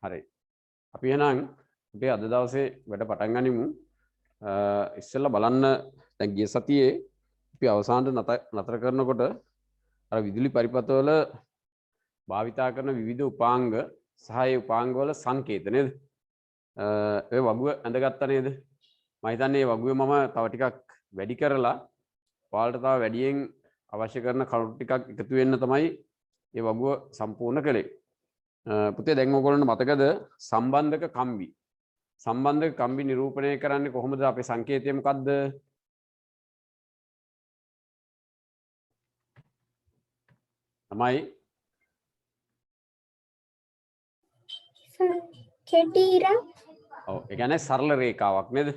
හරි. අපි එහෙනම් අපේ අද දවසේ වැඩ පටන් ගනිමු. ඉස්සෙල්ලා බලන්න දැන් ගිය සතියේ අපි අවසානට නතර කරනකොට අර විදුලි පරිපථවල භාවිතා කරන විවිධ උපාංග සහ ඒ උපාංග වල සංකේත නේද? ඒ වගුව ඇඳගත්තා නේද? මම හිතන්නේ මේ වගුවේ මම තව ටිකක් වැඩි කරලා ඔයාලට තව වැඩියෙන් අවශ්‍ය කරන කරුණු ටිකක් එකතු වෙන්න තමයි මේ වගුව සම්පූර්ණ කළේ. පුතේ දැන් ඔයගොල්ලන්ට මතකද සම්බන්ධක කම්බි? සම්බන්ධක කම්බි නිරූපණය කරන්නේ කොහොමද? අපේ සංකේතය මොකද්ද? තමයි කෙටිරා. ඔව් ඒ කියන්නේ සරල රේඛාවක් නේද?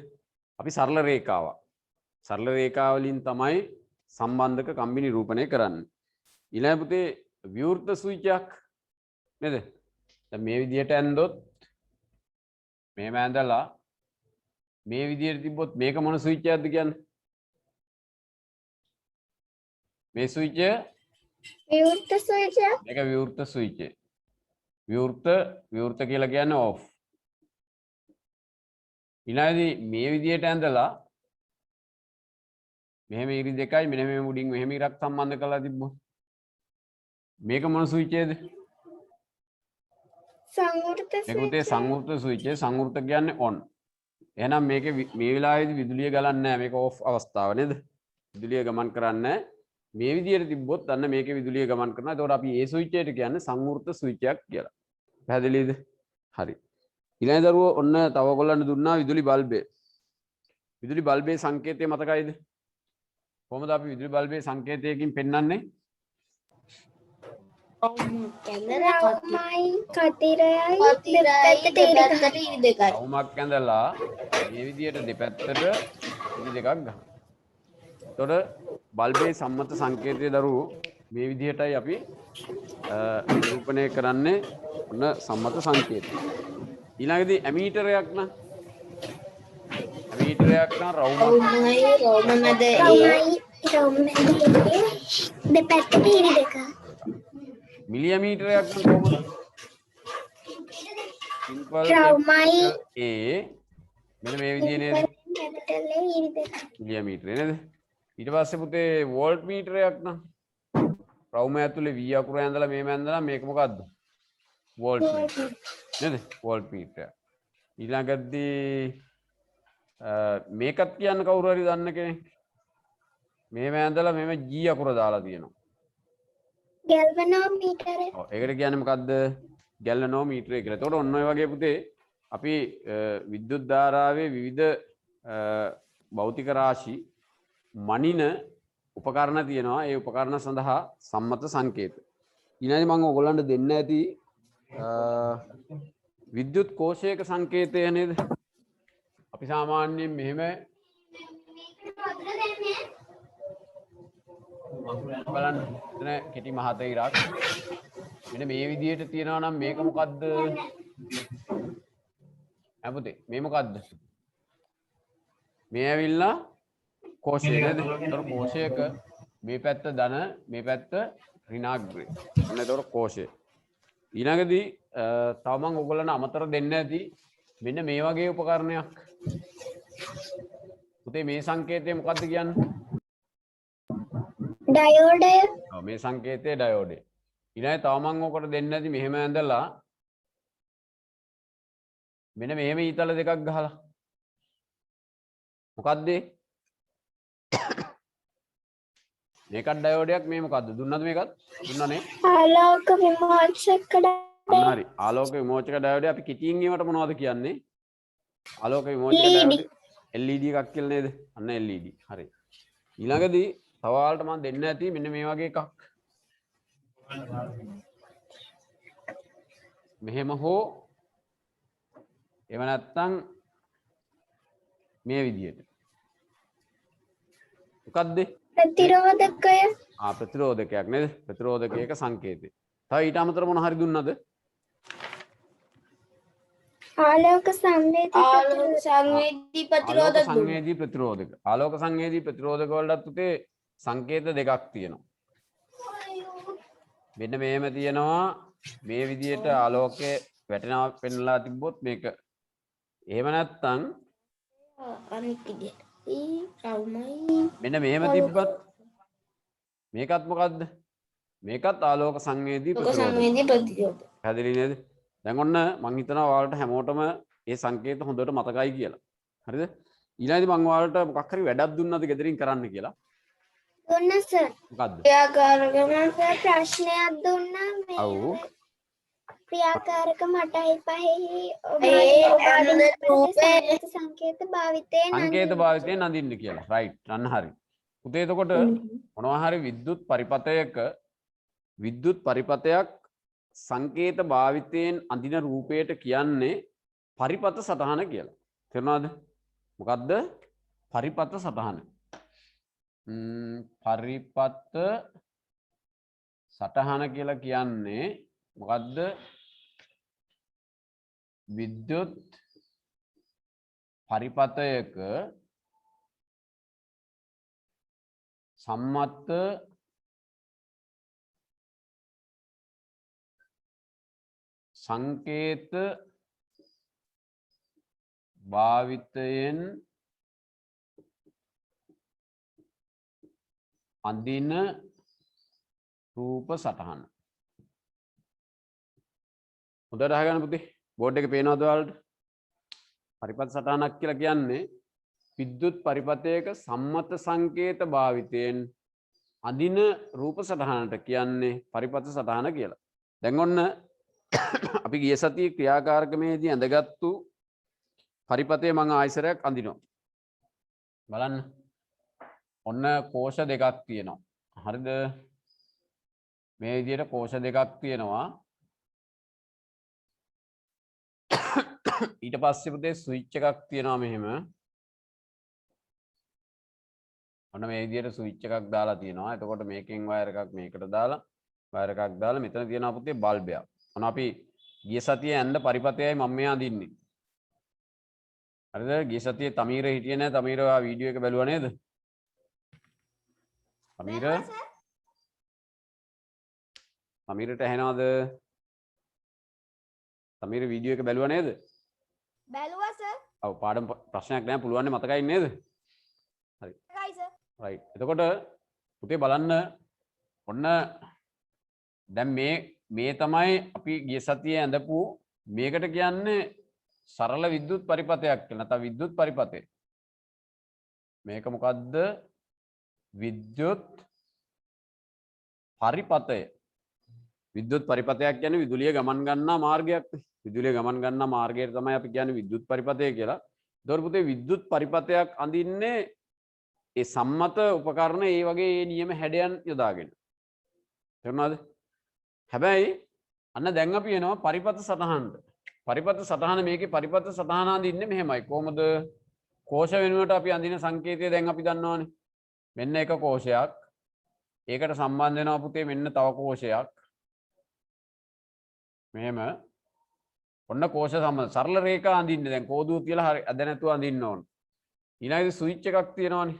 අපි සරල රේඛාවක්. සරල රේඛාව වලින් තමයි සම්බන්ධක කම්බි නිරූපණය කරන්නේ. ඊළඟ පුතේ විවෘත සූචකයක් නේද? දැන් මේ විදිහට ඇන්දොත් මෙහෙම ඇඳලා මේ විදිහට තිබ්බොත් මේක මොන සූචකයක්ද කියන්නේ? මේ සූචකය විවෘත සූචකය. මේක විවෘත සූචකය. විවෘත කියලා කියන්නේ ඔෆ්. ඊළඟදී මේ විදිහට ඇඳලා මෙහෙම ඉරි දෙකයි මෙන්න මේ මුඩින් මෙහෙම ඉරක් සම්බන්ධ කරලා තිබ්බොත් මේක මොන සූචකයේද? සංවෘත මේකේ සංවෘත සූචකය. සංවෘත කියන්නේ ඔන්. එහෙනම් මේකේ මේ වෙලාවේදී විදුලිය ගලන්නේ නැහැ. මේක ඔෆ් අවස්ථාව නේද? විදුලිය ගමන් කරන්නේ මේ විදිහට තිබ්බොත් අන්න මේකේ විදුලිය ගමන් කරනවා. එතකොට අපි ඒ ස්විච්චයට කියන්නේ සංවෘත ස්විච්චයක් කියලා. පැහැදිලිද? හරි. ඊළඟ දරුවෝ ඔන්න තව ඔයගොල්ලන්ට දුන්නා විදුලි බල්බය. විදුලි බල්බයේ සංකේතය මතකයිද? කොහොමද අපි විදුලි බල්බයේ සංකේතයකින් පෙන්වන්නේ? රවුමයි කතිරයයි දෙපැත්තට ඉරි දෙකයි. රවුමක් ඇඳලා මේ විදිහට දෙපැත්තට ඉරි දෙකක් ගන්නවා. එතකොට බල්බේ සම්මත සංකේතය දරුවෝ මේ විදිහටයි අපි නිරූපණය කරන්නේ. ඔන්න සම්මත සංකේතය. ඊළඟදී ඇමීටරයක් නම් රවුමයි රවුම දෙපැත්තට ඉරි දෙකයි. මිලිමීටරයක් නම් කොහොමද? සිම්පල් රවුමයි ඒ මෙන්න මේ විදිහේ නේද? කැපිටල් ඒ ඉරි දෙකයි. මිලිමීටර නේද? ඊට පස්සේ පුතේ වෝල්ට් මීටරයක් නම් රවුම ඇතුලේ V අකුර ඇඳලා මේම ඇඳලා මේක මොකද්ද? වෝල්ට් මීටර නේද? වෝල්ට් මීටර. ඊළඟදී මේකත් කියන්න කවුරු හරි දන්න කෙනෙක්? මේම ඇඳලා මේම G අකුර දාලා තියෙනවා. ගැල්වනෝමීටරය. ඔව් ඒකට කියන්නේ මොකද්ද? ගැල්වනෝමීටරය කියලා. එතකොට ඔන්න ඔය වගේ පුතේ අපි විද්‍යුත් ධාරාවේ විවිධ භෞතික රාශි මනින උපකරණ තියෙනවා. ඒ උපකරණ සඳහා සම්මත සංකේත. ඊළඟට මම ඔයගොල්ලන්ට දෙන්න ඇති විද්‍යුත් කෝෂයක සංකේතය නේද? අපි සාමාන්‍යයෙන් මෙහෙම බලන්න එතන කෙටි මහත ඉරක් මෙන්න මේ විදිහට තියෙනවා නම් මේක මොකද්ද? අපුතේ මේ මොකද්ද? මේ ඇවිල්ලා කෝෂය නේද? ඒතර කෝෂයක මේ පැත්ත ධන මේ පැත්ත ඍණාග්‍රය. අන්න ඒතර කෝෂය. ඊළඟදී තව මම ඔයගොල්ලන්ට අමතර දෙන්න ඇති මෙන්න මේ වගේ උපකරණයක්. පුතේ මේ සංකේතය මොකද්ද කියන්නේ? ඩයෝඩය. ඔව් මේ සංකේතය ඩයෝඩය. ඊළඟ තව මම ඔකට දෙන්න ඇති මෙහෙම ඇඳලා මෙන්න මෙහෙම ඊතල දෙකක් ගහලා මොකද්ද? මේකත් ඩයෝඩයක්. මේ මොකද්ද? දුන්නද මේකත්? දුන්නානේ. ආලෝක විමෝචක ඩයෝඩය. හරි. ආලෝක විමෝචක ඩයෝඩය අපි කිටියෙන් ඒවට මොනවද කියන්නේ? ආලෝක විමෝචක ඩයෝඩය LED එකක් කියලා නේද? අන්න LED. හරි. ඊළඟදී තව ඔයාලට මම දෙන්න ඇති මෙන්න මේ වගේ එකක්. මෙහෙම හෝ එහෙම නැත්නම් මේ විදිහට. මොකද්ද? ප්‍රතිරෝධකය. ප්‍රතිරෝධකයක් නේද? ප්‍රතිරෝධකයක සංකේතය. තව ඊට අමතරව මොන හරි දුන්නද? ආලෝක සංවේදී ප්‍රතිරෝධක. සංවේදී ප්‍රතිරෝධක. ආලෝක සංවේදී ප්‍රතිරෝධක වලටත් උතේ සංකේත දෙකක් තියෙනවා. මෙන්න මේම තියෙනවා මේ විදිහට ආලෝකයේ වැටෙනවා පෙන්ලා තිබ්බොත් මේක එහෙම නැත්තම් අනිත් විදියට රවුමයි මෙන්න මෙහෙම තිබ්බත් මේකත් මොකද්ද? මේකත් ආලෝක සංවේදී ප්‍රතිරෝධක. සංවේදී ප්‍රතිරෝධ. පැහැදිලි නේද? දැන් ඔන්න මං හිතනවා ඔයාලට හැමෝටම මේ සංකේත හොඳට මතකයි කියලා. හරිද? ඊළඟට මං ඔයාලට මොකක් හරි වැඩක් දුන්නද ගෙදරින් කරන්න කියලා? දුන්නා සර්. මොකද්ද? ක්‍රියාකාරකම සර් ප්‍රශ්නයක් දුන්නා මේ. ඔව්. ක්‍රියාකාරක මටයි පහෙහි ඔබ සංකේත භාවිතයෙන් සංකේත භාවිතයෙන් අඳින්න කියලා. රයිට්. අන්න හරි. පුතේ එතකොට මොනවා හරි විද්‍යුත් පරිපතයක් සංකේත භාවිතයෙන් අඳින රූපයට කියන්නේ පරිපත සටහන කියලා. තේරුණාද? මොකද්ද? පරිපත සටහන. පරිපත සටහන කියලා කියන්නේ මොකද්ද? විද්‍යුත් පරිපතයක සම්මත සංකේත භාවිතයෙන් අඳින රූප සටහන. හොඳට අහගන්න පුතේ. බෝඩ් එකේ පේනවද ඔයාලට? පරිපත සටහනක් කියලා කියන්නේ විද්‍යුත් පරිපතයක සම්මත සංකේත භාවිතයෙන් අඳින රූප සටහනට කියන්නේ පරිපත සටහන කියලා. දැන් ඔන්න අපි ගිය සතියේ ක්‍රියාකාරකමේදී ඇඳගත්තු පරිපතේ මම ආයසරයක් අඳිනවා. බලන්න. ඔන්න කෝෂ දෙකක් තියෙනවා. හරිද? මේ විදිහට කෝෂ දෙකක් තියෙනවා. ඊට පස්සේ පුතේ ස්විච් එකක් තියෙනවා මෙහෙම. ඔන්න මේ විදිහට ස්විච් එකක් දාලා තියෙනවා. එතකොට මේකෙන් වයර් එකක් මේකට දාලා වයර් එකක් දාලා මෙතන තියෙනවා පුතේ බල්බයක්. ඔන්න අපි ගිය සතියේ ඇඳ පරිපතයයි මම මේ අඳින්නේ. හරිද? ගිය සතියේ තමීර හිටියේ නැහැ. තමීර ඔයා වීඩියෝ එක බැලුවා නේද? තමීරට ඇහෙනවද? තමීර වීඩියෝ එක බැලුවා නේද? බැලුවා සර්. ඔව් පාඩම් ප්‍රශ්නයක් නැහැ පුළුවන් නේ මතකයි නේද? හරි. එකයි සර්. රයිට්. එතකොට පුතේ බලන්න ඔන්න දැන් මේ තමයි අපි ගිය සතියේ ඇඳපු මේකට කියන්නේ සරල විද්‍යුත් පරිපතයක් කියලා. නැත්නම් විද්‍යුත් පරිපතය. මේක මොකද්ද? විද්‍යුත් පරිපතය. විද්‍යුත් පරිපතයක් කියන්නේ විදුලිය ගමන් ගන්නා මාර්ගයක්. විදුලිය ගමන් ගන්නා මාර්ගයට තමයි අපි කියන්නේ විද්‍යුත් පරිපතය කියලා. ඒතකොට පුතේ විද්‍යුත් පරිපතයක් අඳින්නේ ඒ සම්මත උපකරණ ඒ වගේ ඒ නියම හැඩයන් යොදාගෙන. තේරුණාද? හැබැයි අන්න දැන් අපි එනවා පරිපත සටහනට. පරිපත සටහන මේකේ පරිපත සටහන අඳින්නේ මෙහෙමයි. කොහොමද? කෝෂ වෙනුවට අපි අඳින සංකේතය දැන් අපි දන්නවනේ. මෙන්න එක කෝෂයක්. ඒකට සම්බන්ධ වෙනවා පුතේ මෙන්න තව කෝෂයක්. මෙහෙම ඔන්න කෝෂ සම්බන්ධ සරල රේඛා අඳින්නේ දැන් කෝදුව කියලා හරි අද නැතුව අඳින්න ඕන. ඊළඟට ස්විච් එකක් තියෙනවානේ.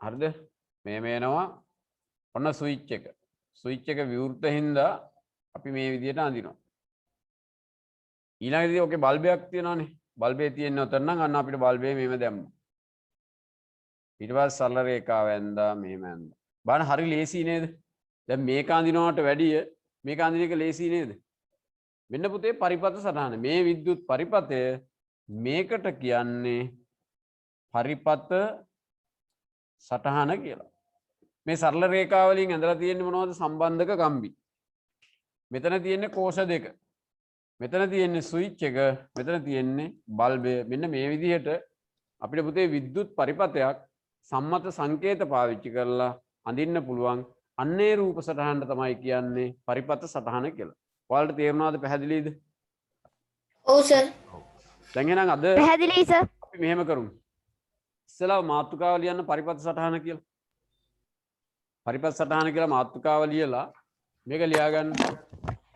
හරිද? මේ එනවා ඔන්න ස්විච් එක. ස්විච් එක විවෘත හින්දා අපි මේ විදිහට අඳිනවා. ඊළඟට ඔකේ බල්බයක් තියෙනවානේ. බල්බේ තියෙන උතන නම් අන්න අපිට බල්බේ මෙහෙම දැම්මා. ඊට පස්සේ සරල රේඛාව ඇඳා මෙහෙම ඇඳා. බලන්න හරි ලේසි නේද? දැන් මේක අඳිනවට වැඩිය මේක අඳින එක ලේසි නේද? මෙන්න පුතේ පරිපත සටහන. මේ විද්‍යුත් පරිපතය මේකට කියන්නේ පරිපත සටහන කියලා. මේ සරල රේඛාව වලින් ඇඳලා තියෙන්නේ මොනවද? සම්බන්ධක කම්බි. මෙතන තියෙන්නේ කෝෂ දෙක. මෙතන තියෙන්නේ ස්විච් එක. මෙතන තියෙන්නේ බල්බය. මෙන්න මේ විදිහට අපිට පුතේ විද්‍යුත් පරිපතයක් සම්මත සංකේත පාවිච්චි කරලා අඳින්න පුළුවන්. අන්නේ රූප සටහනට තමයි කියන්නේ පරිපත සටහන කියලා. ඔයාලට තේරුණාද? පැහැදිලිද? ඔව් සර්. දැන් එහෙනම් අද පැහැදිලි සර්. අපි මෙහෙම කරමු. ඉස්සෙල්ලා මාතෘකාව ලියන්න පරිපත සටහන කියලා. පරිපත සටහන කියලා මාතෘකාව ලියලා මේක ලියාගන්න.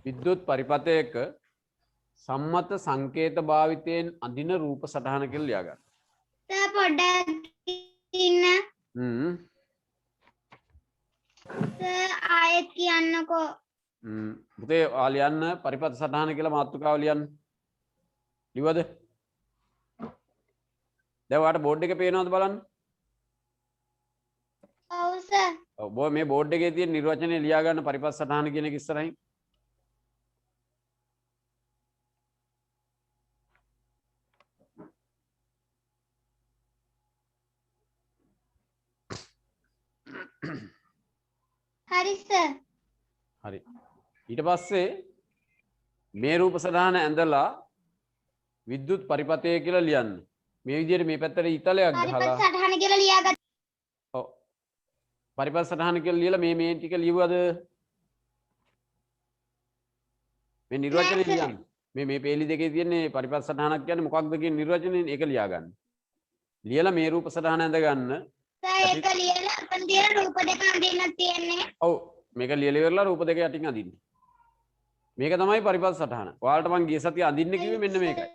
විද්‍යුත් පරිපතයක සම්මත සංකේත භාවිතයෙන් අඳින රූප සටහන කියලා ලියාගන්න. සර් පොඩ්ඩක් ඉන්න. සර් ආයෙත් කියන්නකෝ. පුතේ ඔයා ලියන්න පරිපථ සටහන කියලා මාතෘකාව ලියන්න. ලිව්වද? දැන් ඔයාලට බෝඩ් එක පේනවද බලන්න? ඔව් සර්. ඔව් මේ බෝඩ් එකේ තියෙන නිර්වචනය ලියා ගන්න පරිපථ සටහන කියන එක ඉස්සරහින්. හරි සර්. හරි. ඊට පස්සේ මේ රූප සටහන ඇඳලා විද්‍යුත් පරිපථය කියලා ලියන්න. මේ විදිහට මේ පැත්තට ඉතලයක් පරිපථ ගහලා සටහන කියලා ලියාගත්තා. ඔව් පරිපථ සටහන කියලා ලියලා මේ ටික ලියුවද? මේ නිර්වචනය ලියන්න. මේ පේලි දෙකේ තියෙන පරිපථ සටහනක් කියන්නේ මොකක්ද කියන නිර්වචනය ඒක ලියා ගන්න. ලියලා මේ රූප සටහන ඇඳ ගන්න. සර් ඒක ලියලා අපන් තියෙන රූප දෙක අඳින්න තියෙන්නේ. ඔව් මේක ලියලා ඉවරලා රූප දෙක යටින් අඳින්න. මේක තමයි පරිපථ සටහන. ඔයාලට මං ගිය සතිය අඳින්න කිව්වේ මෙන්න මේකයි.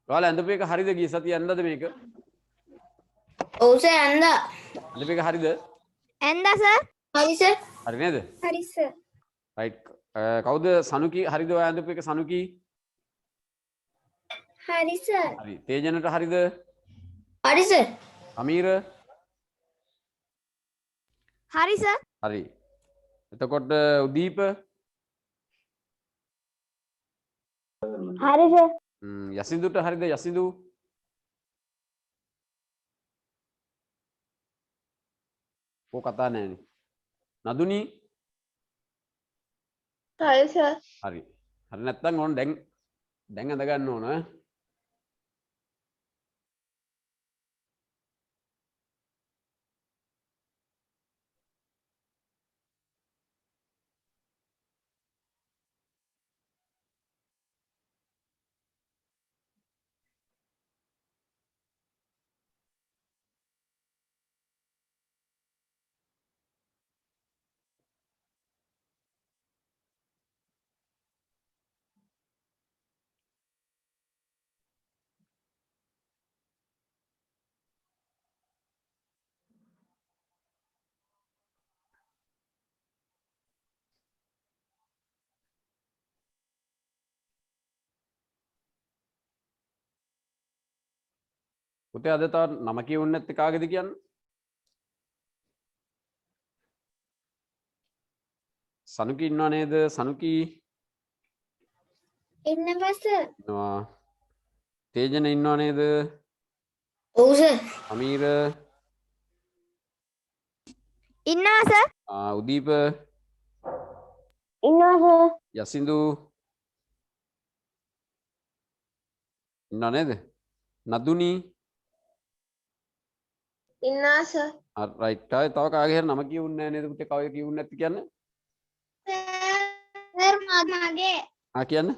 ඔයාලා ඇඳපු එක හරිද? ගිය සතිය ඇඳද මේක? ඔව් සර් ඇඳා. ඇඳපු එක හරිද? ඇඳා සර්. හරි සර්. හරි නේද? හරි සර්. රයිට්. කවුද සනුකි? හරිද ඔයා ඇඳපු එක සනුකි? හරි සර්. හරි. තේජනට හරිද? හරි සර්. අමීර? හරි සර්. හරි. එතකොට උදීප? හරි සර්. යසින්දුට හරිද? යසින්දු? ඕ කතා නෑනේ. නදුනි? හරි සර්. හරි. හරි නැත්තම් ඕන දැන් ඇඳ ගන්න ඕන. පුතේ අද තව නම කියවුන්නේ නැත්තේ කාගේද කියන්න? සනුකි ඉන්නව නේද? සනුකි ඉන්නවා සර්. ඉන්නවා. තේජන ඉන්නව නේද? ඔව් සර්. අමීර ඉන්නවා සර්. උදීප ඉන්නවා සර්. යසින්දු ඉන්නව නේද? නදුනි ඉන්නවා සර්. රයිට්. තව කාගේ හරි නම කියවුන්නේ නැහැ නේද පුතේ? කවුද කියවුන්නේ නැති කියන්නේ? සර් මගේ. කියන්න.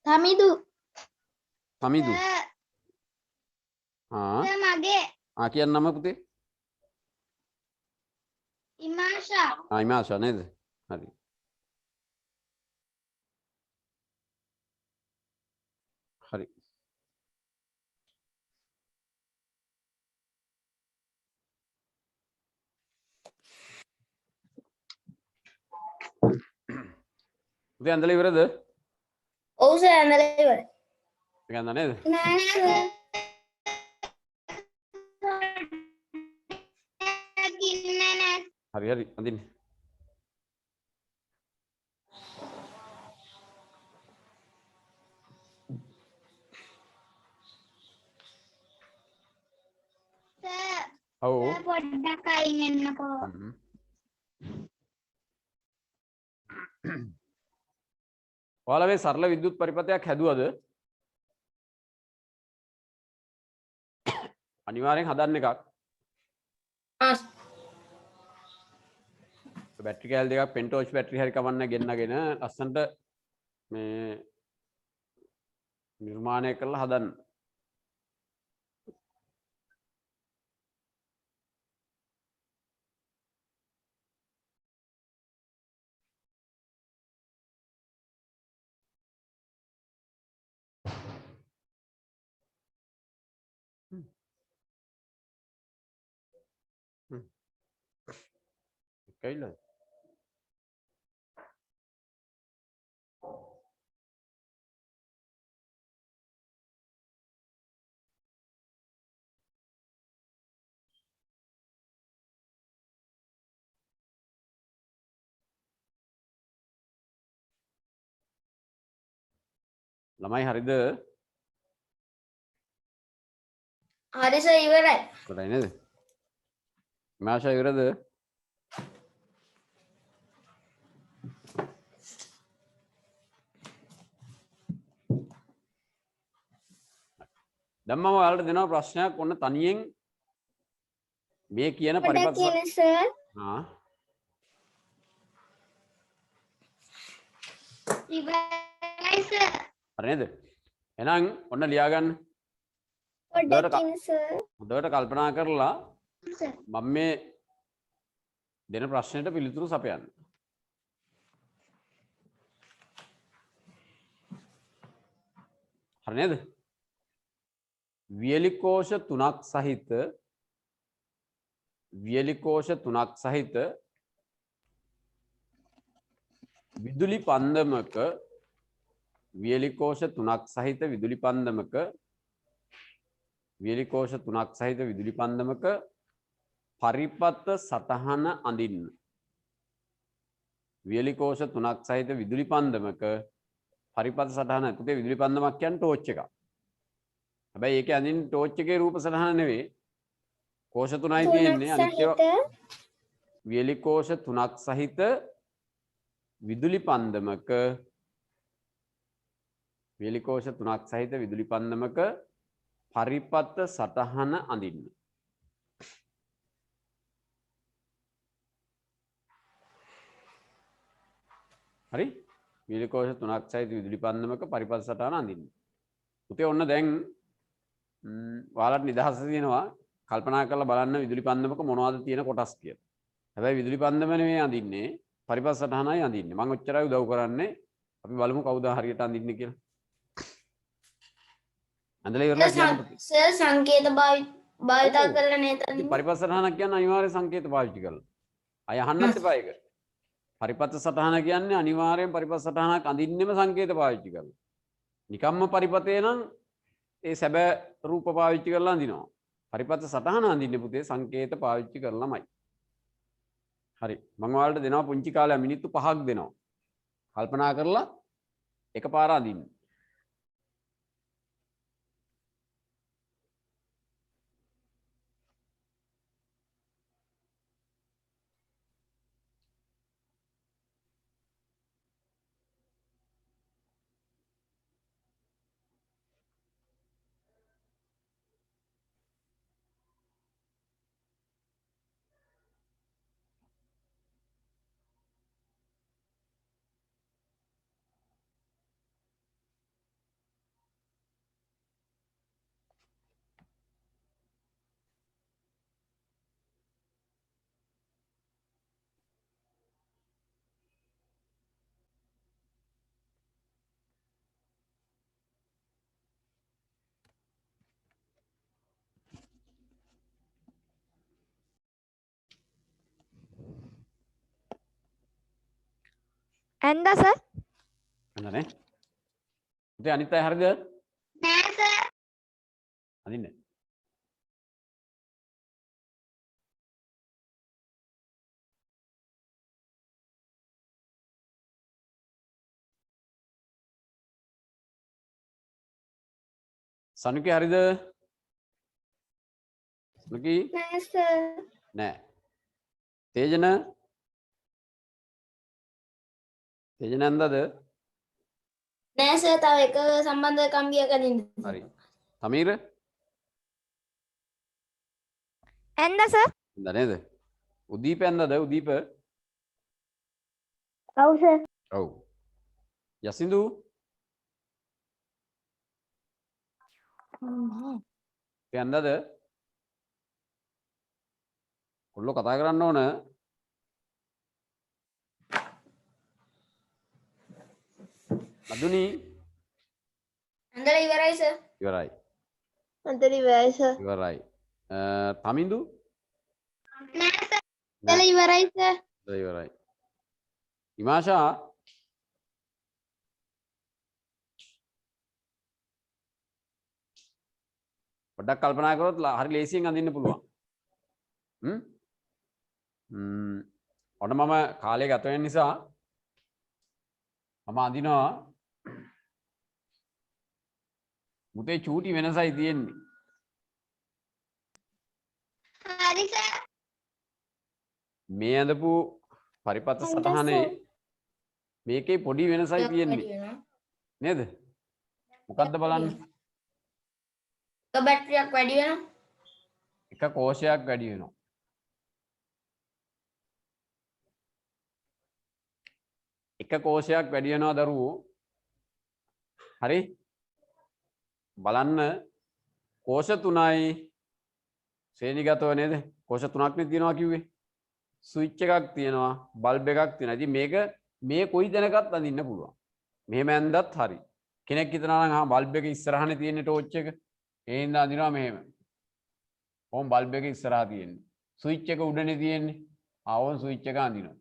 තමිදු. සමිදු. සර් මගේ. කියන්න නම පුතේ. ඉමාෂා. ඉමාෂා නේද? හරි. හරි. පුතේ ඇඳලා ඉවරද? ඔව් සර් ඇඳලා ඉවරයි. ඒක ඇඳලා නේද? නෑ සර්. හරි හරි අඳින්න. සර්. ඔව්. පොඩ්ඩක් අයින් එන්නකෝ. ඔයාලා මේ සරල විද්‍යුත් පරිපථයක් හැදුවද? අනිවාර්යෙන් හදන්න එකක්. බැටරි කෑලි දෙකක් පෙන්ටෝස් බැටරි හරි කවන්න ගෙන්නගෙන ලස්සනට මේ නිර්මාණය කරලා හදන්න. කයිලා ළමයි හරිද? හරි සර් ඉවරයි. කොටයි නේද? මාෂා ඉවරද? දැන් මම ඔයාලට දෙනවා ප්‍රශ්නයක් ඔන්න තනියෙන් මේ කියන පොඩ්ඩක් පරිපත්ත කියන්න සර්. ඉවරයි සර්. හරි නේද? එහෙනම් ඔන්න ලියා ගන්න. පොඩ්ඩක් කියන්න සර්. හොඳට කල්පනා කරලා සර්. මම මේ දෙන ප්‍රශ්නෙට පිළිතුරු සපයන්න. හරි නේද? වියලි කෝෂ 3ක් සහිත විදුලි පන්දමක පරිපත්ත සටහන අඳින්න. වියලි කෝෂ 3ක් සහිත විදුලි පන්දමක පරිපත්ත සටහන. පුතේ විදුලි පන්දමක් කියන්නේ ටෝච් එකක්. හැබැයි ඒකේ අඳින්න ටෝච් එකේ රූප සටහන නෙවෙයි. කෝෂ 3යි තියෙන්නේ අනිත් ඒවා. වියලි කෝෂ 3ක් සහිත විදුලි පන්දමක පරිපත්ත සටහන අඳින්න. හරි? වියලි කෝෂ 3ක් සහිත විදුලි පන්දමක පරිපත්ත සටහන අඳින්න. පුතේ ඔන්න දැන් ඔයාලට නිදහස තියෙනවා කල්පනා කරලා බලන්න විදුලි පන්දමක මොනවද තියෙන කොටස් කියලා. හැබැයි විදුලි පන්දම නෙමෙයි අඳින්නේ පරිපත්ත සටහනයි අඳින්නේ. මම ඔච්චරයි උදව් කරන්නේ. අපි බලමු කවුද හරියට අඳින්නේ කියලා. අඳලා ඉවරලා කියන්න පුතේ. සර් සංකේත භාවිත කරලා නේද? පරිපත්ත සටහනක් කියන්නේ අනිවාර්ය සංකේත පාවිච්චි කරලා. අය අහන්නත් එපා ඒක. පරිපත්ත සටහන කියන්නේ අනිවාර්යෙන් පරිපත්ත සටහනක් අඳින්නෙම සංකේත පාවිච්චි කරලා. නිකම්ම පරිපතේ නම් ඒ සැබෑ රූප පාවිච්චි කරලා අඳිනවා. පරිපත්ත සටහන අඳින්නේ පුතේ සංකේත පාවිච්චි කරලාමයි. හරි. මම ඔයාලට දෙනවා පුංචි කාලේ මිනිත්තු 5ක් දෙනවා. කල්පනා කරලා එකපාර අඳින්න. ඇන්දා සර්? අඳනේ. පුතේ අනිත් අය හරිද? නෑ සර්. අඳින්නේ. සනුකේ හරිද? සනුකි නෑ සර්. නෑ. තේජන ඇන්දද? නෑ සර් තව එක සම්බන්ධකම් ගියක් අදින්න. හරි. තමීර ඇන්දා සර්? ඇන්ද නේද? උදීප ඇන්දද? උදීප? ඔව් සර්. ඔව්. යසින්දු ඇන්දද? කොල්ලෝ කතා කරන්න ඕන. මදුනි අන්දලා ඉවරයි සර්. ඉවරයි. අන්දලා ඉවරයි සර්. ඉවරයි. තමින්දු නෑ සර්. අන්දලා ඉවරයි සර්. ඉවරයි. ඉමාෂා පොඩ්ඩක් කල්පනා කරොත් හරි ලේසියෙන් අඳින්න පුළුවන්. ඔන්න මම කාලය ගත වෙන නිසා මම අඳිනවා මුතේ චූටි වෙනසයි තියෙන්නේ. හරි සර්. මේ ඇඳපු පරිපත්ත සටහනේ මේකේ පොඩි වෙනසයි තියෙන්නේ. නේද? මොකද්ද බලන්න? එක බැටරියක් වැඩි වෙනවා. එක කෝෂයක් වැඩි වෙනවා. එක කෝෂයක් වැඩි වෙනවා දරුවෝ. හරි? බලන්න කෝෂ 3යි ශ්‍රේණිගතව නේද? කෝෂ 3ක් නේ තියෙනවා කිව්වේ. ස්විච් එකක් තියෙනවා, බල්බ් එකක් තියෙනවා. ඉතින් මේක මේ කොයි තැනකත් අඳින්න පුළුවන්. මෙහෙම ඇඳත් හරි. කෙනෙක් හිතනවා නම් බල්බ් එක ඉස්සරහනේ තියෙන ටෝච් එක. ඒ හින්දා අඳිනවා මෙහෙම. ඕම් බල්බ් එක ඉස්සරහා තියෙන්නේ. ස්විච් එක උඩනේ තියෙන්නේ. ඕම් ස්විච් එක අඳිනවා.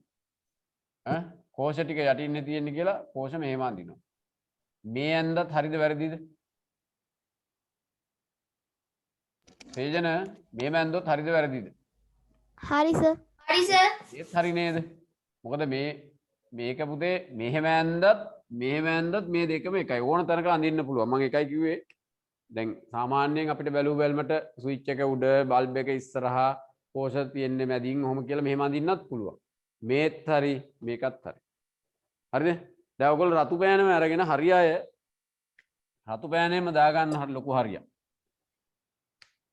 කෝෂ ටික යටින්නේ තියෙන්නේ කියලා කෝෂ මෙහෙම අඳිනවා. මේ ඇඳත් හරිද වැරදිද? තේජන මේ ඇඳොත් හරිද වැරදිද? හරි සර්. හරි සර්. ඒත් හරි නේද? මොකද මේක පුතේ මෙහෙම ඇඳත් මේ දෙකම එකයි. ඕන තැනක අඳින්න පුළුවන්. මම එකයි කිව්වේ. දැන් සාමාන්‍යයෙන් අපිට බැලුව බැලමට ස්විච් එක උඩ බල්බ් එක ඉස්සරහා කෝෂ තියෙන්නේ මැදින් ඔහොම කියලා මෙහෙම අඳින්නත් පුළුවන්. මේත් හරි මේකත් හරි. හරිද? දැන් ඔයගොල්ලෝ රතු පෑනම අරගෙන හරි අය රතු පෑනෙම දාගන්න හරි ලොකු හරියක්.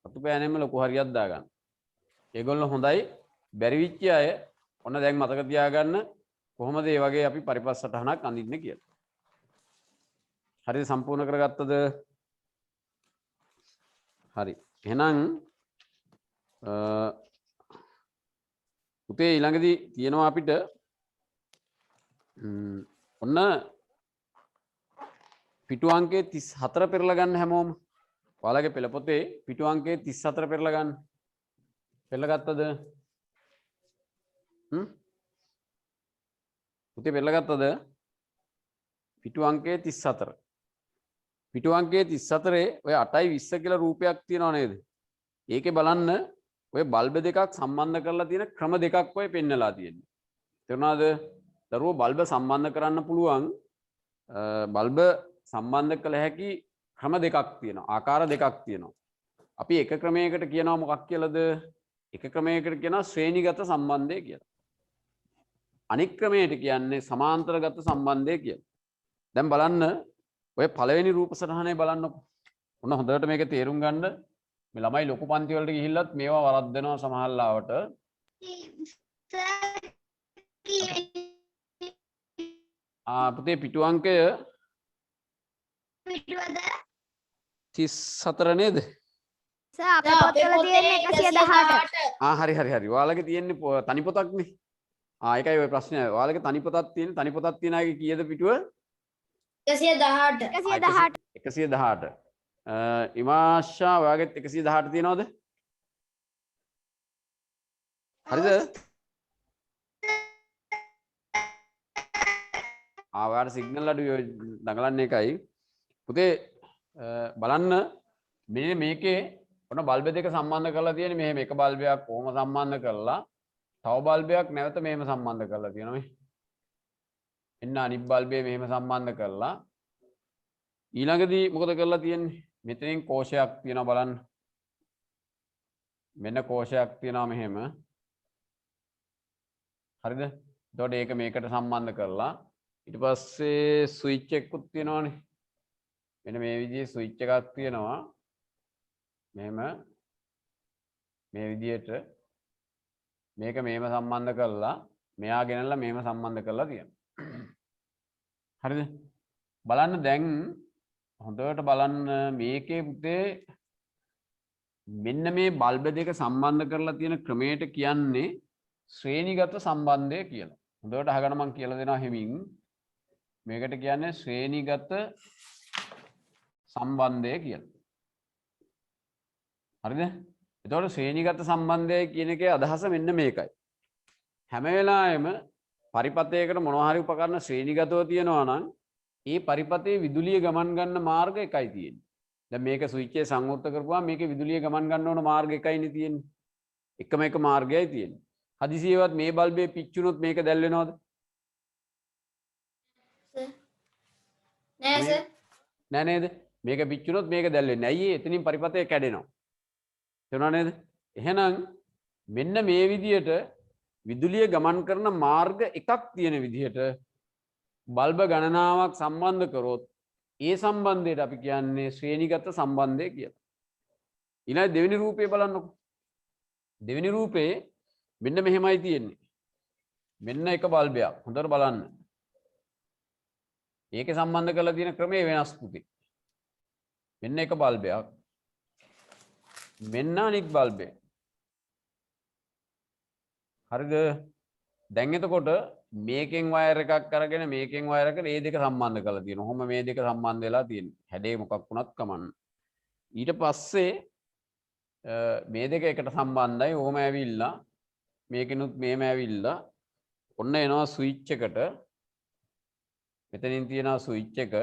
රතු පෑනෙම ලොකු හරියක් දාගන්න. ඒගොල්ලෝ හොඳයි බැරි විච්ච අය ඔන්න දැන් මතක තියාගන්න කොහොමද මේ වගේ අපි පරිපත් සටහනක් අඳින්නේ කියලා. හරිද? සම්පූර්ණ කරගත්තද? හරි. එහෙනම් පුතේ ඊළඟදී තියෙනවා අපිට ඔන්න පිටු අංකයේ 34 පෙරලා ගන්න හැමෝම. ඔයාලගේ පෙළ පොතේ පිටු අංකයේ 34 පෙරලා ගන්න. පෙරලා ගත්තද? පුතේ පෙරලා ගත්තද? පිටු අංකයේ 34. පිටු අංකයේ 34 ඔය 8:20 කියලා රූපයක් තියෙනව නේද? ඒකේ බලන්න ඔය බල්බ දෙකක් සම්බන්ධ කරලා තියෙන ක්‍රම දෙකක් ඔය පෙන්නලා තියෙන්නේ. තේරුණාද? දරුවෝ බල්බ සම්බන්ධ කරන්න පුළුවන් බල්බ සම්බන්ධ කළ හැකි ක්‍රම දෙකක් තියෙනවා. ආකාර දෙකක් තියෙනවා. අපි එක ක්‍රමයකට කියනවා මොකක් කියලාද? එක ක්‍රමයකට කියනවා ශ්‍රේණිගත සම්බන්ධය කියලා. අනික් ක්‍රමයට කියන්නේ සමාන්තරගත සම්බන්ධය කියලා. දැන් බලන්න ඔය පළවෙනි රූප සටහනේ බලන්නකො. ඔන්න හොඳට මේක තේරුම් ගන්න. මේ ළමයි ලොකු පන්ති වලට ගිහිල්ලත් මේවා වරද්දනවා සමහරලාවට. පුතේ පිටු අංකය පිටුවද 34 නේද? සර් අපේ පොත්වල තියෙන්නේ 118. හරි හරි හරි. ඔයාලගේ තියෙන්නේ තනි පොතක්නේ. ඒකයි ඔය ප්‍රශ්නේ. ඔයාලගේ තනි පොතක් තියෙන තනි පොතක් තියෙන අයගේ කීයද පිටුව? 118. 118. ඉමාෂා ඔයාගෙත් 118 තියෙනවද? හරිද? ඔයාලට සිග්නල් අඩුයි දඟලන්නේ එකයි. පුතේ බලන්න මෙන්න මේකේ ඔන්න බල්බ දෙක සම්බන්ධ කරලා තියෙන්නේ මෙහෙම එක බල්බයක් කොහොම සම්බන්ධ කරලා තව බල්බයක් නැවත මෙහෙම සම්බන්ධ කරලා තියෙනවා මේ. එන්න අනිත් බල්බේ මෙහෙම සම්බන්ධ කරලා ඊළඟදී මොකද කරලා තියෙන්නේ? මෙතනින් කෝෂයක් තියෙනවා බලන්න. මෙන්න කෝෂයක් තියෙනවා මෙහෙම. හරිද? එතකොට ඒක මේකට සම්බන්ධ කරලා ඊට පස්සේ ස්විච් එකකුත් තියෙනවානේ. මෙන්න මේ විදිහේ ස්විච් එකක් තියෙනවා. මෙහෙම මේ විදිහට මේක මෙහෙම සම්බන්ධ කරලා මෙයා ගෙනල්ලා මෙහෙම සම්බන්ධ කරලා තියෙනවා. හරිද? බලන්න දැන් හොඳට බලන්න මේකේ පුතේ මෙන්න මේ බල්බ දෙක සම්බන්ධ කරලා තියෙන ක්‍රමයට කියන්නේ ශ්‍රේණිගත සම්බන්ධය කියලා. හොඳට අහගන්න මම කියලා දෙනවා හිමින්. මේකට කියන්නේ ශ්‍රේණිගත සම්බන්ධය කියලා. හරිද? එතකොට ශ්‍රේණිගත සම්බන්ධය කියන එකේ අදහස මෙන්න මේකයි. හැම වෙලාවෙම පරිපතයකට මොනවා හරි උපකරණ ශ්‍රේණිගතව තියෙනවා නම් ඒ පරිපතේ විදුලිය ගමන් ගන්න මාර්ග එකයි තියෙන්නේ. දැන් මේක ස්විච් එක සංවෘත කරපුවාම මේකේ විදුලිය ගමන් ගන්න ඕන මාර්ග එකයිනේ තියෙන්නේ. එකම එක මාර්ගයයි තියෙන්නේ. හදිසියෙවත් මේ බල්බේ පිච්චුනොත් මේක දැල් වෙනවද? නෑ සර්. නෑ නේද? මේක පිච්චුනොත් මේක දැල් වෙන්නේ. ඇයි ඒ? එතනින් පරිපථය කැඩෙනවා. තේරුණා නේද? එහෙනම් මෙන්න මේ විදියට විදුලිය ගමන් කරන මාර්ග එකක් තියෙන විදිහට බල්බ ගණනාවක් සම්බන්ධ කරොත් ඒ සම්බන්ධයට අපි කියන්නේ ශ්‍රේණිගත සම්බන්ධය කියලා. ඊළඟ දෙවෙනි රූපේ බලන්නකො. දෙවෙනි රූපේ මෙන්න මෙහෙමයි තියෙන්නේ. මෙන්න එක බල්බයක්. හොඳට බලන්න. ඒකේ සම්බන්ධ කරලා තියෙන ක්‍රමය වෙනස් පුතේ. මෙන්න එක බල්බයක්. මෙන්න අනිත් බල්බය. හරිද? දැන් එතකොට මේකෙන් වයර් එකක් අරගෙන මේකෙන් වයර් එකට මේ දෙක සම්බන්ධ කරලා තියෙනවා. ඔහොම මේ දෙක සම්බන්ධ වෙලා තියෙනවා. හැඩේ මොකක් වුණත් කමන්න. ඊට පස්සේ මේ දෙක එකට සම්බන්ධයි. ඕම ඇවිල්ලා මේකිනුත් මේම ඇවිල්ලා ඔන්න එනවා ස්විච් එකට. මෙතනින් තියෙනවා ස්විච් එක.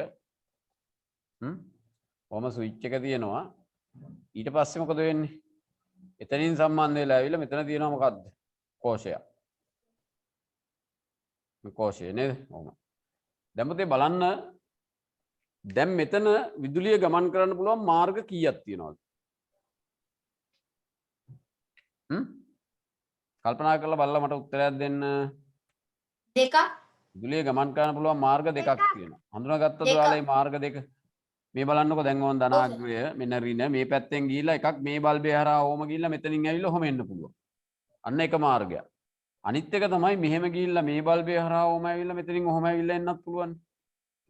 ඔහම ස්විච් එක තියෙනවා. ඊට පස්සේ මොකද වෙන්නේ? එතනින් සම්බන්ධ වෙලා ඇවිල්ලා මෙතන තියෙනවා මොකද්ද? කෝෂයක්. මේ කෝෂය නේද? ඔහම. දැන් පුතේ බලන්න දැන් මෙතන විදුලිය ගමන් කරන්න පුළුවන් මාර්ග කීයක් තියෙනවද? කල්පනා කරලා බලලා මට උත්තරයක් දෙන්න. දෙකක්. විදුලිය ගමන් කරන්න පුළුවන් මාර්ග දෙකක් තියෙනවා. හඳුනාගත්තද ඔයාලා මේ මාර්ග දෙක? මේ බලන්නකො දැන් ඕන ධනාග්‍රය මෙන්න ඍණ මේ පැත්තෙන් ගිහිල්ලා එකක් මේ බල්බේ හරහා ඕම ගිහිල්ලා මෙතනින් ඇවිල්ලා ඔහම එන්න පුළුවන්. අන්න එක මාර්ගයක්. අනිත් එක තමයි මෙහෙම ගිහිල්ලා මේ බල්බේ හරහා ඕම ඇවිල්ලා මෙතනින් ඔහම ඇවිල්ලා එන්නත් පුළුවන්.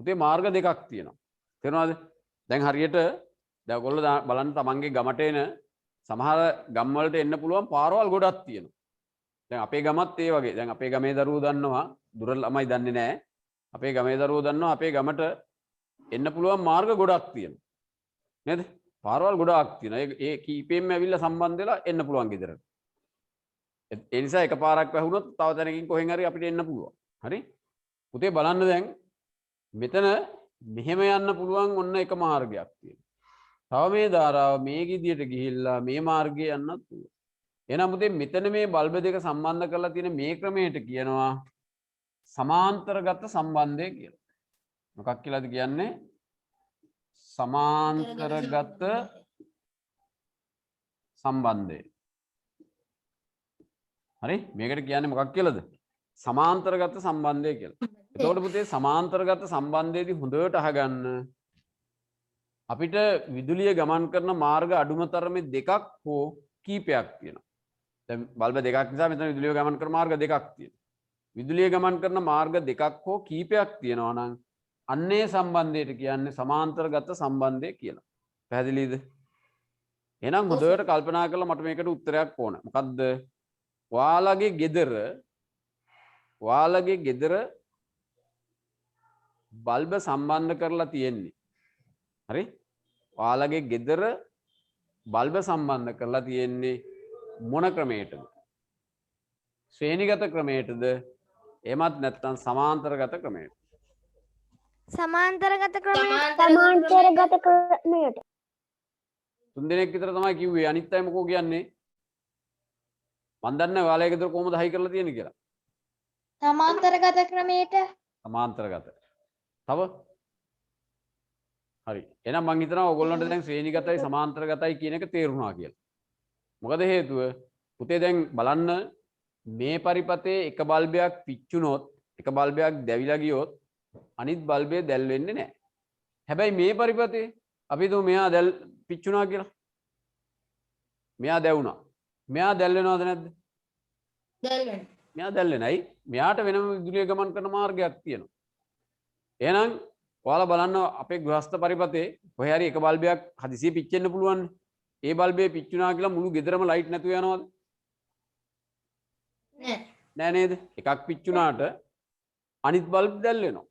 පුතේ මාර්ග දෙකක් තියෙනවා. තේරෙනවද? දැන් හරියට දැන් ඔයගොල්ලෝ බලන්න තමන්ගේ ගමට එන සමහර ගම් වලට එන්න පුළුවන් පාරවල් ගොඩක් තියෙනවා. දැන් අපේ ගමත් ඒ වගේ. දැන් අපේ ගමේ දරුවෝ දන්නවා, දුර ළමයි දන්නේ නැහැ. අපේ ගමේ දරුවෝ දන්නවා අපේ ගමට එන්න පුළුවන් මාර්ග ගොඩක් තියෙනවා. නේද? පාරවල් ගොඩාක් තියෙනවා. ඒ කීපෙන්ම ඇවිල්ලා සම්බන්ධ වෙලා එන්න පුළුවන් ගෙදරට. ඒ නිසා එකපාරක් වැහුනොත් තව තැනකින් කොහෙන් හරි අපිට එන්න පුළුවන්. හරි? පුතේ බලන්න දැන් මෙතන මෙහෙම යන්න පුළුවන් ඔන්න එක මාර්ගයක් තියෙනවා. තව මේ ධාරාව මේ විදියට ගිහිල්ලා මේ මාර්ගයේ යන්නත් පුළුවන්. එහෙනම් පුතේ මෙතන මේ බල්බ දෙක සම්බන්ධ කරලා තියෙන මේ ක්‍රමයට කියනවා සමාන්තරගත සම්බන්ධය කියලා. මොකක් කියලාද කියන්නේ? සමාන්තරගත සම්බන්ධය. හරි? මේකට කියන්නේ මොකක් කියලාද? සමාන්තරගත සම්බන්ධය කියලා. එතකොට පුතේ සමාන්තරගත සම්බන්ධයේදී හොඳට අහගන්න. අපිට විදුලිය ගමන් කරන මාර්ග අඩුම තරමේ දෙකක් හෝ කීපයක් තියෙනවා. දැන් බල්බ දෙකක් නිසා මෙතන විදුලිය ගමන් කරන මාර්ග දෙකක් තියෙනවා. විදුලිය ගමන් කරන මාර්ග දෙකක් හෝ කීපයක් තියෙනවා නම් අන්නේ සම්බන්ධයට කියන්නේ සමාන්තරගත සම්බන්ධය කියලා. පැහැදිලිද? එහෙනම් හොඳට කල්පනා කරලා මට මේකට උත්තරයක් ඕන. මොකද්ද? ඔයාලගේ ගෙදර බල්බ සම්බන්ධ කරලා තියෙන්නේ. හරි? ඔයාලගේ ගෙදර බල්බ සම්බන්ධ කරලා තියෙන්නේ මොන ක්‍රමයකටද? ශ්‍රේණිගත ක්‍රමයකටද? එහෙමත් නැත්නම් සමාන්තරගත ක්‍රමයකටද? සමාන්තරගත ක්‍රමයට. සමාන්තරගත ක්‍රමයට. තුන් දෙනෙක් විතර තමයි කිව්වේ. අනිත් අය මොකෝ කියන්නේ? මන් දන්නේ ඔයාලගේ ගෙදර කොහොමද හයි කරලා තියෙන්නේ කියලා. සමාන්තරගත ක්‍රමයට. සමාන්තරගත. තව? හරි. එහෙනම් මං හිතනවා ඔයගොල්ලන්ට දැන් ශ්‍රේණිගතයි සමාන්තරගතයි කියන එක තේරුණා කියලා. මොකද හේතුව? පුතේ දැන් බලන්න මේ පරිපතේ එක බල්බයක් පිච්චුනොත්, එක බල්බයක් දැවිලා ගියොත් අනිත් බල්බේ දැල් වෙන්නේ නැහැ. හැබැයි මේ පරිපතේ අපි හිතමු මෙයා දැල් පිච්චුණා කියලා. මෙයා දැවුණා. මෙයා දැල් වෙනවද නැද්ද? දැල් වෙනවා. මෙයා දැල් වෙනයි. මෙයාට වෙනම විදුලිය ගමන් කරන මාර්ගයක් තියෙනවා. එහෙනම් ඔයාලා බලන්න අපේ ගෘහස්ත පරිපතේ කොහේ හරි එක බල්බයක් හදිසියෙ පිච්චෙන්න පුළුවන්. ඒ බල්බේ පිච්චුණා කියලා මුළු ගෙදරම ලයිට් නැතුව යනවද? නෑ නේද? එකක් පිච්චුණාට අනිත් බල්බ් දැල් වෙනවා.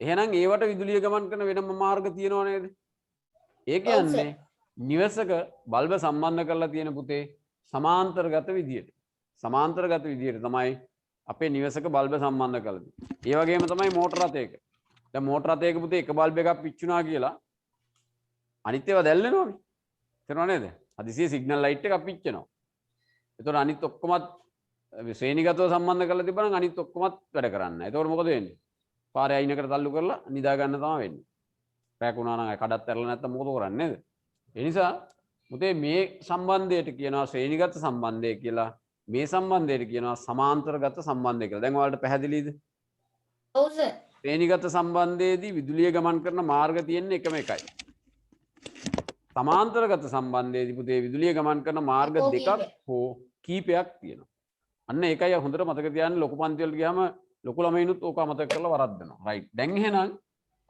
එහෙනම් ඒවට විදුලිය ගමන් කරන වෙනම මාර්ග තියෙනව නේද? ඒ කියන්නේ නිවසක බල්බ සම්බන්ධ කරලා තියෙන පුතේ සමාන්තරගත විදියට. සමාන්තරගත විදියට තමයි අපේ නිවසක බල්බ සම්බන්ධ කරලා තියෙන්නේ. ඒ වගේම තමයි මෝටර රථයක. දැන් මෝටර රථයක පුතේ එක බල්බ් එකක් පිච්චුණා කියලා අනිත් ඒවා දැල් වෙනවනේ. තේරෙනව නේද? හදිසියෙ සිග්නල් ලයිට් එකක් පිච්චෙනවා. එතකොට අනිත් ඔක්කොමත් ශ්‍රේණිගතව සම්බන්ධ කරලා තිබ්බනම් අනිත් ඔක්කොමත් වැඩ කරන්නේ නැහැ. එතකොට මොකද වෙන්නේ? පාරේ අයිනකට තල්ලු කරලා නිදා ගන්න තමයි වෙන්නේ. රැක් වුණා නම් කඩත් ඇරලා නැත්තම් මොකද කරන්නේ නේද? ඒ නිසා මුතේ මේ සම්බන්ධයට කියනවා ශ්‍රේණිගත සම්බන්ධය කියලා. මේ සම්බන්ධයට කියනවා සමාන්තරගත සම්බන්ධය කියලා. දැන් ඔයාලට පැහැදිලිද? ඔව් සර්. ශ්‍රේණිගත සම්බන්ධයේදී විදුලිය ගමන් කරන මාර්ග තියෙන්නේ එකම එකයි. සමාන්තරගත සම්බන්ධයේදී පුතේ විදුලිය ගමන් කරන මාර්ග දෙකක් හෝ කීපයක් තියෙනවා. අන්න ඒකයි හොඳට මතක තියාගන්න. ලොකු පන්ති වලට ගියාම ලොකු ළමයිනුත් ඕක අමතක කරලා වරද්දනවා. රයිට්. දැන් එහෙනම්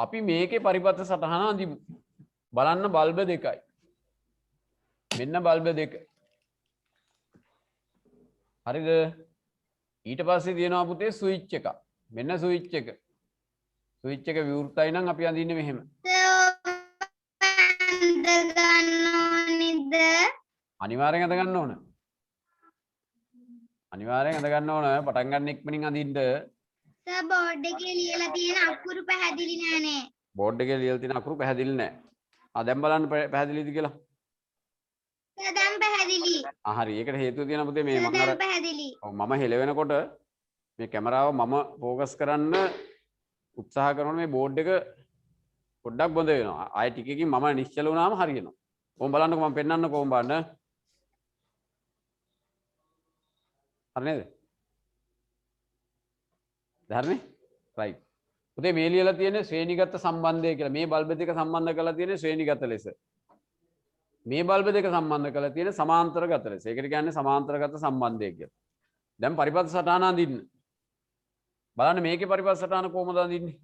අපි මේකේ පරිපථ සටහන අඳිමු. බලන්න බල්බ දෙකයි. මෙන්න බල්බ දෙක. හරිද? ඊට පස්සේ තියෙනවා පුතේ ස්විච් එකක්. මෙන්න ස්විච් එක. ස්විච් එක විවෘතයි නම් අපි අඳින්නේ මෙහෙම. අනිවාර්යෙන් අඳ ගන්න ඕන. අනිවාර්යෙන් අඳ ගන්න ඕන. පටන් ගන්න ඉක්මනින් අඳින්න. සර් බෝඩ් එකේ ලියලා තියෙන අකුරු පැහැදිලි නෑනේ. බෝඩ් එකේ ලියලා තියෙන අකුරු පැහැදිලි නෑ. දැන් බලන්න පැහැදිලිද කියලා. සර් දැන් පැහැදිලි. හරි. ඒකට හේතුව තියෙනවා පුතේ මේ මම දැන් පැහැදිලි. ඔව් මම හෙලවෙනකොට මේ කැමරාව මම ફોකස් කරන්න උත්සාහ කරනවා මේ බෝඩ් එක පොඩ්ඩක් බොඳ වෙනවා. ආයෙ ටිකකින් මම නිශ්චල වුණාම හරියනවා. කොහොම බලන්නකෝ මම පෙන්නන්නකෝ කොහොම බලන්න. හරි නේද? හරිනේ? රයිට්. පුතේ මේ ලියලා තියෙන්නේ ශ්‍රේණිගත සම්බන්ධය කියලා. මේ බල්බ දෙක සම්බන්ධ කරලා තියෙන්නේ ශ්‍රේණිගත ලෙස. මේ බල්බ දෙක සම්බන්ධ කරලා තියෙන්නේ සමාන්තරගත ලෙස. ඒකට කියන්නේ සමාන්තරගත සම්බන්ධය කියලා. දැන් පරිපථ සටහන අඳින්න. බලන්න මේකේ පරිපථ සටහන කොහොමද අඳින්නේ?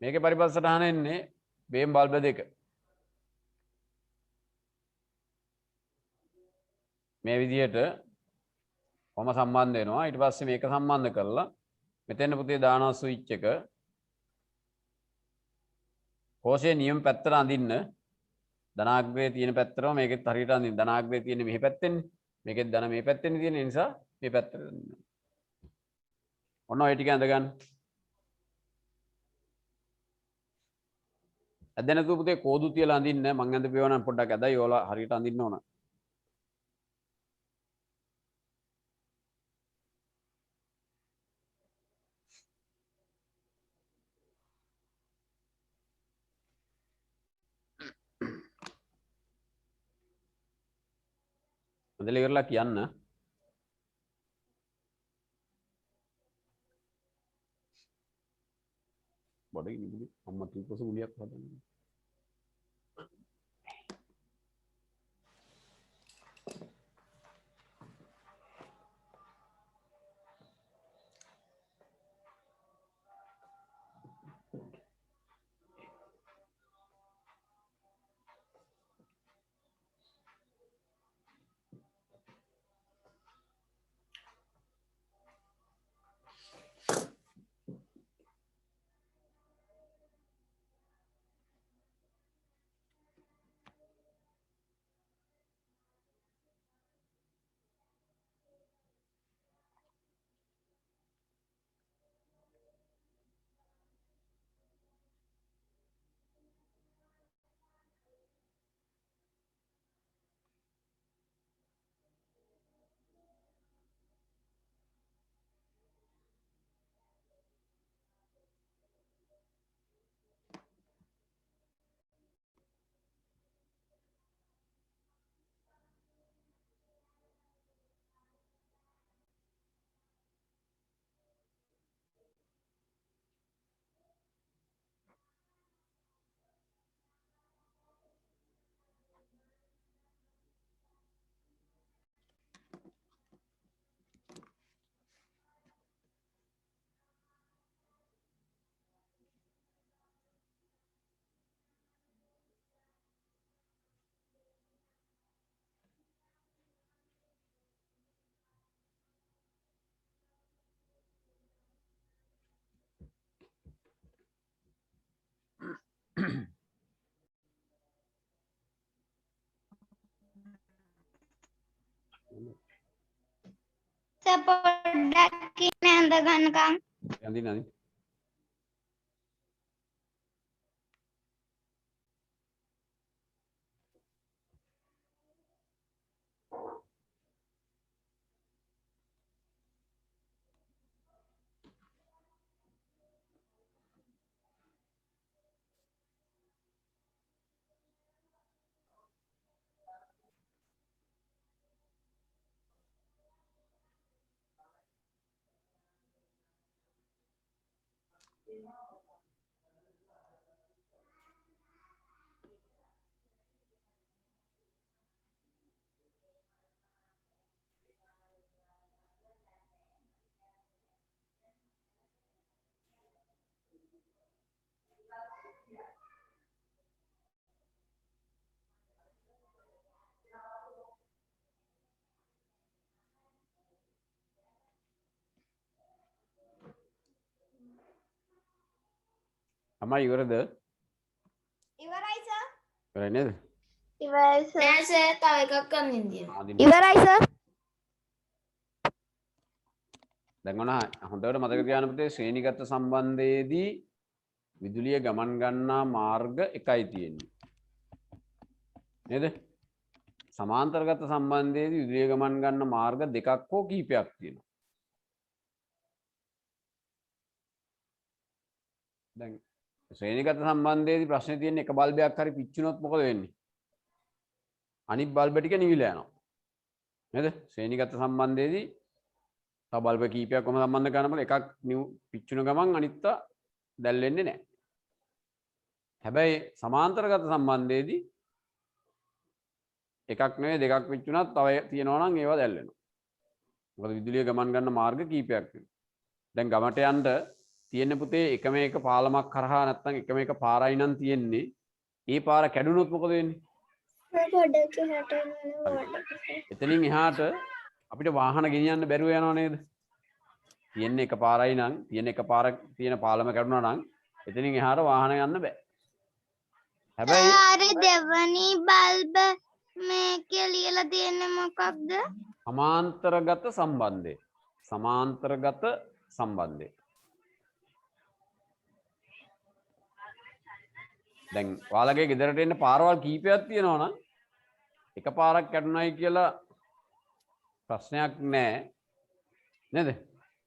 මේකේ පරිපථ සටහන එන්නේ බේම් බල්බ දෙක. මේ විදිහට කොහොම සම්බන්ධ වෙනවා. ඊට පස්සේ මේක සම්බන්ධ කරලා මෙතෙන් පුතේ දානවා ස්විච් එක. කෝෂයේ නියම පැත්තට අඳින්න. ධනාග්‍රයේ තියෙන පැත්තටම මේකෙත් හරියට අඳින්න. ධනාග්‍රයේ තියෙන්නේ මෙහි පැත්තෙන්නේ. මේකෙත් ධන මේ පැත්තෙන්නේ තියෙන නිසා මේ පැත්තට අඳින්න. ඔන්න ඔය ටික අඳ ගන්න. ඇද්ද නැතුව පුතේ කෝදු තියලා අඳින්න. මං අඳපේවා නම් පොඩ්ඩක් ඇදයි. ඔයාලා හරියට අඳින්න ඕන. අඳලා ඉවරලා කියන්න. බඩේ නිදි අම්මා තීපස ගුලියක් හදන්න. සර් පොඩ්ඩක් ඉන්න ඇඳ ගන්නකම්. අඳින්න අඳින්න. අම්මා ඉවරද? ඉවරයි සර්. ඉවරයි නේද? ඉවරයි සර්. නෑ සර් තව එකක් කරන්න තියෙනවා. ඉවරයි සර්. දැන් ඔන්න හොඳට මතක තියාගන්න පුතේ ශ්‍රේණිගත සම්බන්ධයේදී විදුලිය ගමන් ගන්නා මාර්ග එකයි තියෙන්නේ. නේද? සමාන්තරගත සම්බන්ධයේදී විදුලිය ගමන් ගන්න මාර්ග දෙකක් හෝ කිහිපයක් තියෙනවා. දැන් ශ්‍රේණිගත සම්බන්ධයේදී ප්‍රශ්නේ තියෙන්නේ එක බල්බයක් හරි පිච්චුනොත් මොකද වෙන්නේ? අනිත් බල්බ ටික නිවිලා යනවා. නේද? ශ්‍රේණිගත සම්බන්ධයේදී තව බල්බ කීපයක් කොහොම සම්බන්ධ කරනකොට එකක් පිච්චුන ගමන් අනිත්තා දැල්වෙන්නේ නැහැ. හැබැයි සමාන්තරගත සම්බන්ධයේදී එකක් නෙවෙයි දෙකක් පිච්චුනත් තව තියෙනවා නම් ඒවා දැල්වෙනවා. මොකද විදුලිය ගමන් ගන්න මාර්ග කීපයක් තියෙනවා. දැන් ගමට යන්න තියෙන පුතේ එකම එක පාලමක් කරහා නැත්නම් එකම එක පාරයි නම් තියෙන්නේ. ඒ පාර කැඩුනොත් මොකද වෙන්නේ? පොඩ්ඩක් එහාට යන්න. එතනින් එහාට අපිට වාහන ගෙනියන්න බැරුව යනවා නේද? තියෙන එක පාරයි නම් තියෙන එක පාරක් තියෙන පාලම කැඩුනා නම් එතනින් එහාට වාහන යන්න බෑ. හැබැයි අර දෙවනි බල්බ මේකේ ලියලා තියෙන්නේ මොකක්ද? සමාන්තරගත සම්බන්ධය. සමාන්තරගත සම්බන්ධය. දැන් ඔයාලගේ ගෙදරට එන්න පාරවල් කීපයක් තියෙනවා නම් එක පාරක් කැඩුනයි කියලා ප්‍රශ්නයක් නැහැ. නේද?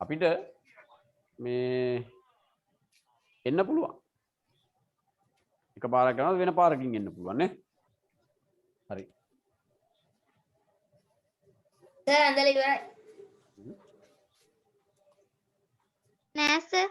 අපිට මේ එන්න පුළුවන්. එක පාරක් යනවා වෙන පාරකින් එන්න පුළුවන් නේ. හරි. සර් ඇඳලා ඉවරයි. නෑ සර්.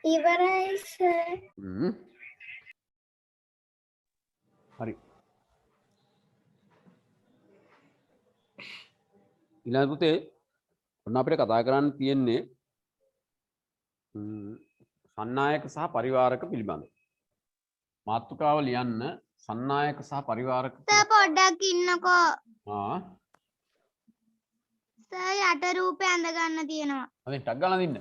ඉවරයි සර්. හරි. ඊළඟ පුතේ ඔන්න අපිට කතා කරන්න තියෙන්නේ සන්නායක සහ පරිවාරක පිළිබඳ. මාතෘකාව ලියන්න සන්නායක සහ පරිවාරක. සර් පොඩ්ඩක් ඉන්නකෝ. සර් යට රූපේ ඇඳ ගන්න තියෙනවා. හරි ටක් ගාලා දින්න.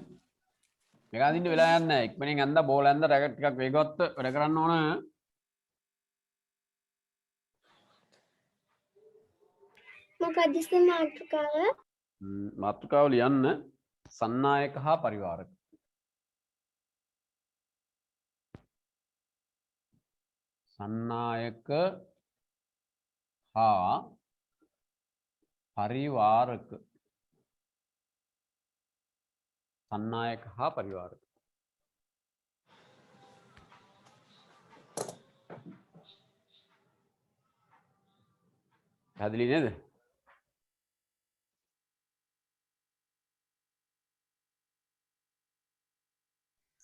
මේක අදින්න වෙලා යන්නේ නැහැ. ඉක්මනින් ඇඳලා බෝල ඇඳලා රැකට් ටිකක් වේගවත් වැඩ කරන්න ඕන. මොකක්ද සර් මාතෘකාව? මාතෘකාව ලියන්න සන්නායක හා පරිවාරක. සන්නායක හා පරිවාරක. සන්නායක හා පරිවාරක. පැහැදිලි නේද?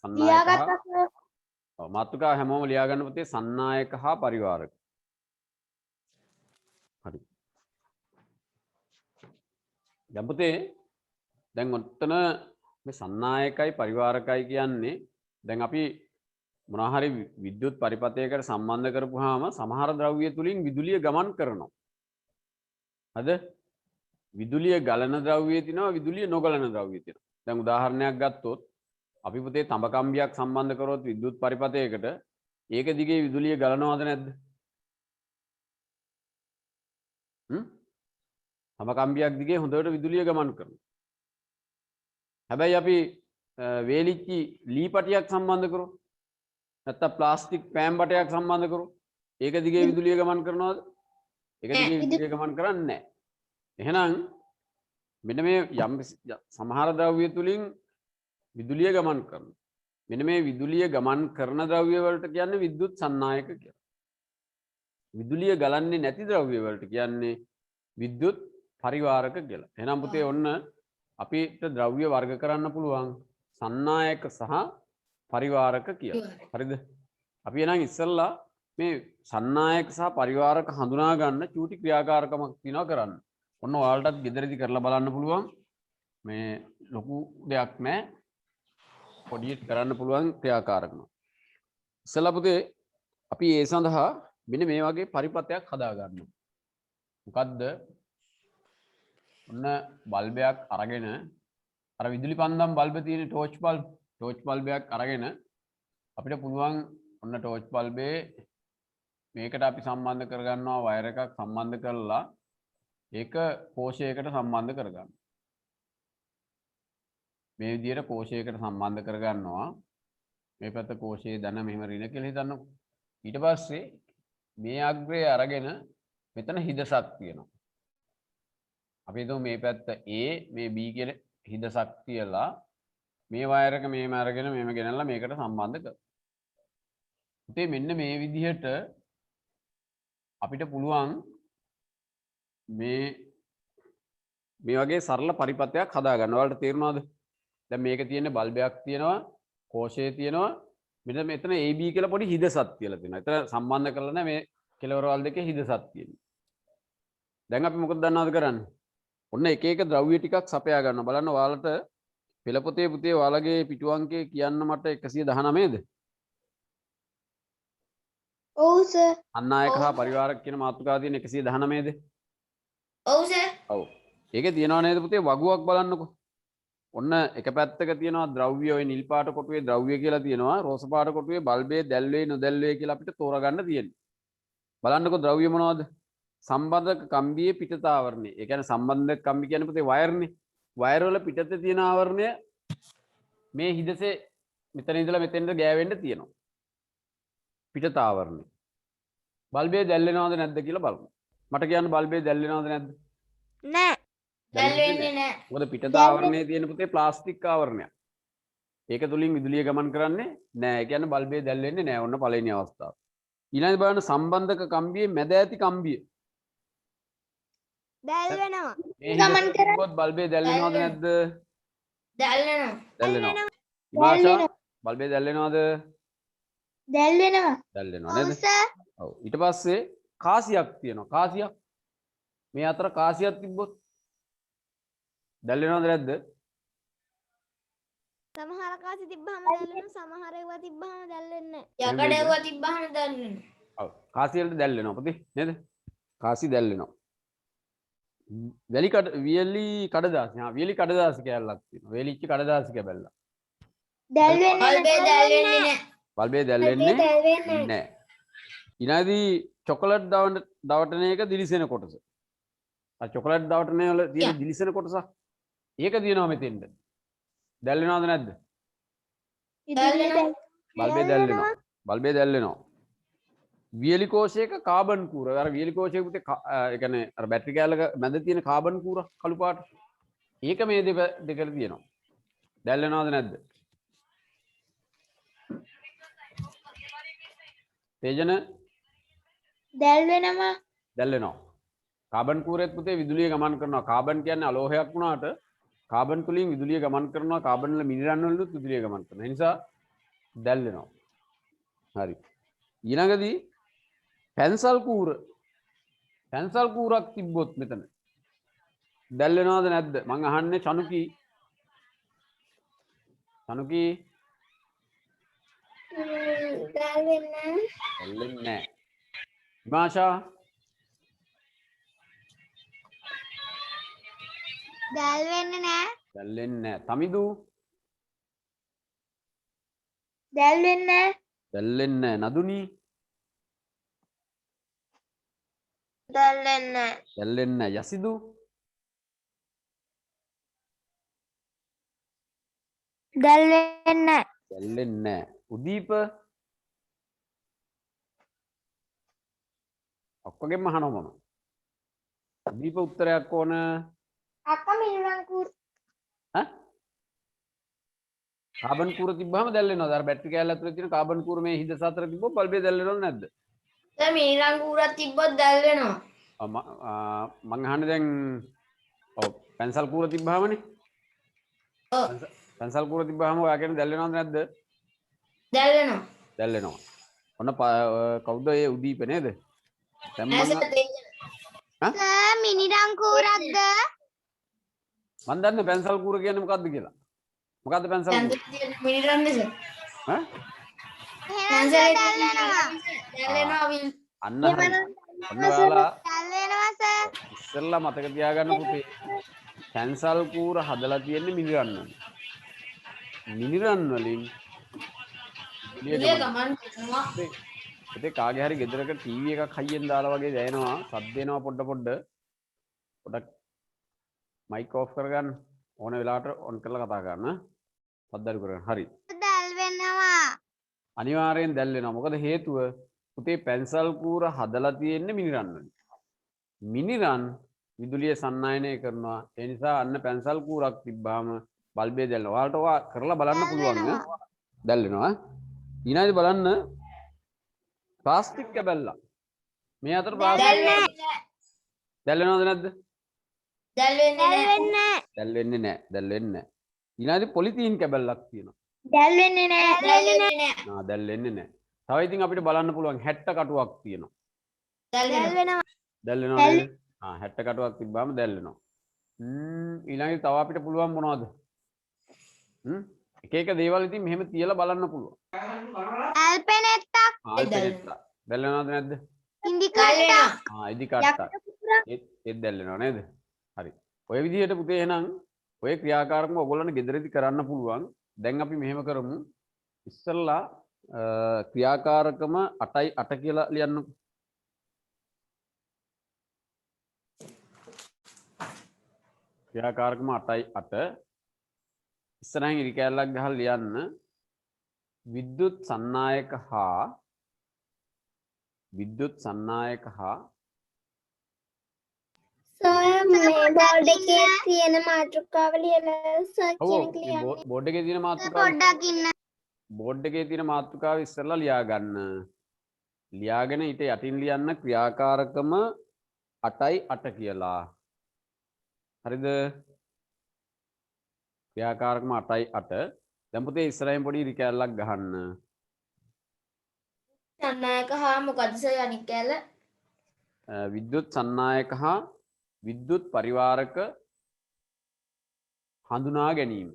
ලියාගත්තා සර්. මාතෘකාව හැමෝම ලියා ගන්න පුතේ සන්නායක හා පරිවාරක. හරි. දැන් පුතේ දැන් ඔතන මේ සන්නායකයි පරිවාරකයි කියන්නේ දැන් අපි මොනවා හරි විද්‍යුත් පරිපථයකට සම්බන්ධ කරපුවාම සමහර ද්‍රව්‍ය තුලින් විදුලිය ගමන් කරනවා. හරිද? විදුලිය ගලන ද්‍රව්‍ය තියෙනවා විදුලිය නොගලන ද්‍රව්‍ය තියෙනවා. දැන් උදාහරණයක් ගත්තොත් අපි පුතේ තඹ කම්බියක් සම්බන්ධ කරොත් විද්‍යුත් පරිපථයකට ඒක දිගේ විදුලිය ගලනවද නැද්ද? තඹ කම්බියක් දිගේ හොඳට විදුලිය ගමන් කරනවා. හැබැයි අපි වේලිච්චි ලී පටියක් සම්බන්ධ කරොත් නැත්නම් ප්ලාස්ටික් පෑන් බටයක් සම්බන්ධ කරොත් ඒක දිගේ විදුලිය ගමන් කරනවද? ඒක දිගේ විදුලිය ගමන් කරන්නේ නැහැ. එහෙනම් මෙන්න මේ යම් සමහර ද්‍රව්‍ය තුලින් විදුලිය ගමන් කරනවා. මෙන්න මේ විදුලිය ගමන් කරන ද්‍රව්‍ය වලට කියන්නේ විද්‍යුත් සන්නායක කියලා. විදුලිය ගලන්නේ නැති ද්‍රව්‍ය වලට කියන්නේ විද්‍යුත් පරිවාරක කියලා. එහෙනම් පුතේ ඔන්න අපිට ද්‍රව්‍ය වර්ග කරන්න පුළුවන් සන්නායක සහ පරිවාරක කියලා. හරිද? අපි එහෙනම් ඉස්සෙල්ලා මේ සන්නායක සහ පරිවාරක හඳුනා ගන්න චූටි ක්‍රියාකාරකමක් තියෙනවා කරන්න. ඔන්න ඔයාලටත් ගෙදරදී කරලා බලන්න පුළුවන්. මේ ලොකු දෙයක් නෑ. පොඩියට කරන්න පුළුවන් ක්‍රියාකාරකම. ඉස්සෙල්ලා පුතේ අපි ඒ සඳහා මෙන්න මේ වගේ පරිපථයක් හදා ගන්නවා. මොකද්ද? ඔන්න බල්බයක් අරගෙන අර විදුලි පන්දම් බල්බ තියෙන ටෝච් බල්බයක් අරගෙන අපිට පුළුවන් ඔන්න ටෝච් බල්බේ මේකට අපි සම්බන්ධ කරගන්නවා වයර් එකක් සම්බන්ධ කරලා ඒක කෝෂයකට සම්බන්ධ කරගන්න. මේ විදිහට කෝෂයකට සම්බන්ධ කරගන්නවා. මේ පැත්ත කෝෂයේ ධන මෙහෙම ඍණ කියලා හිතන්නකෝ. ඊට පස්සේ මේ අග්‍රය අරගෙන මෙතන හිදසක් තියෙනවා. අපි හිතමු මේ පැත්ත A මේ B කියලා හිදසක් තියලා මේ වයර් එක මෙහෙම අරගෙන මෙහෙම ගෙනල්ලා මේකට සම්බන්ධ කරනවා. ඉතින් මෙන්න මේ විදිහට අපිට පුළුවන් මේ වගේ සරල පරිපථයක් හදා ගන්න. ඔයාලට තේරුණාද? දැන් මේක තියෙන්නේ බල්බයක් තියෙනවා, කෝෂය තියෙනවා. මෙන්න මෙතන AB කියලා පොඩි හිදසක් තියලා තියෙනවා. එතන සම්බන්ධ කරලා නැහැ මේ කෙලවරවල් දෙකේ හිදසක් තියෙනවා. දැන් අපි මොකද දන්නවද කරන්නේ? ඔන්න එක එක ද්‍රව්‍ය ටිකක් සපයා ගන්න. බලන්න ඔයාලට පෙළපොතේ පුතේ ඔයාලගේ පිටු අංකේ කියන්න මට 119ද? ඔව් සර්. අන්නායක හා පරිවාරක කියන මාතෘකාව තියෙන 119ද? ඔව් සර්. ඔව්. ඒකේ තියෙනව නේද පුතේ වගුවක් බලන්නකෝ. ඔන්න එක පැත්තක තියෙනවා ද්‍රව්‍ය ඔය නිල් පාට කොටුවේ ද්‍රව්‍ය කියලා තියෙනවා. රෝස පාට කොටුවේ බල්බේ දැල්වේ නොදැල්වේ කියලා අපිට තෝරගන්න තියෙනවා. බලන්නකෝ ද්‍රව්‍ය මොනවද? සම්බන්ධක කම්බියේ පිටත ආවරණය. ඒ කියන්නේ සම්බන්ධක කම්බි කියන්නේ පුතේ වයර්නේ. වයර් වල පිටතේ තියෙන ආවරණය මේ හිදසේ මෙතන ඉඳලා මෙතෙන්ට ගෑවෙන්න තියෙනවා. පිටත ආවරණය. බල්බේ දැල්වෙනවද නැද්ද කියලා බලමු. මට කියන්න බල්බේ දැල්වෙනවද නැද්ද? නෑ. දැල්වෙන්නේ නැහැ. මොකද පිටත ආවරණයේ තියෙන පුතේ ප්ලාස්ටික් ආවරණයක්. ඒක තුලින් විදුලිය ගමන් කරන්නේ නෑ. ඒ කියන්නේ බල්බේ දැල්වෙන්නේ නෑ. ඔන්න පළවෙනි අවස්ථාව. ඊළඟ බලන්න සම්බන්ධක කම්බියේ මැද ඇති කම්බිය. දැල් වෙනවා. ගමන් කරන්නේ. කරොත් බල්බේ දැල්වෙනවද නැද්ද? දැල්වෙනවා. දැල්වෙනවා. විභාෂා බල්බේ දැල්වෙනවද? දැල්වෙනවා. දැල්වෙනවා ඔව් නේද? සර්. ඔව්. ඊට පස්සේ කාසියක් තියෙනවා. කාසියක්. මේ අතර කාසියක් තිබ්බොත් දැල්වෙනවද නැද්ද? සමහර කාසි තිබ්බහම දැල් වෙනවා සමහර ඒවා තිබ්බහම දැල් වෙන්නේ නැහැ. යකඩ ඒවා තිබ්බහම දැල්වෙනවා. ඔව්. කාසි වලට දැල්වෙනවා පුතේ නේද? කාසි දැල්වෙනවා. වියලි කඩදාසි. වියලි කඩදාසි කැලලක් තියෙනවා. වේලිච්ච කඩදාසි කැබැල්ල. බල්බේ දැල්වෙන්නේ නැහැ. බල්බේ දැල්වෙන්නේ නැහැ. ඊළඟදී චොකලට් දවටන එක දිලිසෙන කොටස. අර චොකලට් දවටන වල තියෙන දිලිසෙන කොටස. ඒක දිනනවා මෙතෙන්ද. දැල්වෙනවද නැද්ද? දැල්වෙනවා. බල්බේ දැල්වෙනවා. බල්බේ දැල්වෙනවා. වියලි කෝෂයක කාබන් කූර. අර වියලි කෝෂයක පුතේ ඒ කියන්නේ අර බැටරි කෑල්ලක මැද තියෙන කාබන් කූර කළු පාට. ඒක මේ දෙකට තියෙනවා. දැල්වෙනවද නැද්ද? තේජන දැල්වෙනවා. දැල්වෙනවා. කාබන් කූරෙත් පුතේ විදුලිය ගමන් කරනවා. කාබන් කියන්නේ අලෝහයක් වුණාට කාබන් තුලින් විදුලිය ගමන් කරනවා. කාබන් වල මිනිරන් වලුත් විදුලිය ගමන් කරනවා. ඒ නිසා දැල්වෙනවා. හරි. ඊළඟදී පැන්සල් කූර. පැන්සල් කූරක් තිබ්බොත් මෙතන දැල්වෙනවද නැද්ද? මං අහන්නේ චනුකි. චනුකි දැල්වෙන්නේ දැල්වෙන්නේ නැහැ. විමාෂා දැල් වෙන්නේ නැහැ. දැල්වෙන්නේ නැහැ. තමිදු දැල්වෙන්නේ දැල්වෙන්නේ නැහැ. නදුනි දැල්වෙන්නේ දැල්වෙන්නේ නැහැ. යසිදු දැල් වෙන්නේ නැහැ. දැල්වෙන්නේ නැහැ. උදීප ඔක්කොගෙම අහනවා මම. දීප උත්තරයක් ඕන. අක්කා මිනිරංකුර ඈ? කාබන් කූර තිබ්බහම දැල් වෙනවද? අර බැටරි කෑල්ල ඇතුලේ තියෙන කාබන් කූර මේ හිඳ සතර තිබ්බොත් බල්බේ දැල් වෙනවද නැද්ද? දැන් මිනිරංකුරක් තිබ්බොත් දැල් වෙනවා. මං අහන්නේ දැන් ඔව් පැන්සල් කූර තිබ්බහමනේ. ඔව් පැන්සල් කූර තිබ්බහම ඔයා කියන්නේ දැල් වෙනවද නැද්ද? දැල් වෙනවා. දැල් වෙනවා. ඔන්න කවුද ඒ උදීප නේද? දැන් මං ඇසට තේජන. සර් මිනිරංකුරක්ද? මන් දන්නේ පැන්සල් කූර කියන්නේ මොකද්ද කියලා. මොකද්ද පැන්සල් කූර? දැන් තියෙන මිනිරංගස. ඈ? එහෙනම් සර් දැල් වෙනවා. දැල් වෙනවා විල්. අන්න හරි. ඔන්න ඔයාලා දැල් වෙනවා සර්. ඉස්සෙල්ලා මතක තියාගන්න පුතේ. පැන්සල් කූර හදලා තියෙන්නේ මිනිරන් වලින්. මිනිරන් වලින් විලිය ගමන් කරනවා. ඉතින් කාගේ හරි ගෙදරක ටීවී එකක් හයියෙන් දාලා වගේ දැනෙනවා සද්ද එනවා පොඩ්ඩක් මයික් ඔෆ් කරගන්න ඕන වෙලාවට ඔන් කරලා කතා කරන්න සද්ද අඩු කරගන්න හරි දැල් වෙනවා. අනිවාර්යෙන් දැල් වෙනවා මොකද හේතුව පුතේ පැන්සල් කූර හදලා තියෙන්නේ මිනිරන් වලින් මිනිරන් විදුලිය සන්නායනය කරනවා ඒ නිසා අන්න පැන්සල් කූරක් තිබ්බාම බල්බේ දැල්වෙනවා ඔයාලට ඔයා කරලා බලන්න පුළුවන් නේ දැල් වෙනවා ඊළඟට බලන්න ප්ලාස්ටික් කැබල්ලා මේ අතර ප්ලාස්ටික් දැල් වෙනවද නැද්ද දැල් වෙන්නේ නැහැ. දැල් වෙන්නේ නැහැ ඊළඟට පොලිතීන් කැබල්ලක් තියෙනවා දැල් වෙන්නේ නැහැ. දැල් වෙන්නේ නැහැ. දැල් වෙන්නේ නැහැ තව ඉතින් අපිට බලන්න පුළුවන් 60 කටුවක් තියෙනවා දැල් වෙනවා. දැල් වෙනවා නේද 60 කටුවක් තිබ්බාම දැල් වෙනවා ඊළඟට තව අපිට පුළුවන් මොනවද එක එක දේවල් ඉතින් මෙහෙම තියලා බලන්න පුළුවන් ඇල්පෙනෙත්තක්. ආල්පෙනෙත්ත දැල් වෙනවද නැද්ද ඉන්දි කට්ටක්. ඉදි කට්ටක් ඒත් දැල් වෙනව නේද හරි ඔය විදිහට පුතේ එහෙනම් ඔය ක්‍රියාකාරකම ඔයගොල්ලන්ට ගෙදරදී කරන්න පුළුවන් දැන් අපි මෙහෙම කරමු ඉස්සෙල්ලා ක්‍රියාකාරකම 8යි 8 කියලා ලියන්නකො ක්‍රියාකාරකම 8යි 8 ඉස්සරහින් ඉරි කැලලක් ගහලා ලියන්න විද්‍යුත් සන්නායක හා සර් මේ බෝඩ් එකේ තියෙන මාතෘකාව ලියලා සර් කියන ක්ලියර්. බෝඩ් එකේ තියෙන මාතෘකාව පොඩ්ඩක් ඉන්න. බෝඩ් එකේ තියෙන මාතෘකාව ඉස්සෙල්ලා ලියා ගන්න. ලියාගෙන ඊට යටින් ලියන්න ක්‍රියාකාරකම 8යි 8 කියලා. හරිද? ක්‍රියාකාරකම 8යි 8. දැන් පුතේ ඉස්සරහින් පොඩි ඉරි කැලලක් ගහන්න. සන්නායක හා මොකද සර් අනික් කැල? විද්‍යුත් සන්නායක හා විද්‍යුත් පරිවාරක හඳුනා ගැනීම.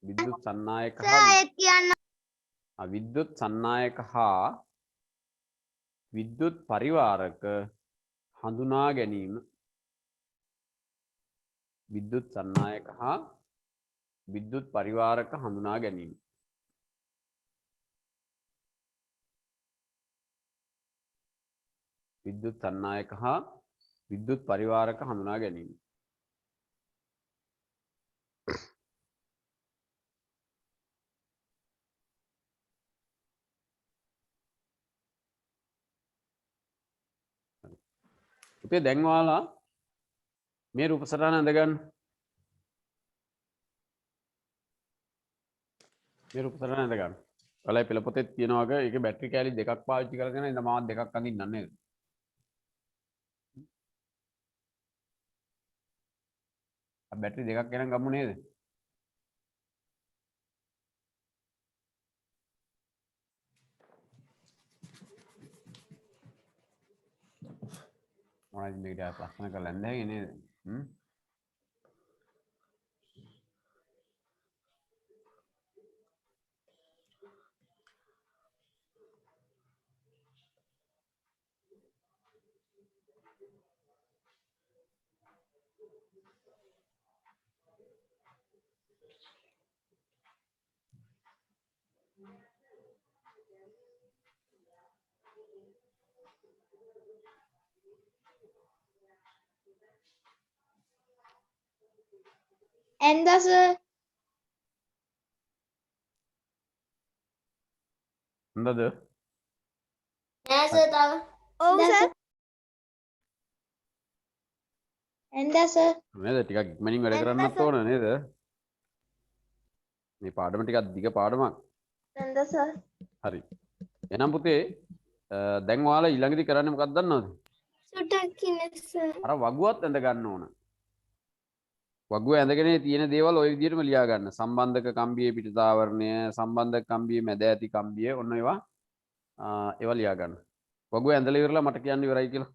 විද්‍යුත් සන්නායක සර් ඒත් කියන්න. විද්‍යුත් සන්නායක හා විද්‍යුත් පරිවාරක හඳුනා ගැනීම. විද්‍යුත් සන්නායක හා විද්‍යුත් පරිවාරක හඳුනා ගැනීම. විද්‍යුත් සන්නායක හා විද්‍යුත් පරිවාරක හඳුනා ගැනීම. පුතේ දැන් ඔයාලා මේ රූප සටහන අඳගන්න. මේ රූප සටහන අඳගන්න. ඔයාලා පෙළ පොතේ තියෙනවා වගේ ඒකේ බැටරි කෑලි දෙකක් පාවිච්චි කරගෙන ඉඳ මාත් දෙකක් අඳින්න නේද? බැටරි දෙකක් ගෙනන් ගමු නේද? මොනවද මේකට ලස්සන කරලා නැන්නේ නේද? And that's හොඳද? නෑ සර් තව. ඔව් සර්. එන්දා සර්. නේද? ටිකක් ඉක්මනින් වැඩ කරන්නත් ඕන නේද? මේ පාඩම ටිකක් දිග පාඩමක්. එන්දා සර්. හරි. එහෙනම් පුතේ දැන් ඔයාලා ඊළඟට කරන්නේ මොකක්ද දන්නවද? සුටක් ඉන්න සර්. අර වගුවත් ඇඳ ගන්න ඕන. වගුව ඇඳගෙන තියෙන දේවල් ওই විදිහටම ලියා ගන්න. සම්බන්ධක කම්බියේ පිටතාවරණය, සම්බන්ධක කම්බියේ මැද ඇති කම්බිය, ඔන්න ඒවා ලියා ගන්න. වගුව ඇඳලා ඉවරලා මට කියන්න ඉවරයි කියලා.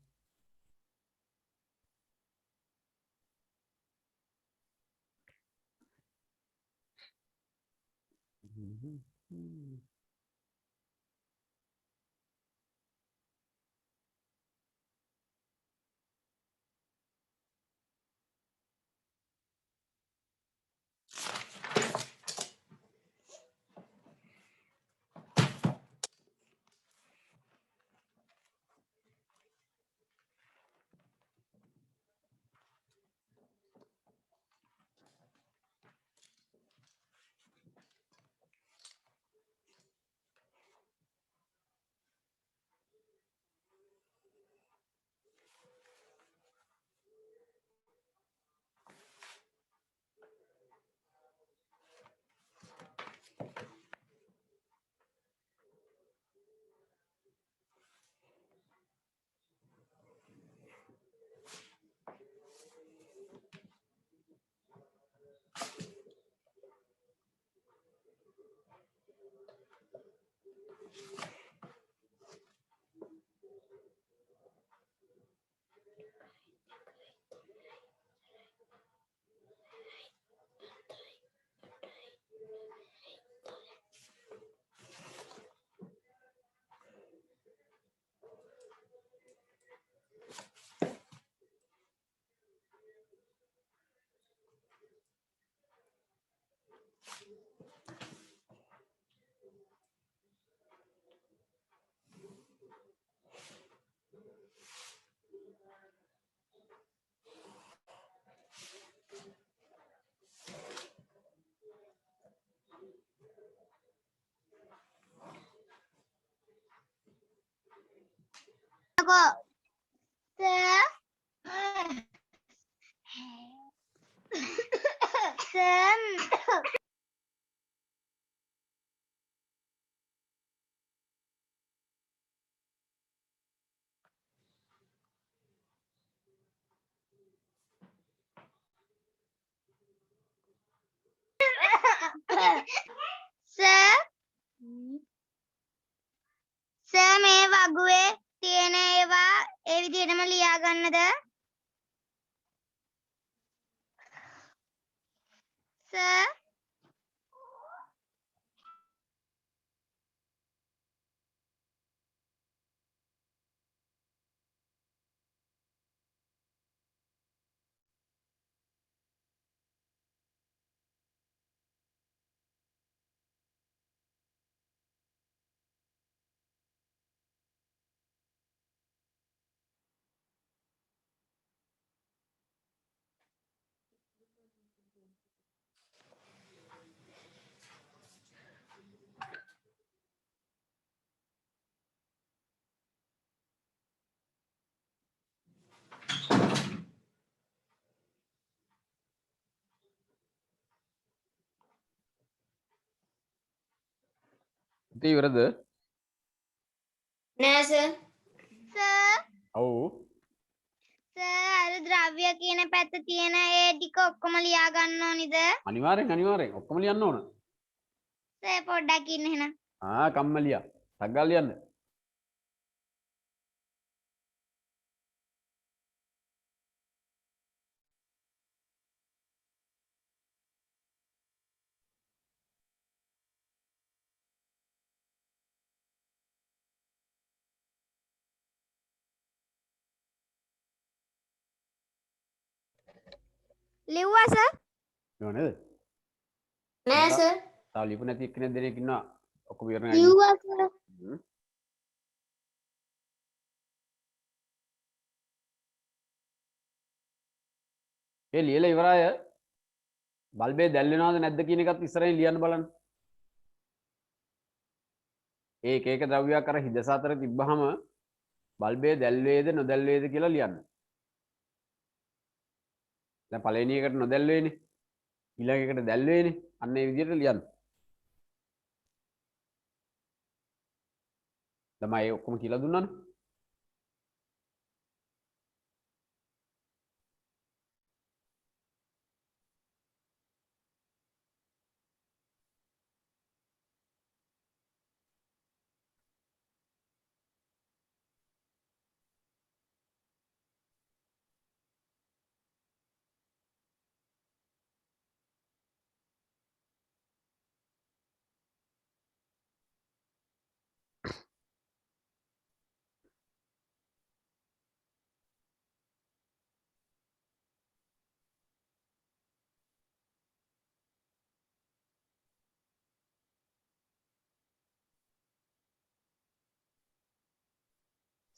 සර් මේ වගුවේ තියෙන ඒවා ඒ විදිහටම ලියා ගන්නද? සර් පුතේ ඉවරද? නෑ සර්. සර් ඔව්. සර් අර ද්‍රව්‍ය කියන පැත්ත තියෙන ඒ ටික ඔක්කොම ලියා ගන්න ඕනිද? අනිවාර්යෙන් ඔක්කොම ලියන්න ඕන. සර් පොඩ්ඩක් ඉන්න එහෙනම්. කම්මලියා. ටක් ගාලා ලියන්න. ලිව්වා සර්? නෝ නේද? නෑ සර්. තාම ලියපු නැති එක්කෙනෙක් දෙනෙක් ඉන්නවා. ඔක්කොම ඉවරයි. ලිව්වා සර්. ඒ ලියලා ඉවරය. බල්බේ දැල් වෙනවද නැද්ද කියන එකත් ඉස්සරහින් ලියන්න බලන්න. ඒ එක ද්‍රව්‍යයක් අර හිදස අතර තිබ්බහම බල්බේ දැල් වේද නොදැල් වේද කියලා ලියන්න. දැන් පළවෙනි එකට නොදැල් වෙන්නේ. ඊළඟ එකට දැල් වෙන්නේ. අන්න ඒ විදිහට ලියන්න. දැන් මම ඒ ඔක්කොම කියලා දුන්නානේ.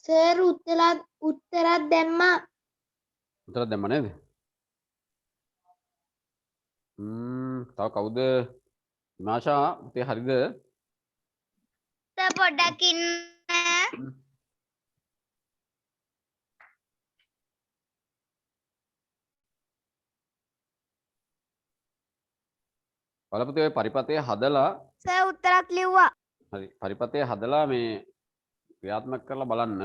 සර් උත්තරත් දැම්මා. උත්තර දැම්ම නේද? තව කවුද? විමාෂා පුතේ හරිද? සර් පොඩ්ඩක් ඉන්න. බලපුතේ ඔය පරිපතය හදලා සර් උත්තරත් ලිව්වා. හරි පරිපතය හදලා මේ ක්‍රියාත්මක කරලා බලන්න.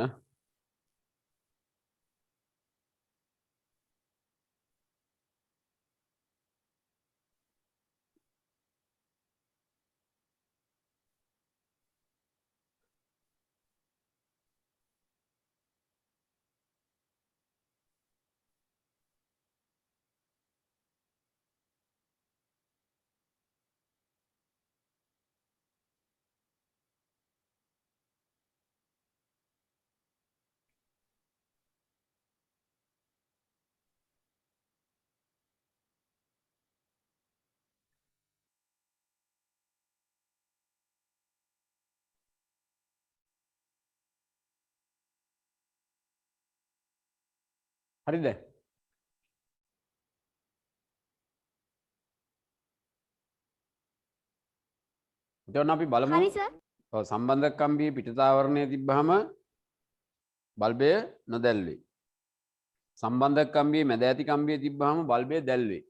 හරිද? එතකොට අපි බලමු. හරි සර්. ඔව් සම්බන්ධක කම්බියේ පිටතාවරණය තිබ්බහම බල්බය නොදැල්වේ. සම්බන්ධක කම්බියේ මැද ඇති කම්බියේ තිබ්බහම බල්බය දැල්වේ.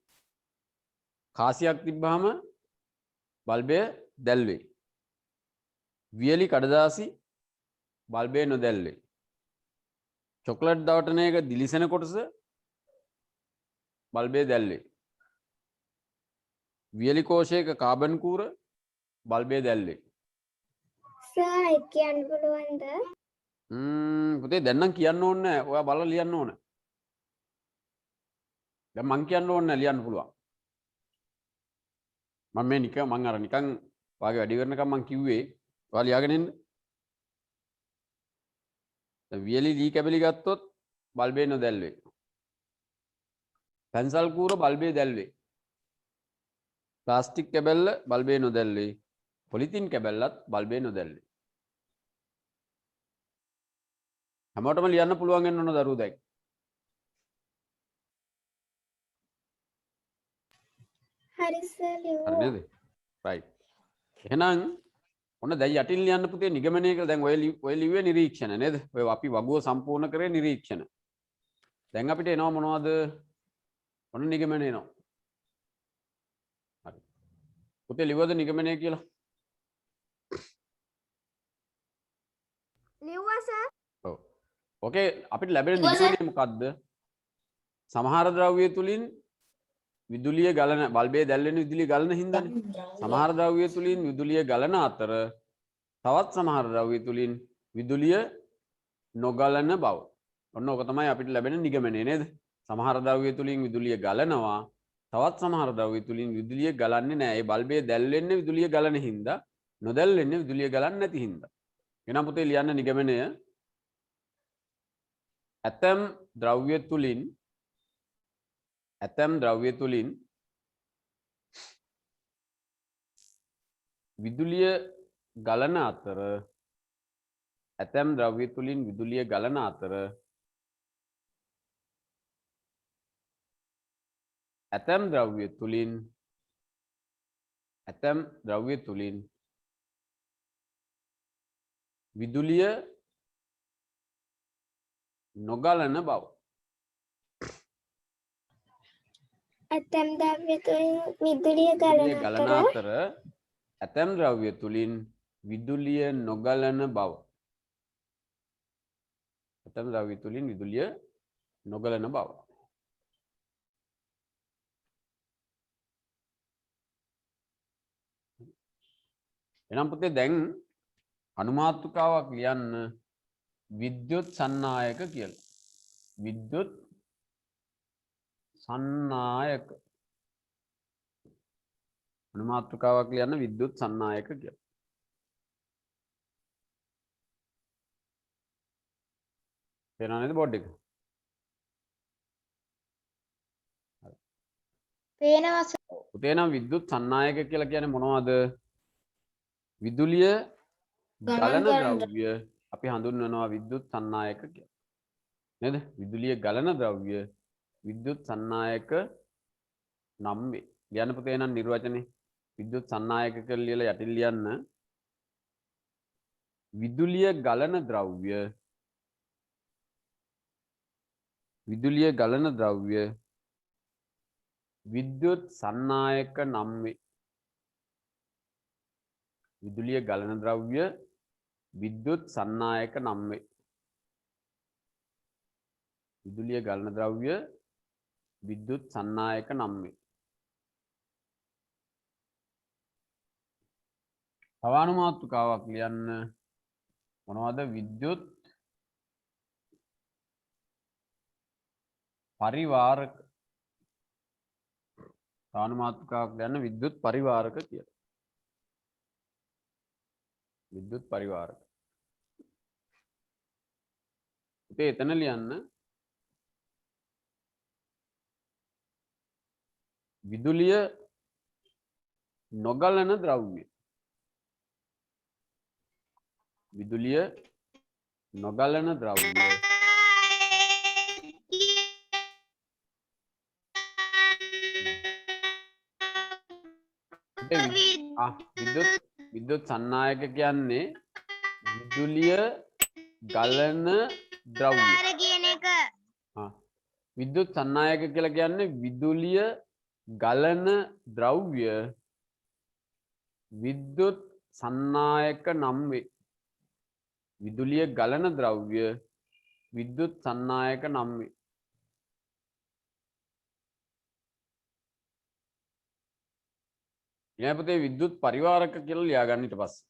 කාසියක් තිබ්බහම බල්බය දැල්වේ. වියලි කඩදාසි බල්බය නොදැල්වේ. චොක්ලට් දවටනයක දිලිසෙන කොටස බල්බය දැල්වේ. වියලි කෝෂයක කාබන් කූර බල්බය දැල්වේ. සර් කියන්න පුළුවන්ද? පුතේ දැන් නම් කියන්න ඕනේ නැහැ. ඔයා බලලා ලියන්න ඕනේ. දැන් මං කියන්න ඕනේ නැහැ ලියන්න පුළුවන්. මම මේ මං අර නිකන් වාගේ වැඩි කරනකම් මං කිව්වේ ඔයා ලියාගෙන ඉන්න. දැන් වියලි ලී කැබලි ගත්තොත් බල්බය නොදැල්වේ. පැන්සල් කූර බල්බය දැල්වේ. ප්ලාස්ටික් කැබැල්ල බල්බය නොදැල්වේ. පොලිතින් කැබැල්ලත් බල්බය නොදැල්වේ. හැමෝටම ලියන්න පුළුවන් වෙන්න ඕන දරුවෝ දැන්. හරි සර් හරි ලිව්වා. නේද? රයිට්. එහෙනම් ඔන්න දැන් යටින් ලියන්න පුතේ නිගමනය කියලා දැන් ඔය ලිව්වේ නිරීක්ෂණ නේද? ඔය අපි වගුව සම්පූර්ණ කරේ නිරීක්ෂණ. දැන් අපිට එනවා මොනවද? ඔන්න නිගමනය එනවා. හරි. පුතේ ලිව්වද නිගමනය කියලා? ලිව්වා සර්. ඔව්. ඕකේ අපිට ලැබෙන නිගමනය මොකද්ද? සමහර ද්‍රව්‍ය තුලින් විදුලිය ගලන බල්බේ දැල්වෙන විදුලිය ගලන හින්දානේ. සමහර ද්‍රව්‍ය තුලින් විදුලිය ගලන අතර තවත් සමහර ද්‍රව්‍ය තුලින් විදුලිය නොගලන බව. ඔන්න ඕක තමයි අපිට ලැබෙන නිගමනය නේද? සමහර ද්‍රව්‍ය තුලින් විදුලිය ගලනවා. තවත් සමහර ද්‍රව්‍ය තුලින් විදුලිය ගලන්නේ නැහැ. ඒ බල්බේ දැල්වෙන්නේ විදුලිය ගලන හින්දා, නොදැල්වෙන්නේ විදුලිය ගලන්නේ නැති හින්දා. එහෙනම් පුතේ ලියන්න නිගමනය ඇතම් ද්‍රව්‍ය තුලින් විදුලිය ගලන අතර ඇතම් ද්‍රව්‍ය තුලින් විදුලිය ගලන අතර ඇතම් ද්‍රව්‍ය තුලින් විදුලිය නොගලන බව. ඇතැම් ද්‍රව්‍ය තුලින් විදුලිය විදුලිය ගලන ගලන අතර අතර ඇතැම් ද්‍රව්‍ය තුලින් විදුලිය නොගලන බව. ඇතැම් ද්‍රව්‍ය තුලින් විදුලිය නොගලන බව. එනම් පුතේ දැන් අනුමාතෘකාවක් ලියන්න විද්‍යුත් සන්නායක කියලා. විද්‍යුත් සන්නායක. අනුමාතෘකාවක් ලියන්න විද්‍යුත් සන්නායක කියලා. පේනව නේද බෝඩ් එක? පේනවා සර්. පුතේ නම් විද්‍යුත් සන්නායක කියලා කියන්නේ මොනවද? විදුලිය ගලන ද්‍රව්‍ය අපි හඳුන්වනවා විද්‍යුත් සන්නායක කියලා. නේද? විදුලිය ගලන ද්‍රව්‍ය විද්‍යුත් සන්නායක නම් වේ. ලියන්න පුතේ නම් නිර්වචනේ විද්‍යුත් සන්නායක කියලා ලියලා යටින් ලියන්න. විදුලිය ගලන ද්‍රව්‍ය විදුලිය ගලන ද්‍රව්‍ය විද්‍යුත් සන්නායක නම් වේ. විදුලිය ගලන ද්‍රව්‍ය විද්‍යුත් සන්නායක නම් වේ. විදුලිය ගලන ද්‍රව්‍ය විද්‍යුත් සන්නායක නම් වේ. තව අනුමාතෘකාවක් ලියන්න මොනවද? විද්‍යුත් පරිවාරක. තව අනුමාතෘකාවක් ලියන්න විද්‍යුත් පරිවාරක කියලා. විද්‍යුත් පරිවාරක. ඉතින් එතන ලියන්න විදුලිය නොගලන ද්‍රව්‍ය. විදුලිය නොගලන ද්‍රව්‍ය විද්‍යුත් සන්නායක කියන්නේ විදුලිය ගලන ද්‍රව්‍ය. කියන එක. විද්‍යුත් සන්නායක කියලා කියන්නේ විදුලිය ගලන ද්‍රව්‍ය විද්‍යුත් සන්නායක නම් වේ. විදුලිය ගලන ද්‍රව්‍ය විද්‍යුත් සන්නායක නම් වේ. ඊළඟ පුතේ විද්‍යුත් පරිවාරක කියලා ලියා ගන්න ඊට පස්සේ.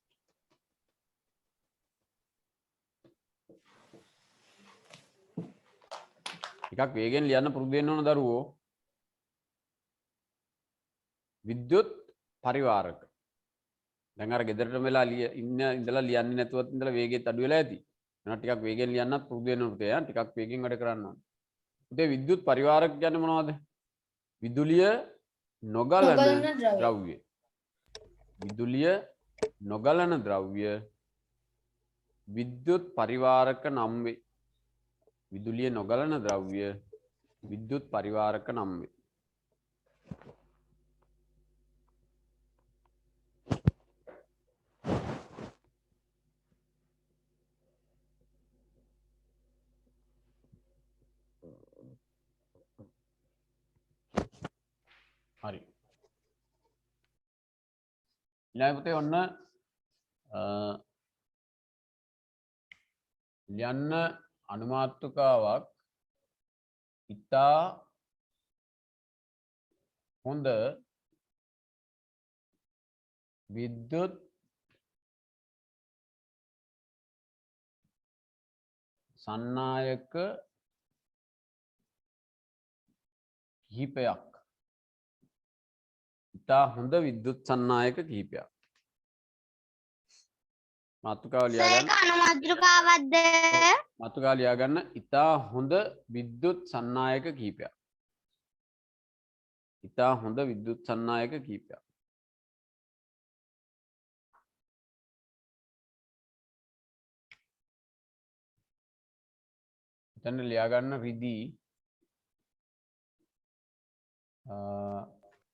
ටිකක් වේගෙන් ලියන්න පුරුදු වෙන්න ඕන දරුවෝ. විද්‍යුත් පරිවාරක. දැන් අර ගෙදරට වෙලා ඉඳලා ලියන්නේ නැතුවත් ඉඳලා වේගෙත් අඩු වෙලා ඇති. එහෙනම් ටිකක් වේගෙන් ලියන්නත් පුරුදු වෙන්න ඕනේ පුතේ. ටිකක් වේගෙන් වැඩ කරන්න ඕනේ. පුතේ විද්‍යුත් පරිවාරක කියන්නේ මොනවද? විදුලිය නොගලන ද්‍රව්‍ය. විදුලිය නොගලන ද්‍රව්‍ය විද්‍යුත් පරිවාරක නම් වේ. විදුලිය නොගලන ද්‍රව්‍ය විද්‍යුත් පරිවාරක නම් වේ. හරි. ඊළඟ පුතේ ඔන්න ලියන්න අනුමාතෘකාවක් ඉතා හොඳ විද්‍යුත් සන්නායක කිහිපයක්. ඉතා හොඳ විද්‍යුත් සන්නායක කිහිපයක්. මාතෘකාව ලියා ගන්න. අනුමාතෘකාවක්ද? මාතෘකාව ලියා ගන්න. ඉතා හොඳ විද්‍යුත් සන්නායක කිහිපයක්. ඉතා හොඳ විද්‍යුත් සන්නායක කිහිපයක්. එතන ලියා ගන්න රිදී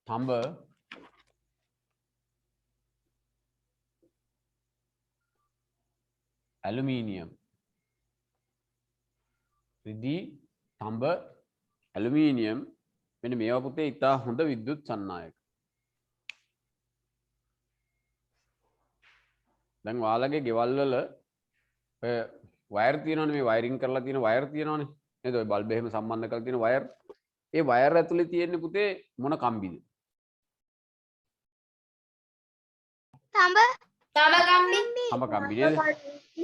තඹ ඇලුමිනියම්. රිදී තඹ ඇලුමිනියම් මෙන්න මේවා පුතේ ඉතා හොඳ විද්‍යුත් සන්නායක. දැන් ඔයාලගේ ගෙවල් වල ඔය වයර් තියෙනවනේ මේ වයරින් කරලා තියෙන වයර් තියෙනවනේ නේද? ඔය බල්බ් එහෙම සම්බන්ධ කරලා තියෙන වයර්. ඒ වයර් ඇතුලේ තියෙන්නේ පුතේ මොන කම්බිද? තඹ තඹ කම්බි නේද?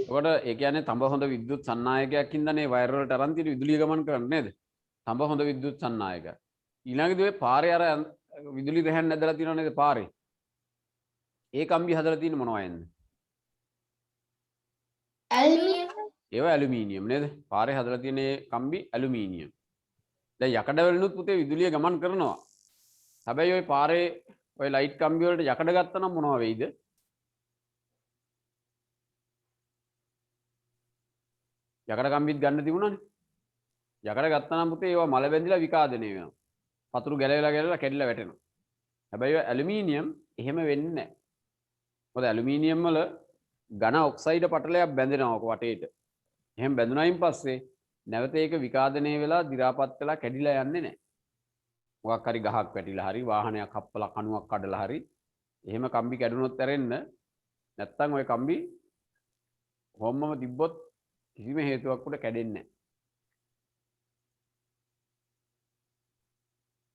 එතකොට ඒ කියන්නේ තඹ හොඳ විද්‍යුත් සන්නායකයක් හින්දානේ වයර් වලට අරන් තියෙන විදුලිය ගමන් කරන්නේ නේද? තඹ හොඳ විද්‍යුත් සන්නායකයක්. ඊළඟට ඔය පාරේ අර විදුලි රැහැන් ඇදලා තියෙනව නේද පාරේ? ඒ කම්බි හදලා තියෙන්නේ මොනවයින්ද? ඒවා ඇලුමිනියම් නේද? පාරේ හදලා තියෙන ඒ කම්බි ඇලුමිනියම්. දැන් යකඩ වලිනුත් පුතේ විදුලිය ගමන් කරනවා. හැබැයි ওই පාරේ ওই ලයිට් කම්බි වලට යකඩ ගත්තා නම් මොනවා වෙයිද? යකඩ කම්බිත් ගන්න තිබුණානේ. යකඩ ගත්තා නම් පුතේ ඒවා මල බැඳිලා විකාදනය වෙනවා. පතුරු ගැලවිලා කැඩිලා වැටෙනවා. හැබැයි ඔය ඇලුමිනියම් එහෙම වෙන්නේ නැහැ. මොකද ඇලුමිනියම් වල ඝන ඔක්සයිඩ් පටලයක් බැඳෙනවා වටේට. එහෙම බැඳුනයින් පස්සේ නැවත ඒක විකාදනය වෙලා දි รา පත් වෙලා කැඩිලා යන්නේ නැහැ. මොකක් හරි ගහක් වැටිලා හරි වාහනයක් හප්පලා කණුවක් කඩලා හරි එහෙම කම්බි කැඩුනොත් ඇරෙන්න නැත්තම් ওই කම්බි හොම්මම තිබ්බොත් කිසිම හේතුවක් උඩ කැඩෙන්නේ නැහැ.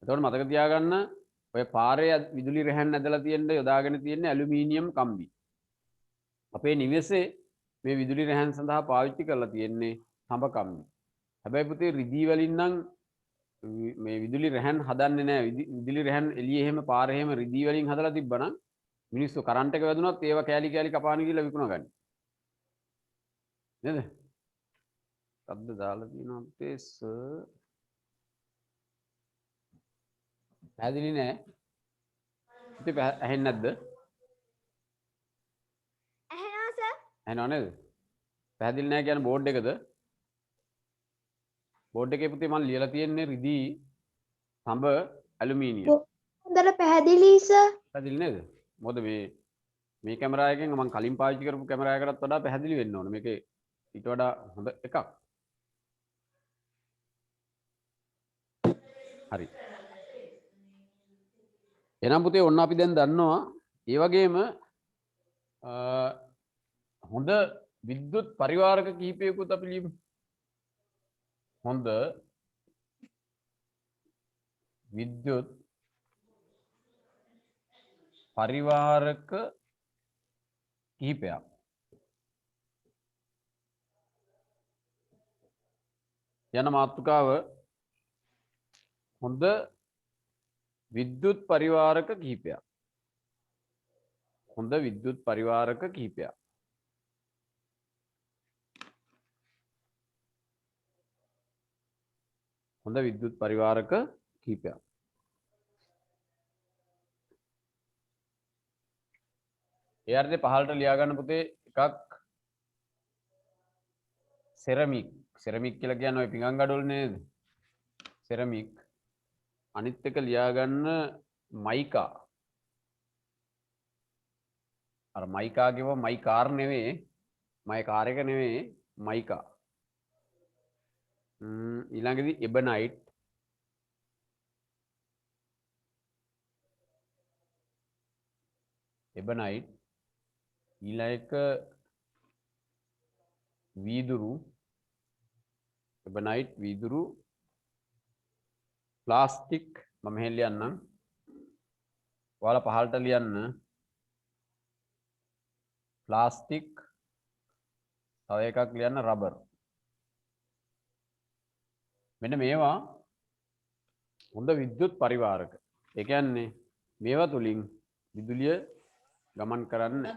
එතකොට මතක තියාගන්න ඔය පාරේ විදුලි රැහැන් ඇදලා තියෙන යොදාගෙන තියෙන ඇලුමිනියම් කම්බි. අපේ නිවෙසේ මේ විදුලි රැහැන් සඳහා පාවිච්චි කරලා තියෙන්නේ තඹ කම්බි. හැබැයි පුතේ රිදී වලින් නම් මේ විදුලි රැහැන් හදන්නේ නැහැ. විදුලි රැහැන් එළියේ එහෙම පාරේ එහෙම රිදී වලින් හදලා තිබ්බනම් මිනිස්සු කරන්ට් එක වැදුනොත් ඒව කෑලි කෑලි කපාන ගිහලා විකුණා ගන්න. නේද? શબ્ද දාලා තියෙනවා පුතේ පැහැදිලි නෑ. ඉතින් ඇහෙන්නේ නැද්ද? ඇහෙනවා සර්. ඇහෙනව නේද? පැහැදිලි නෑ කියන්නේ බෝඩ් එකද? බෝඩ් එකේ පුතේ මම ලියලා තියෙන්නේ රිදී තඹ ඇලුමිනියම්. හොඳට පැහැදිලි සර්. පැහැදිලි නේද? මොකද මේ කැමරා එකෙන් මම කලින් පාවිච්චි කරපු කැමරා එකකටත් වඩා පැහැදිලි වෙන්න ඕන. මේකේ ඊට වඩා හොඳ එකක්. හරි. එහෙනම් පුතේ ඔන්න අපි දැන් දන්නවා ඒ වගේම හොඳ විද්‍යුත් පරිවාරක කිහිපයකුත් අපි ලියමු. හොඳ විද්‍යුත් පරිවාරක කිහිපයක්. යන මාතෘකාව හොඳ විද්‍යුත් පරිවාරක කිහිපයක්. හොඳ විද්‍යුත් පරිවාරක කිහිපයක්. හොඳ විද්‍යුත් පරිවාරක කිහිපයක්. ඒ අර්ථේ පහළට ලියා ගන්න පුතේ එකක් සෙරමික්. සෙරමික් කියලා කියන්නේ ඔය පිඟන් ගඩොල් නේද? සෙරමික්. අනිත් එක ලියා ගන්න මයිකා. අර මයිකා කියව මයි කාර් නෙවෙයි, මයි කාර් එක නෙවෙයි, මයිකා. ඊළඟදී එබනයිට්. එබනයිට්. ඊළඟ එක වීදුරු. එබනයිට් වීදුරු. ප්ලාස්ටික් මම මෙහෙන් ලියන්නම්. ඔයාලා පහළට ලියන්න. ප්ලාස්ටික්. තව එකක් ලියන්න රබර්. මෙන්න මේවා හොඳ විද්‍යුත් පරිවාරක. ඒ කියන්නේ මේවා තුලින් විදුලිය ගමන් කරන්නේ.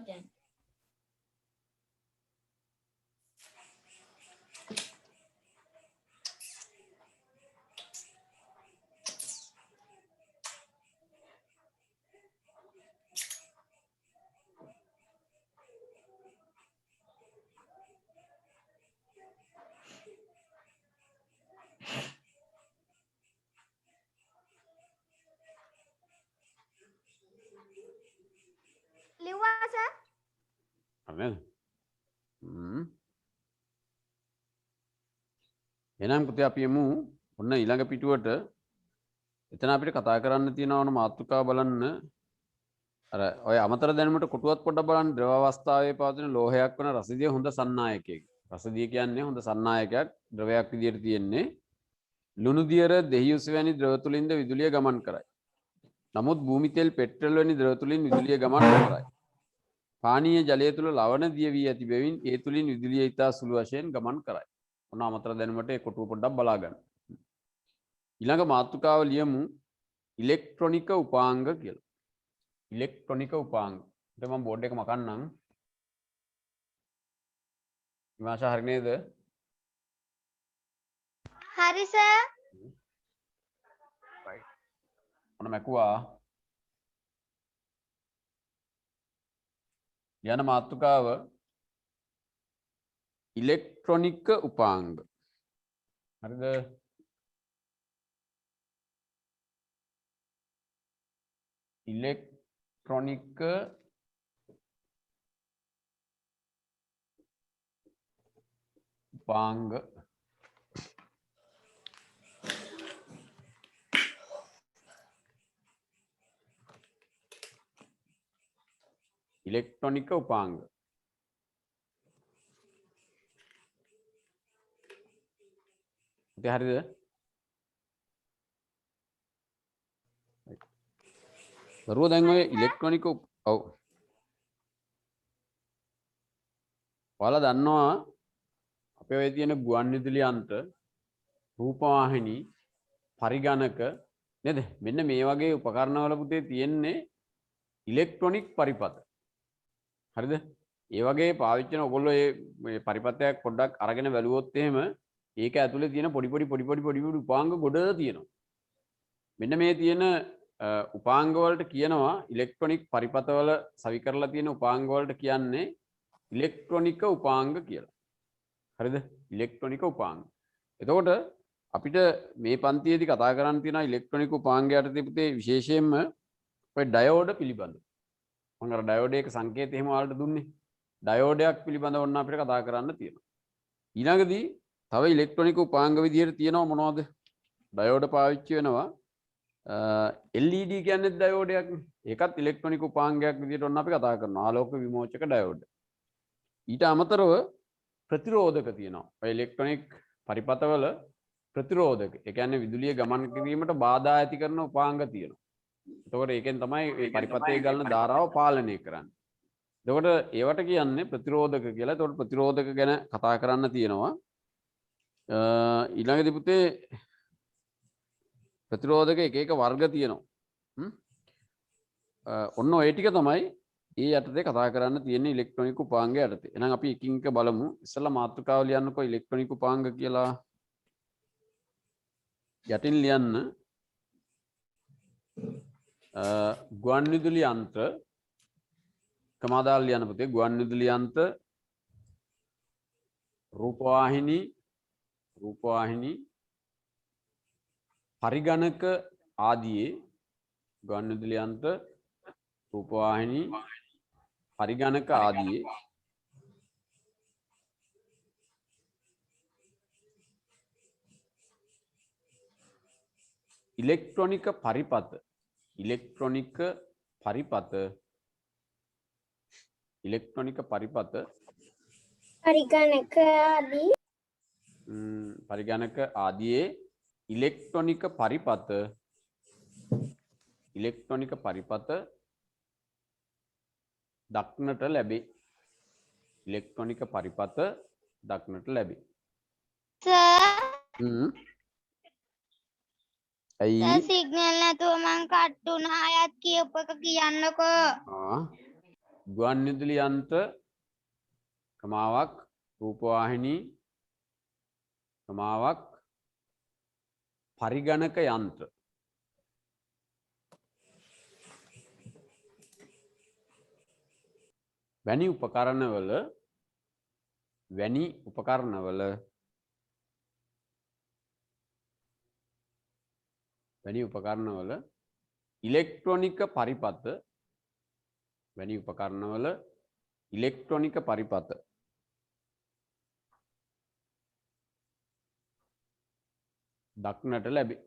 ලිව්වා සර්. නේද? එහෙනම් පුතේ අපි යමු ඔන්න ඊළඟ පිටුවට එතන අපිට කතා කරන්න තියෙනවන මාතෘකාව බලන්න අර ඔය අමතර දැනුමට කොටුවත් පොඩ්ඩක් බලන්න ද්‍රව අවස්ථාවේ පවතින ලෝහයක් වන රසදිය හොඳ සන්නායකයෙක්. රසදිය කියන්නේ හොඳ සන්නායකයක් ද්‍රවයක් විදියට තියෙන්නේ. ලුණු දියර දෙහියුස් වැනි ද්‍රව තුලින්ද විදුලිය ගමන් කරයි. නමුත් භූමි තෙල් පෙට්‍රල් වැනි ද්‍රව තුලින් විදුලිය ගමන් නොකරයි. පානීය ජලය තුල ලවණ දිය වී ඇති බැවින් ඒ තුලින් විදුලිය ඉතා සුළු වශයෙන් ගමන් කරයි. ඔන්න අමතර දැනුමට ඒ කොටුව පොඩ්ඩක් බලා ගන්න. ඊළඟ මාතෘකාව ලියමු ඉලෙක්ට්‍රොනික උපාංග කියලා. ඉලෙක්ට්‍රොනික උපාංග. ඊට මම බෝඩ් එක මකන්නම්. විමාශා හරි නේද? හරි සර්. right. ඔන්න මැකුවා. යන මාතෘකාව ඉලෙක්ට්‍රොනික උපාංග. හරිද? ඉලෙක්ට්‍රොනික උපාංග ඉලෙක්ට්‍රොනික උපාංග ඉතින් හරිද? දරුවෝ දැන් ඔය ඉලෙක්ට්‍රොනික ඔව් ඔයාලා දන්නවා අපේ ඔය තියෙන ගුවන් විදුලි යන්ත්‍ර රූපවාහිනී පරිගණක නේද? මෙන්න මේ වගේ උපකරණවල පුතේ තියෙන්නේ ඉලෙක්ට්‍රොනික පරිපථ. හරිද? ඒ වගේ පාවිච්චි කරන ඔයගොල්ලෝ මේ පරිපථයක් පොඩ්ඩක් අරගෙන බැලුවොත් එහෙම ඒක ඇතුලේ තියෙන පොඩි උපාංග ගොඩ තියෙනවා. මෙන්න මේ තියෙන උපාංග වලට කියනවා ඉලෙක්ට්‍රොනික පරිපථවල සවි කරලා තියෙන උපාංග වලට කියන්නේ ඉලෙක්ට්‍රොනික උපාංග කියලා. හරිද? ඉලෙක්ට්‍රොනික උපාංග. එතකොට අපිට මේ පන්තියේදී කතා කරන්න තියෙන ඉලෙක්ට්‍රොනික උපාංගයට තිබුතේ විශේෂයෙන්ම ඔය ඩයෝඩ පිළිබඳ. මම අර ඩයෝඩ් එක සංකේතය එහෙම ඔයාලට දුන්නේ. ඩයෝඩයක් පිළිබඳව ඔන්න අපිට කතා කරන්න තියෙනවා. ඊළඟදී තව ඉලෙක්ට්‍රොනික උපාංග විදියට තියෙනවා මොනවද? ඩයෝඩ පාවිච්චි වෙනවා. LED කියන්නේ ඩයෝඩයක් නේ. ඒකත් ඉලෙක්ට්‍රොනික උපාංගයක් විදියට ඔන්න අපි කතා කරනවා. ආලෝක විමෝචක ඩයෝඩ්. ඊට අමතරව ප්‍රතිරෝධක තියෙනවා. ඔය ඉලෙක්ට්‍රොනික පරිපථවල ප්‍රතිරෝධක. ඒ කියන්නේ විදුලිය ගමන් කිරීමට බාධා ඇති කරන උපාංග තියෙනවා. එතකොට ඒකෙන් තමයි මේ පරිපථයේ ගලන ධාරාව පාලනය කරන්නේ. එතකොට ඒවට කියන්නේ ප්‍රතිරෝධක කියලා. එතකොට ප්‍රතිරෝධක ගැන කතා කරන්න තියෙනවා. ඊළඟදී පුතේ ප්‍රතිරෝධක එක වර්ග තියෙනවා. ඔන්න ඔය ටික තමයි ඒ යටතේ කතා කරන්න තියෙන ඉලෙක්ට්‍රොනික උපාංග යටතේ. එහෙනම් අපි එකින් එක බලමු. ඉස්සෙල්ලා මාතෘකාව ලියන්නකෝ ඉලෙක්ට්‍රොනික උපාංග කියලා. යටින් ලියන්න ගුවන් විදුලි යන්ත්‍ර කමාදාල් ලියන්න පුතේ. ගුවන් විදුලි යන්ත්‍ර රූපවාහිනී පරිගණක ආදියේ ගුවන් විදුලි යන්ත්‍ර රූපවාහිනී පරිගණක ආදියේ ඉලෙක්ට්‍රොනික පරිපථ පරිගණක ආදියේ ඉලෙක්ට්‍රොනික පරිපථ දක්නට ලැබේ. ඉලෙක්ට්‍රොනික පරිපථ දක්නට ලැබේ. සර් ඇයි සර් සිග්නල් නැතුව මං කට් වුණා. අයත් කියපු එක කියන්නකෝ. ගුවන් විදුලි යන්ත්‍ර කමාවක් රූපවාහිනී කමාවක් පරිගණක යන්ත්‍ර වැනි උපකරණවල ඉලෙක්ට්‍රොනික පරිපථ දක්නට ලැබේ.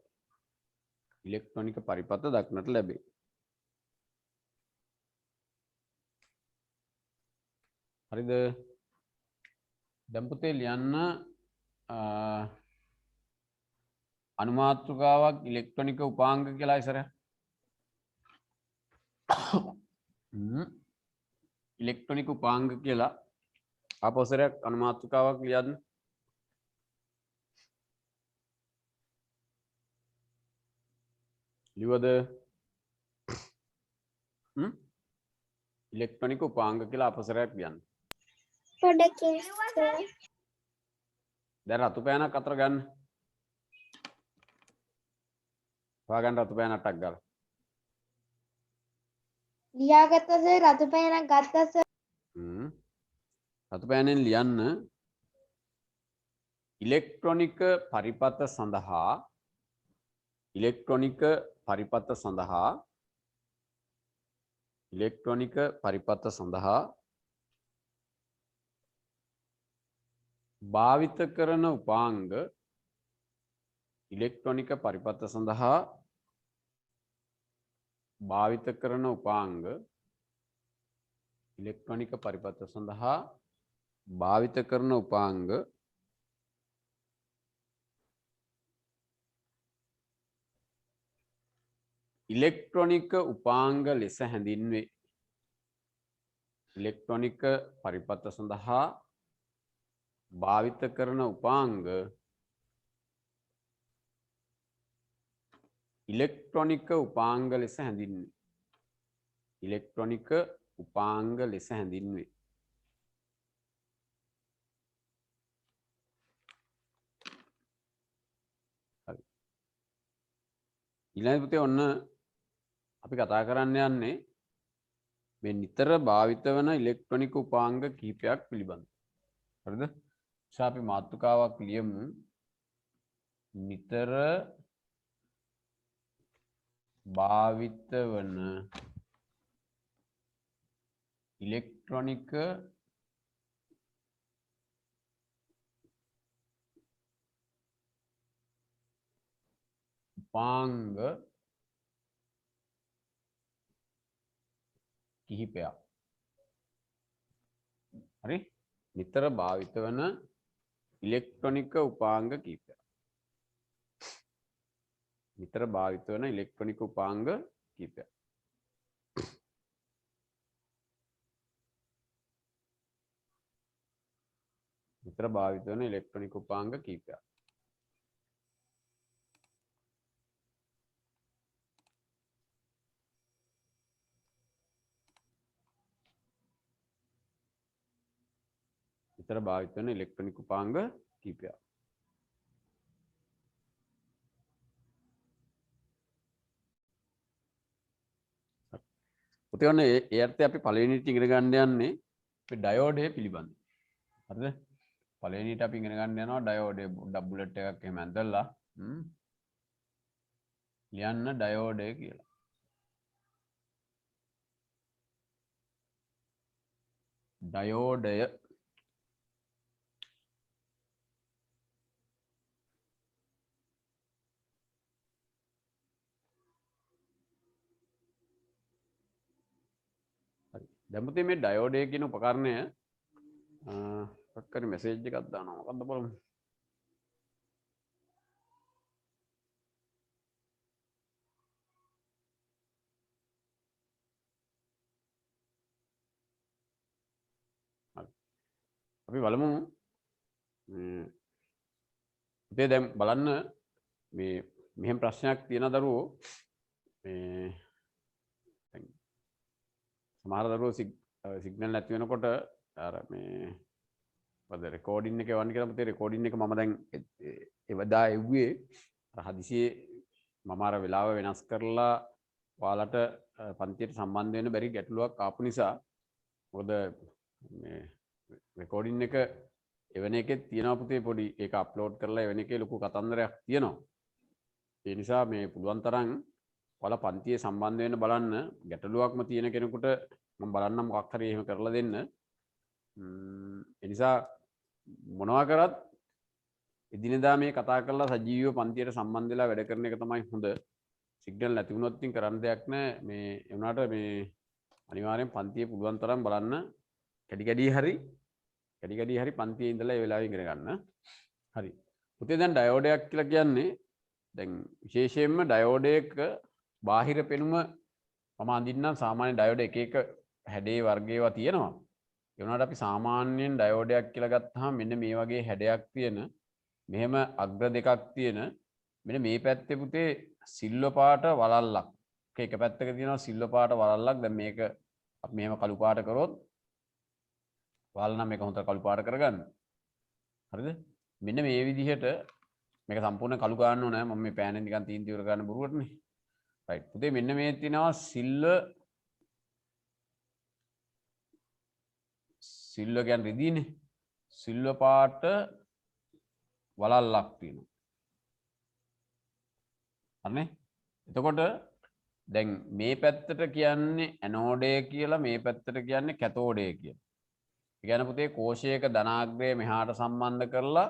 ඉලෙක්ට්‍රොනික පරිපථ දක්නට ලැබේ. හරිද? දැන් පුතේ ලියන්න අනුමාත්‍රිකාවක් ඉලෙක්ට්‍රොනික උපාංග කියලා ඉස්සර. ඉලෙක්ට්‍රොනික උපාංග කියලා ආපස්සරයක් අනුමාත්‍රිකාවක් ලියන්න. ලිවද? ඉලෙක්ට්‍රොනික උපාංග කියලා ආපස්සරයක් ලියන්න. පොඩකින් දැන් රතු පෑනක් අතර ගන්න. හොයාගන්න රතු පෑනක් ටක් ගාලා. ලියාගත්ත සර් රතු පෑනක් ගත්තා සර්. රතු පෑනෙන් ලියන්න ඉලෙක්ට්‍රොනික පරිපථ සඳහා ඉලෙක්ට්‍රොනික පරිපථ සඳහා ඉලෙක්ට්‍රොනික පරිපථ සඳහා භාවිත කරන උපාංග ඉලෙක්ට්‍රොනික පරිපථ සඳහා භාවිත කරන උපාංග ඉලෙක්ට්‍රොනික පරිපථ සඳහා භාවිත කරන උපාංග ඉලෙක්ට්‍රොනික උපාංග ලෙස හැඳින්වේ. ඉලෙක්ට්‍රොනික පරිපථ සඳහා භාවිත කරන උපාංග ඉලෙක්ට්‍රොනික උපාංග ලෙස හැඳින්වේ. ඉලෙක්ට්‍රොනික උපාංග ලෙස හැඳින්වේ. හරි. ඊළඟ පුතේ ඔන්න අපි කතා කරන්න යන්නේ මේ නිතර භාවිත වන ඉලෙක්ට්‍රොනික උපාංග කිහිපයක් පිළිබඳව. හරිද? අපි මාතෘකාවක් ලියමු. නිතර භාවිත වන ඉලෙක්ට්‍රොනික උපාංග කිහිපයක්. හරි? නිතර භාවිත වන ඉලෙක්ට්‍රොනික උපාංග කිහිපයක්. නිතර භාවිත වන ඉලෙක්ට්‍රොනික උපාංග කිහිපයක්. නිතර භාවිත වන ඉලෙක්ට්‍රොනික උපාංග කිහිපයක්. නිතර භාවිත වන ඉලෙක්ට්‍රොනික උපාංග කිහිපයක්. පුතේ ඔන්න ඒ අර්ථය අපි පළවෙනිට ඉගෙන ගන්න යන්නේ අපි ඩයෝඩය පිළිබඳ. හරිද? පළවෙනිට අපි ඉගෙන ගන්න යනවා ඩයෝඩය ඩබ්ලට් එකක් එහෙම ඇඳලා ලියන්න ඩයෝඩය කියලා. ඩයෝඩය දැන් පුතේ මේ ඩයෝඩය කියන උපකරණය ඔක්කොම මෙසේජ් එකක් දානවා. මොකද්ද බලමු. අපි බලමු පුතේ දැන් බලන්න මේ මෙහෙම ප්‍රශ්නයක් තියෙන දරුවෝ මේ සමහර දරුවෝ සිග්නල් නැති වෙනකොට අර මේ මොකද රෙකෝඩින් එක එවන්න කියලා පුතේ රෙකෝඩින් එක මම දැන් එවදා එව්වේ අර හදිසියේ මම අර වෙලාව වෙනස් කරලා ඔයාලට පන්තියට සම්බන්ධ වෙන්න බැරි ගැටලුවක් ආපු නිසා මොකද මේ රෙකෝඩින් එක එවන එකේ තියෙනවා පුතේ පොඩි ඒක අප්ලෝඩ් කරලා එවන එකේ ලොකු කතන්දරයක් තියෙනවා. ඒ නිසා මේ පුළුවන් තරම් ඔයාලා පන්තියේ සම්බන්ධ වෙන්න බලන්න ගැටලුවක්ම තියෙන කෙනෙකුට මම බලන්නම් මොකක් හරි එහෙම කරලා දෙන්න. ඒ නිසා මොනවා කරත් එදිනෙදා මේ කතා කරලා සජීවීව පන්තියට සම්බන්ධ වෙලා වැඩ කරන එක තමයි හොඳ. සිග්නල් නැති වුණොත් ඉතින් කරන්න දෙයක් නැහැ. මේ ඒ වුණාට මේ අනිවාර්යෙන් පන්තියේ පුළුවන් තරම් බලන්න කැඩි කැඩි හරි පන්තියේ ඉඳලා ඒ වෙලාවෙ ඉගෙන ගන්න. හරි. පුතේ දැන් ඩයෝඩයක් කියලා කියන්නේ දැන් විශේෂයෙන්ම ඩයෝඩයක බාහිර පෙනුම මම අඳින්නම් සාමාන්‍ය ඩයෝඩ එක එක හැඩේ වර්ගේවා තියෙනවා. ඒ වුණාට අපි සාමාන්‍යයෙන් ඩයෝඩයක් කියලා ගත්තාම මෙන්න මේ වගේ හැඩයක් තියෙන මෙහෙම අග්‍ර දෙකක් තියෙන මෙන්න මේ පැත්තේ පුතේ සිල්වර් පාට වලල්ලක්. එක පැත්තක තියෙනවා සිල්වර් පාට වලල්ලක්. දැන් මේක අපි මෙහෙම කළු පාට කරොත් වල නම් මේක හොඳට කළු පාට කරගන්න. හරිද? මෙන්න මේ විදිහට මේක සම්පූර්ණ කළු ගන්න ඕනේ. මම මේ පෑනෙන් නිකන් තීන් තියුර ගන්න බොරුවටනේ. රයිට්. පුතේ මෙන්න මේ තියෙනවා සිල්වර් කියන්නේ රිදීනේ. සිල්වර් පාට වලල්ලක් තියෙනවා. හරිනේ? එතකොට දැන් මේ පැත්තට කියන්නේ ඇනෝඩය කියලා මේ පැත්තට කියන්නේ කැතෝඩය කියලා. ඒ කියන්නේ පුතේ කෝෂයක ධනාග්‍රය මෙහාට සම්බන්ධ කරලා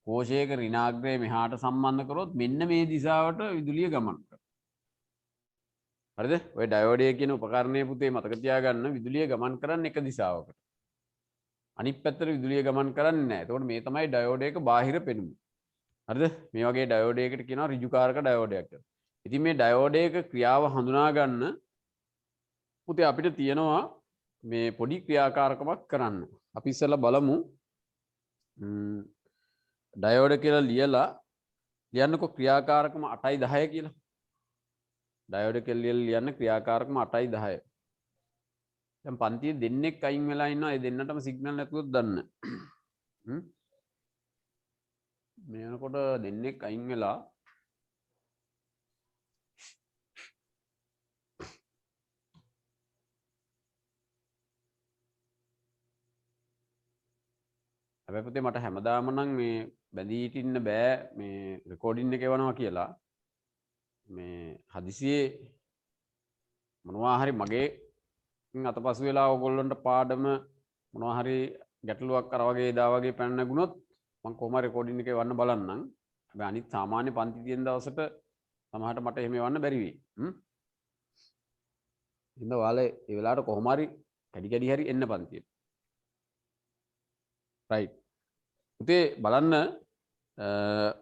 කෝෂයක ඍණාග්‍රය මෙහාට සම්බන්ධ කරොත් මෙන්න මේ දිශාවට විදුලිය ගමන් කරනවා. හරිද? ඔය ඩයෝඩය කියන උපකරණය පුතේ මතක තියාගන්න විදුලිය ගමන් කරන්නේ එක දිශාවකට. අනිත් පැත්තට විදුලිය ගමන් කරන්නේ නැහැ. එතකොට මේ තමයි ඩයෝඩයක බාහිර පෙනුම. හරිද? මේ වගේ ඩයෝඩයකට කියනවා ඍජුකාරක ඩයෝඩයක් කියලා. ඉතින් මේ ඩයෝඩයක ක්‍රියාව හඳුනා ගන්න පුතේ අපිට තියෙනවා මේ පොඩි ක්‍රියාකාරකමක් කරන්න. අපි ඉස්සෙල්ලා බලමු ඩයෝඩ කියලා ලියන්නකො ක්‍රියාකාරකම 8යි 10 කියලා. ඩයෝඩ කියලා ලියන්න ක්‍රියාකාරකම 8යි 10. දැන් පන්තියේ දෙන්නෙක් අයින් වෙලා ඉන්නවා. ඒ දෙන්නටම සිග්නල් නැතුවොත් දන්න. මේ වෙනකොට දෙන්නෙක් අයින් වෙලා හැබැයි පුතේ මට හැමදාම නම් මේ බැඳී හිටින්න බෑ මේ රෙකෝඩින් එක එවනවා කියලා. මේ හදිසියේ මොනවා හරි මගේ අතපසු වෙලා ඕගොල්ලන්ට පාඩම මොනවා හරි ගැටලුවක් අර වගේ එදා වගේ පැන නැගුණොත් මම කොහොම හරි රෙකෝඩින් එක එවන්න බලන්නම්. හැබැයි අනිත් සාමාන්‍ය පන්ති තියෙන දවසට සමහරට මට එහෙම එවන්න බැරි වෙයි. ඉතින් ඔයාලා ඒ වෙලාවට කොහොම හරි කැඩි හරි එන්න පන්තියට. රයිට්. පුතේ බලන්න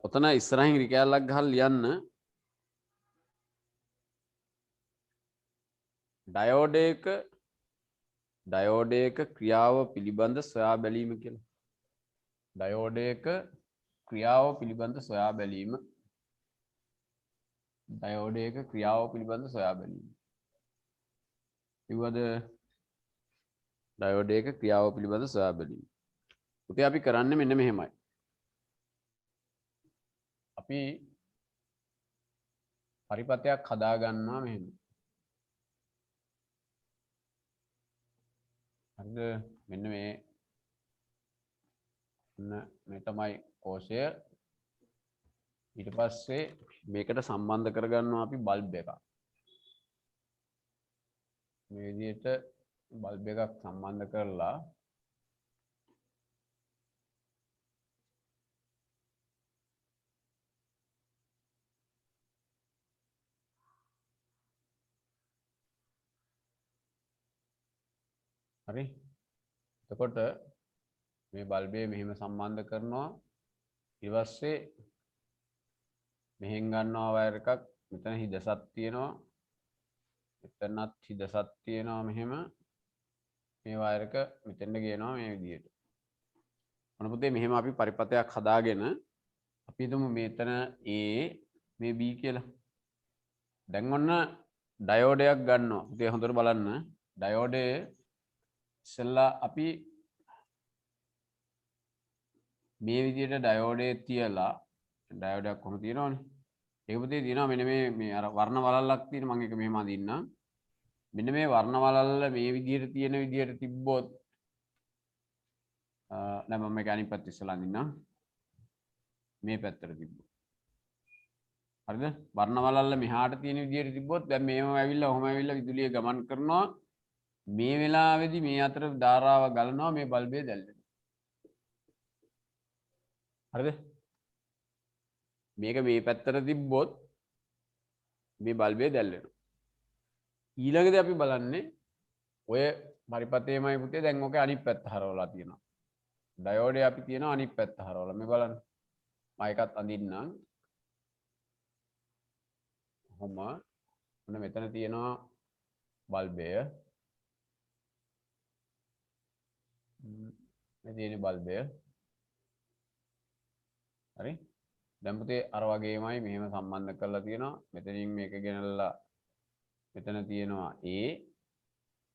ඔතන ඉස්සරහින් රිකෑල්ලක් ගහලා ලියන්න ඩයෝඩයක ක්‍රියාව පිළිබඳ සොයා බැලීම කියලා. ඩයෝඩයක ක්‍රියාව පිළිබඳ සොයා බැලීම. ඩයෝඩයක ක්‍රියාව පිළිබඳ සොයා බැලීම. ඉවද ඩයෝඩයක ක්‍රියාව පිළිබඳ සොයා බැලීම. පුතේ අපි කරන්නේ මෙන්න මෙහෙමයි. අපි පරිපථයක් හදා ගන්නවා මෙහෙම. හරිද? මෙන්න මේ තමයි කෝෂය. ඊට පස්සේ මේකට සම්බන්ධ කරගන්නවා අපි බල්බ් එකක්. මේ විදිහට බල්බ් එකක් සම්බන්ධ කරලා හරි. එතකොට මේ බල්බය මෙහෙම සම්බන්ධ කරනවා. ඊට පස්සේ මෙහෙන් ගන්නවා වයර් එකක්. මෙතන හිදසක් තියෙනවා. මෙතනත් හිදසක් තියෙනවා මෙහෙම. මේ වයර් එක මෙතෙන්ට ගේනවා මේ විදිහට. මොන පුතේ මෙහෙම අපි පරිපථයක් හදාගෙන අපි හිතමු මෙතන A මේ B කියලා. දැන් ඔන්න ඩයෝඩයක් ගන්නවා. පුතේ හොඳට බලන්න. ඩයෝඩේ ඉස්සෙල්ලා අපි මේ විදිහට ඩයෝඩේ තියලා ඩයෝඩයක් කොහොම තියෙනවනේ. ඒක පුතේ තියෙනවා මෙන්න මේ අර වර්ණ වලල්ලක් තියෙන මම ඒක මෙහෙම අදින්නම්. මෙන්න මේ වර්ණ වලල්ල මේ විදිහට තියෙන විදිහට තිබ්බොත් නෑ මම මේක අනිත් පැත්ත ඉස්සලා අදින්නම්. මේ පැත්තට තිබ්බොත්. හරිද? වර්ණ වලල්ල මෙහාට තියෙන විදිහට තිබ්බොත් දැන් මේව ඇවිල්ලා ඔහොම ඇවිල්ලා විදුලිය ගමන් කරනවා. මේ වෙලාවේදී මේ අතර ධාරාව ගලනවා මේ බල්බය දැල්වෙනවා. හරිද? මේක මේ පැත්තට තිබ්බොත් මේ බල්බය දැල්වෙනවා. ඊළඟට අපි බලන්නේ ඔය පරිපතේමයි පුතේ දැන් ඔක අනිත් පැත්ත හරවලා තියෙනවා. ඩයෝඩේ අපි තියෙනවා අනිත් පැත්ත හරවලා. මේ බලන්න. මම එකත් අඳින්නම්. කොහොම ඔන්න මෙතන තියෙනවා බල්බය. මේ තියෙන බල්බය. හරි. දැන් පුතේ අර වගේමයි මෙහෙම සම්බන්ධ කරලා තියෙනවා. මෙතනින් මේක ගෙනල්ලා මෙතන තියෙනවා A,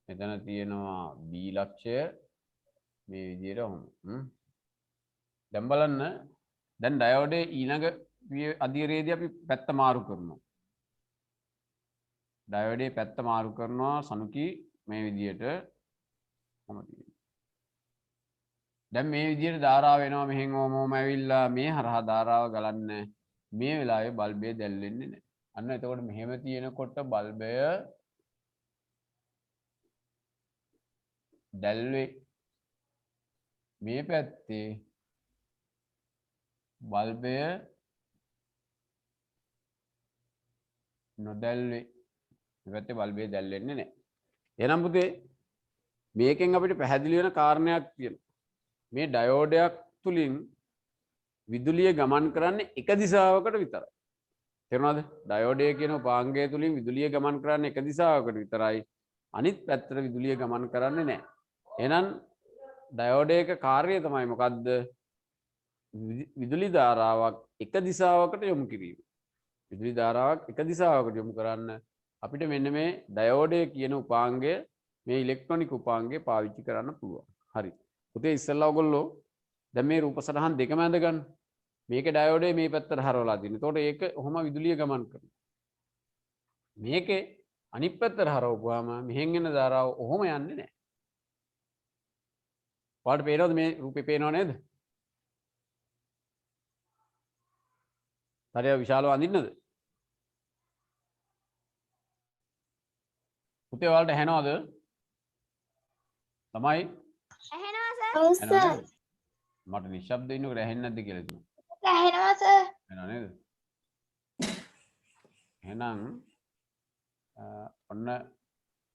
මෙතන තියෙනවා B ලක්ෂය මේ විදිහට ඔහොම. දැන් බලන්න දැන් ඩයෝඩේ ඊළඟ අධීරයේදී අපි පැත්ත මාරු කරනවා. ඩයෝඩේ පැත්ත මාරු කරනවා සනුකි මේ විදිහට කොහොමද තියෙන්නේ. දැන් මේ විදිහට ධාරාව එනවා මෙහෙන් ඕමම ඇවිල්ලා මේ හරහා ධාරාව ගලන්නේ මේ වෙලාවේ බල්බය දැල්වෙන්නේ නැහැ. අන්න එතකොට මෙහෙම තියෙනකොට බල්බය දැල්වේ මේ පැත්තේ බල්බය නොදැල්වේ මේ පැත්තේ බල්බය දැල්වෙන්නේ නැහැ. එහෙනම් පුතේ මේකෙන් අපිට පැහැදිලි වෙන කාරණයක් තියෙනවා. මේ ඩයෝඩයක් තුලින් විදුලිය ගමන් කරන්නේ එක දිශාවකට විතරයි. තේරුණාද? ඩයෝඩය කියන උපාංගය තුලින් විදුලිය ගමන් කරන්නේ එක දිශාවකට විතරයි. අනිත් පැත්තට විදුලිය ගමන් කරන්නේ නැහැ. එහෙනම් ඩයෝඩයක කාර්යය තමයි මොකද්ද? විදුලි ධාරාවක් එක දිශාවකට යොමු කිරීම. විදුලි ධාරාවක් එක දිශාවකට යොමු කරන්න අපිට මෙන්න මේ ඩයෝඩය කියන උපාංගය මේ ඉලෙක්ට්‍රොනික උපාංගය පාවිච්චි කරන්න පුළුවන්. හරි. පුතේ ඉස්සෙල්ලා ඔයගොල්ලෝ දැන් මේ රූප සටහන් දෙකම ඇඳ ගන්න. මේකේ ඩයෝඩේ මේ පැත්තට හරවලා තියෙනවා. එතකොට ඒක ඔහොම විදුලිය ගමන් කරනවා. මේකේ අනිත් පැත්තට හරවපුවාම මෙහෙන් එන ධාරාව ඔහොම යන්නේ නැහැ. ඔයාලට පේනවද මේ රූපේ පේනව නේද? හරිය විශාලව අඳින්නද? පුතේ ඔයාලට ඇහෙනවද? තමයි ඇහෙනවා සර්. ඔව් සර්. මට නිශ්ශබ්ද ඉන්නකොට ඇහෙන්නේ නැද්ද කියලා හිතුවා. ඇහෙනවා සර්. ඇහෙනව නේද? එහෙනම් ඔන්න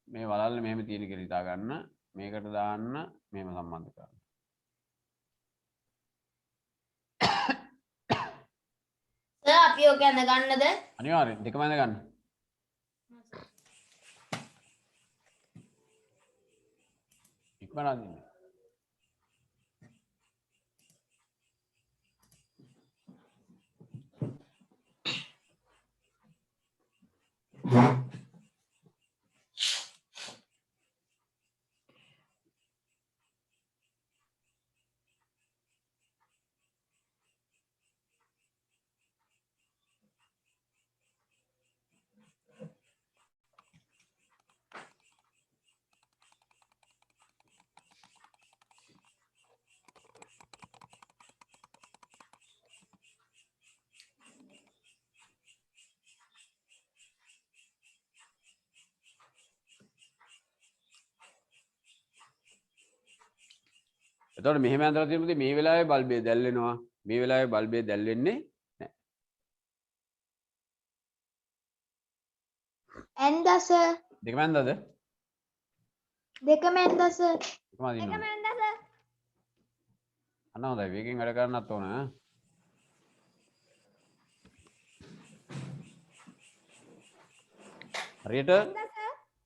මේ වලල්ල මෙහෙම තියෙන කියලා හිතා ගන්න. මේකට දාන්න මෙහෙම සම්බන්ධ කරන්න. සර් අපි ඔක ඇඳ ගන්නද? අනිවාර්යෙන් දෙකම ඇඳ ගන්න. ඉක්මනට අඳින්න. එතකොට මෙහෙම ඇඳලා තියෙනකොට මේ වෙලාවේ බල්බය දැල්වෙනවා. මේ වෙලාවේ බල්බය දැල්වෙන්නේ නැහැ. ඇන්දා සර්. දෙකම ඇඳලාද? දෙකම ඇන්දා සර්. දෙකම අදින්න ඕනේ. ඇන්දා සර්. අන්න හොඳයි. වේගෙන් වැඩ කරන්නත් ඕන ඈ. හරියට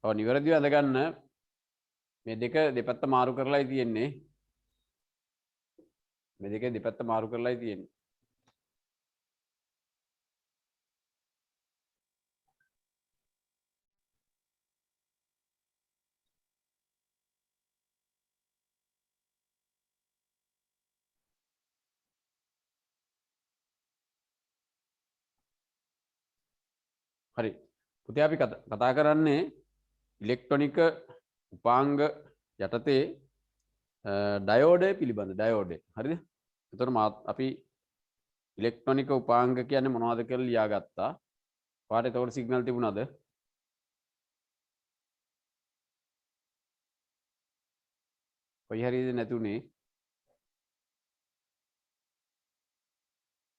ඔව් නිවැරදිව ඇඳ ගන්න. මේ දෙක දෙපැත්ත මාරු කරලායි තියෙන්නේ. මේ දෙකේ දෙපැත්ත මාරු කරලායි තියෙන්නේ. හරි. පුතේ අපි කතා කරන්නේ ඉලෙක්ට්‍රොනික උපාංග යටතේ ඩයෝඩය පිළිබඳ ඩයෝඩය. හරිද? එතකොට අපි ඉලෙක්ට්‍රොනික උපාංග කියන්නේ මොනවද කියලා ලියාගත්තා. ඔයාලට එතකොට සිග්නල් තිබුණාද? කොයි හරියද නැතුනේ?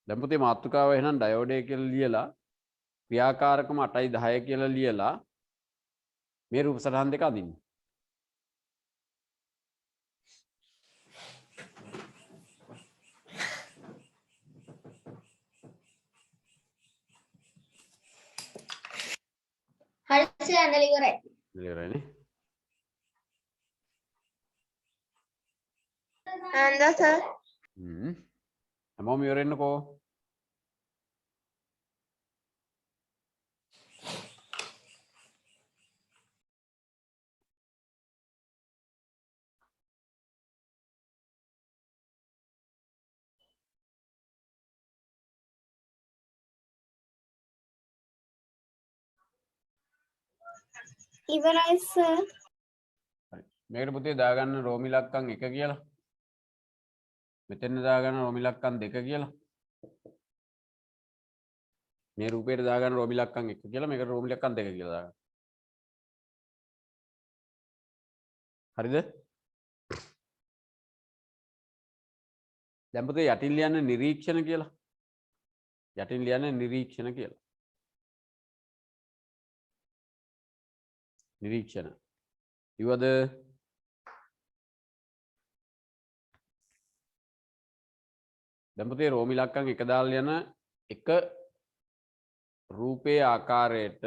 දැන් පුතේ මාතෘකාව එහෙනම් ඩයෝඩය කියලා ලියලා ක්‍රියාකාරකම 8යි 10 කියලා ලියලා මේ රූප සටහන් දෙක අදින්න. හරි සර් ඇඳලා ඉවරයි. ඉවරයිනේ. ඇඳලා සර්. හැමෝම ඉවර වෙන්නකෝ. ඉවරයි සර්. හරි. මේකට පුතේ දාගන්න රෝම ඉලක්කම් 1 කියලා. මෙතෙන් දාගන්න රෝම ඉලක්කම් 2 කියලා. මේ රූපයට දාගන්න රෝම ඉලක්කම් 1 කියලා මේකට රෝම ඉලක්කම් 2 කියලා දාගන්න. හරිද? දැන් පුතේ යටින් ලියන්නේ නිරීක්ෂණ කියලා. යටින් ලියන්නේ නිරීක්ෂණ කියලා. නිරීක්ෂණ. ඉවද දැන් පුතේ රෝම ඉලක්කම් 1 දාලා යන එක රූපයේ ආකාරයට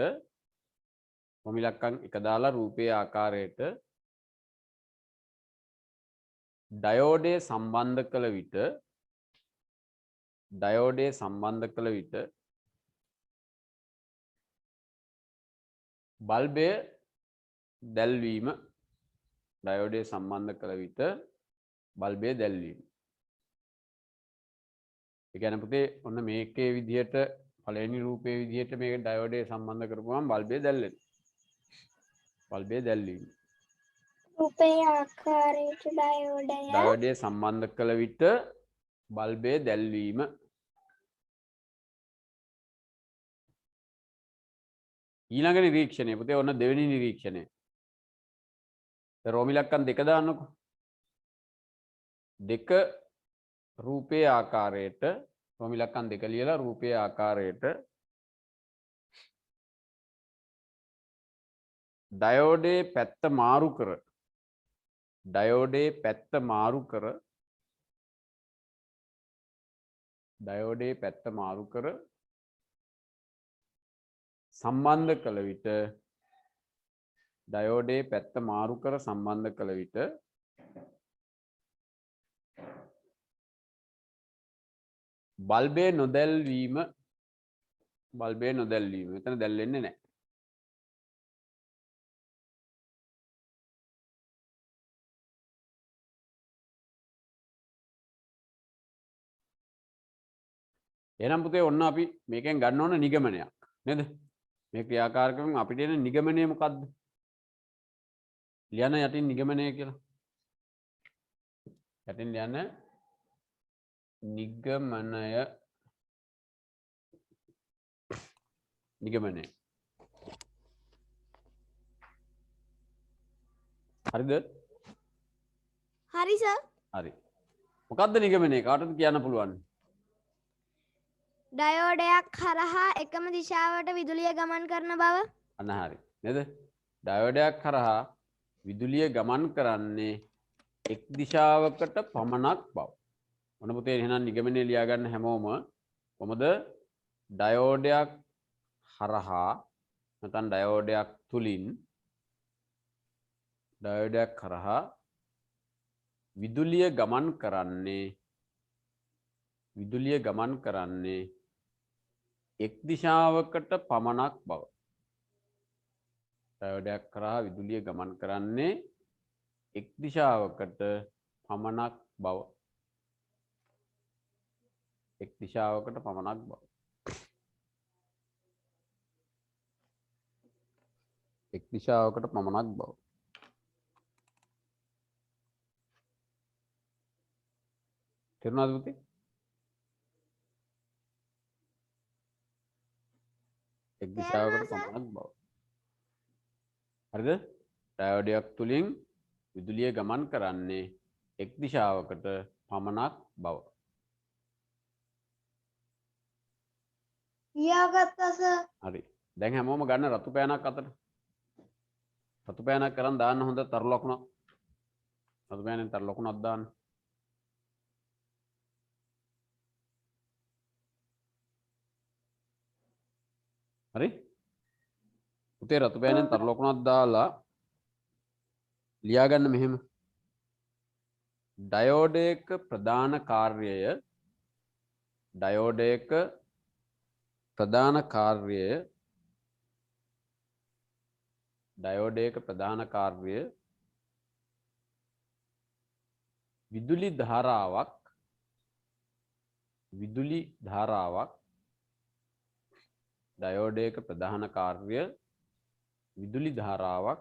රෝම ඉලක්කම් 1 දාලා රූපයේ ආකාරයට ඩයෝඩය සම්බන්ධ කළ විට බල්බය දැල්වීම ඩයෝඩය සම්බන්ධ කළ විට බල්බය දැල්වීම. ඒ කියන්නේ පුතේ ඔන්න මේකේ විදිහට පළවෙනි රූපයේ විදිහට මේක ඩයෝඩය සම්බන්ධ කරපුවම බල්බය දැල්වෙනවා. බල්බය දැල්වීම. රූපේ ආකාරයට ඩයෝඩය සම්බන්ධ කළ විට බල්බය දැල්වීම. ඊළඟ නිරීක්ෂණය පුතේ ඔන්න දෙවෙනි නිරීක්ෂණය. රෝම ඉලක්කම් 2 දාන්නකො. 2 රූපයේ ආකාරයට රෝම ඉලක්කම් 2 ලියලා රූපයේ ආකාරයට ඩයෝඩේ පැත්ත මාරු කර සම්බන්ධ කළ විට බල්බේ නොදැල්වීම මෙතන දැල්වෙන්නේ නැහැ. එහෙනම් පුතේ ඔන්න අපි මේකෙන් ගන්න ඕන නිගමනයක් නේද? මේ ක්‍රියාකාරකම් අපිට එන නිගමනය මොකද්ද? ලියන යටින් නිගමනය කියලා. යටින් ලියන නිගමනය. හරිද? හරි සර්. හරි. මොකද්ද නිගමනය? කාටද කියන්න පුළුවන්? ඩයෝඩයක් හරහා එකම දිශාවට විදුලිය ගමන් කරන බව. අන්න හරි. නේද? ඩයෝඩයක් හරහා විදුලිය ගමන් කරන්නේ එක් දිශාවකට පමණක් බව. මොන පුතේ එහෙනම් නිගමනය ලියා ගන්න හැමෝම කොහොමද ඩයෝඩයක් හරහා නැත්නම් ඩයෝඩයක් තුලින් විදුලිය ගමන් කරන්නේ එක් දිශාවකට පමණක් බව. ඩයෝඩයක් කරා විදුලිය ගමන් කරන්නේ එක් දිශාවකට පමණක් බව. තේරුණාද පුතේ? එක් දිශාවකට පමණක් බව. හරිද? ඩයෝඩයක් තුලින් විදුලිය ගමන් කරන්නේ එක් දිශාවකට පමණක් බව. ලියාගත්තා සර්. හරි. දැන් හැමෝම ගන්න රතු පෑනක් අතට. රතු පෑනක් කරන් දාන්න හොඳ තරු ලකුණක්. රතු පෑනෙන් තරු ලකුණක් දාන්න. හරි? පුතේ රතු පෑනෙන් තරු ලකුණක් දාලා ලියා ගන්න මෙහෙම. ඩයෝඩයක ප්‍රධාන කාර්යය ඩයෝඩයක ප්‍රධාන කාර්යය ඩයෝඩයක ප්‍රධාන කාර්යය විදුලි ධාරාවක් ඩයෝඩයක ප්‍රධාන කාර්ය විදුලි ධාරාවක්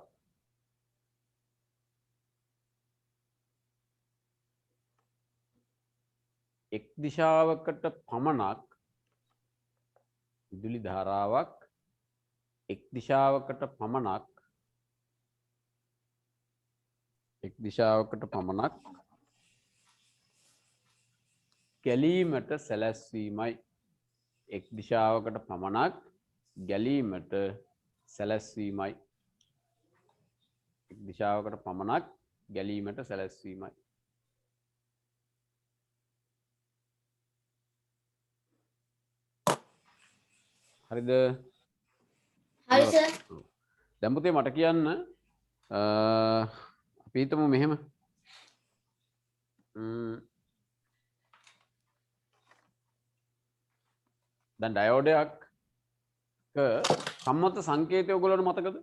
එක් දිශාවකට පමණක් විදුලි ධාරාවක් එක් දිශාවකට පමණක් ගැලීමට සැලැස්වීමයි. එක් දිශාවකට පමණක් ගැලීමට සැලැස්වීමයි. එක් දිශාවකට පමණක් ගැලීමට සැලැස්වීමයි. හරිද? හරි සර්. දැන් පුතේ මට කියන්න අපි හිතමු මෙහෙම දැන් ඩයෝඩයක් සම්මත සංකේතය ඔයගොල්ලන්ට මතකද?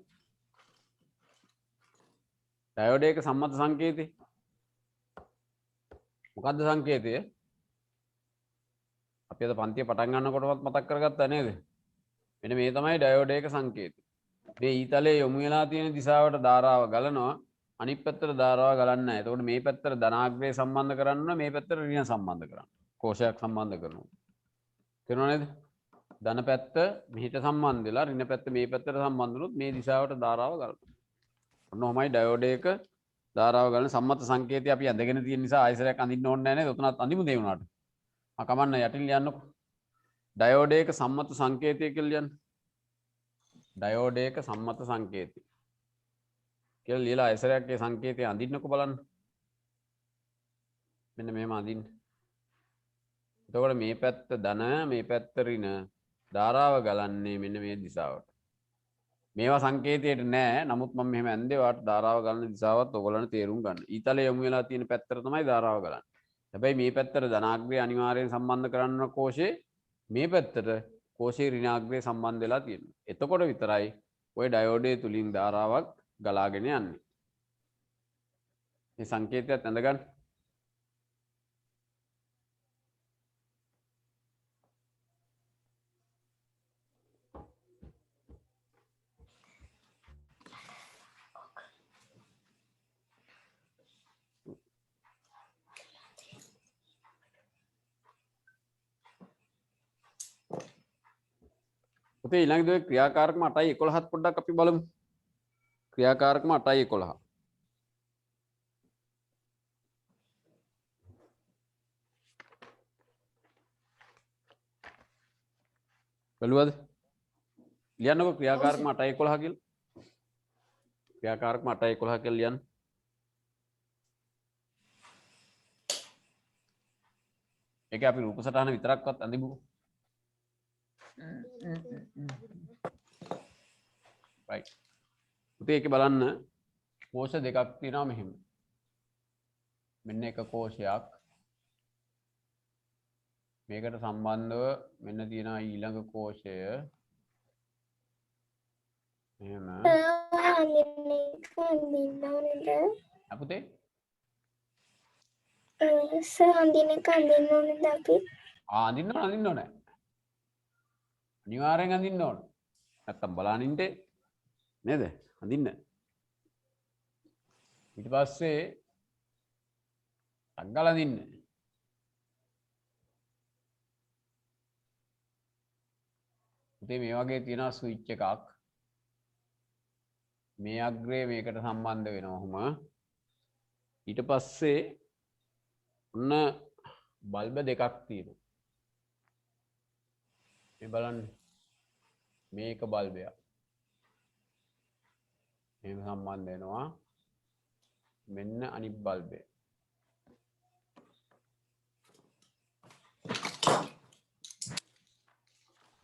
ඩයෝඩයක සම්මත සංකේතය මොකද්ද සංකේතය? අපි අද පන්තිය පටන් ගන්නකොටවත් මතක් කරගත්තා නේද? මෙන්න මේ තමයි ඩයෝඩයක සංකේතය. මේ ඊතලයේ යොමු වෙලා තියෙන දිශාවට ධාරාව ගලනවා, අනිත් පැත්තට ධාරාව ගලන්නේ නැහැ. එතකොට මේ පැත්තට ධනාග්‍රය සම්බන්ධ කරන්න, මේ පැත්තට ඍණ සම්බන්ධ කරන්න. කෝෂයක් සම්බන්ධ කරනවා. තේරුණා නේද? ධන පැත්ත මෙහිට සම්බන්ධ වෙලා ඍණ පැත්ත මේ පැත්තට සම්බන්ධ වුණොත් මේ දිශාවට ධාරාව ගලනවා. ඔන්න ඔහමයි ඩයෝඩයක ධාරාව ගලන සම්මත සංකේතය අපි ඇඳගෙන තියෙන නිසා ආයසරයක් අඳින්න ඕනේ නැහැ නේද? උතනත් අඳිමු දේ වුණාට. කමන්න යටින් ලියන්නකො. ඩයෝඩයක සම්මත සංකේතය කියලා ලියන්න. ඩයෝඩයක සම්මත සංකේතය කියලා ලියලා ආයසරයක් ඒ සංකේතය අඳින්නකො බලන්න. මෙන්න මෙහෙම අඳින්න. එතකොට මේ පැත්ත ධන මේ පැත්ත ඍණ ධාරාව ගලන්නේ මෙන්න මේ දිශාවට. මේවා සංකේතයට නෑ. නමුත් මම මෙහෙම ඇන්දේ ඔයාලට ධාරාව ගලන දිශාවත් ඔයගොල්ලන්ට තේරුම් ගන්න. ඊතලයේ යොමු වෙලා තියෙන පැත්තට තමයි ධාරාව ගලන්නේ. හැබැයි මේ පැත්තට ධනාග්‍රය අනිවාර්යෙන් සම්බන්ධ කරන්න කෝෂේ මේ පැත්තට කෝෂේ ඍණාග්‍රය සම්බන්ධ වෙලා තියෙනවා. එතකොට විතරයි ওই ඩයෝඩය තුලින් ධාරාවක් ගලාගෙන යන්නේ. මේ සංකේතයත් ඇඳගන්න. පුතේ ඊළඟ දේ ක්‍රියාකාරකම 8:11ත් පොඩ්ඩක් අපි බලමු. ක්‍රියාකාරකම 8:11. බලුවද? ලියන්නකො ක්‍රියාකාරකම 8:11 කියලා. ක්‍රියාකාරකම 8:11 කියලා ලියන්න. ඒක අපි රූප සටහන විතරක්වත් අඳිමුකෝ. right. පුතේ ඒක බලන්න කෝෂ දෙකක් තියෙනවා මෙහෙම. මෙන්න එක කෝෂයක්. මේකට සම්බන්ධව මෙන්න තියෙනවා ඊළඟ කෝෂය. එහෙම. අපුතේ අඳින්න ඕනේද අපි? අඳින්න ඕනේ. අනිවාර්යෙන් අඳින්න ඕන. නැත්තම් බලන්න ඉන්න නේද? අඳින්න. ඊට පස්සේ ටක් ගාලා අඳින්න. ඉතින් මේ වගේ තියෙනවා ස්විච් එකක්. මේ අග්‍රය මේකට සම්බන්ධ වෙනවම ඊට පස්සේ ඔන්න බල්බ දෙකක් තියෙනවා. මේ බලන්න මේක බල්බයක්. එහෙම සම්බන්ධ වෙනවා මෙන්න අනිත් බල්බය.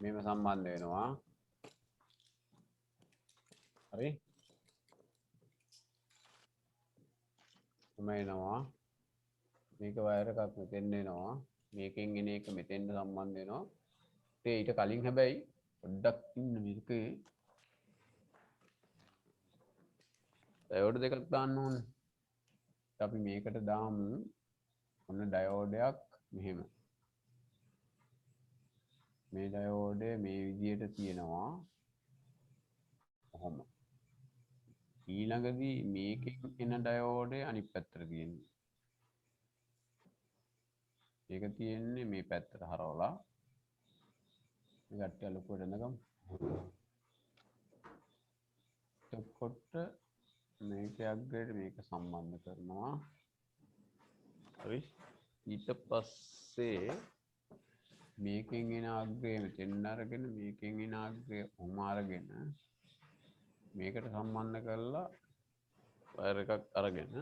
මේව සම්බන්ධ වෙනවා. හරි? එනවා මේක වයර් එකක් මෙතෙන් එනවා. මේකෙන් එන එක මෙතෙන්ට සම්බන්ධ වෙනවා. ඒ ඊට කලින් හැබැයි පොඩ්ඩක් ඉන්න මේකේ ඩයෝඩ් දෙකක් දාන්න ඕනේ. අපි මේකට දාමු ඔන්න ඩයෝඩයක් මෙහෙම. මේ ඩයෝඩය මේ විදිහට තියෙනවා. කොහොම. ඊළඟදී මේකෙන් එන ඩයෝඩය අනිත් පැත්තට තියෙන්නේ. ඒක තියෙන්නේ මේ පැත්තට හරවලා. මේ ගැට්ටිය ලොකුවට එනකම්. එතකොට මේක අග්‍රයට මේක සම්බන්ධ කරනවා. හරි? ඊට පස්සේ මේකෙන් එන අග්‍රය මෙතෙන් අරගෙන මේකෙන් එන අග්‍රය උම අරගෙන මේකට සම්බන්ධ කරලා වයර් එකක් අරගෙන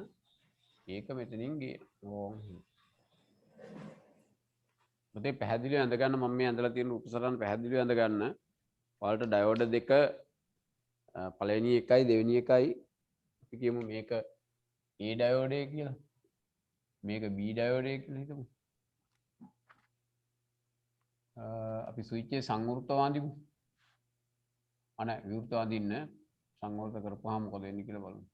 ඒක මෙතනින් ගේනවා. මුතේ පැහැදිලිව ඇඳ ගන්න මම මේ ඇඳලා තියෙන උපසරණ පැහැදිලිව ඇඳ ගන්න. ඔයාලට ඩයෝඩ් දෙක පළවෙනි එකයි දෙවෙනි එකයි අපි කියමු මේක A ඩයෝඩය කියලා. මේක B ඩයෝඩය කියලා හිතමු. අපි ස්විච් එක සංවෘත වඳිමු. අනේ විවෘත වඳින්න සංවෘත කරපුවාම මොකද වෙන්නේ කියලා බලමු.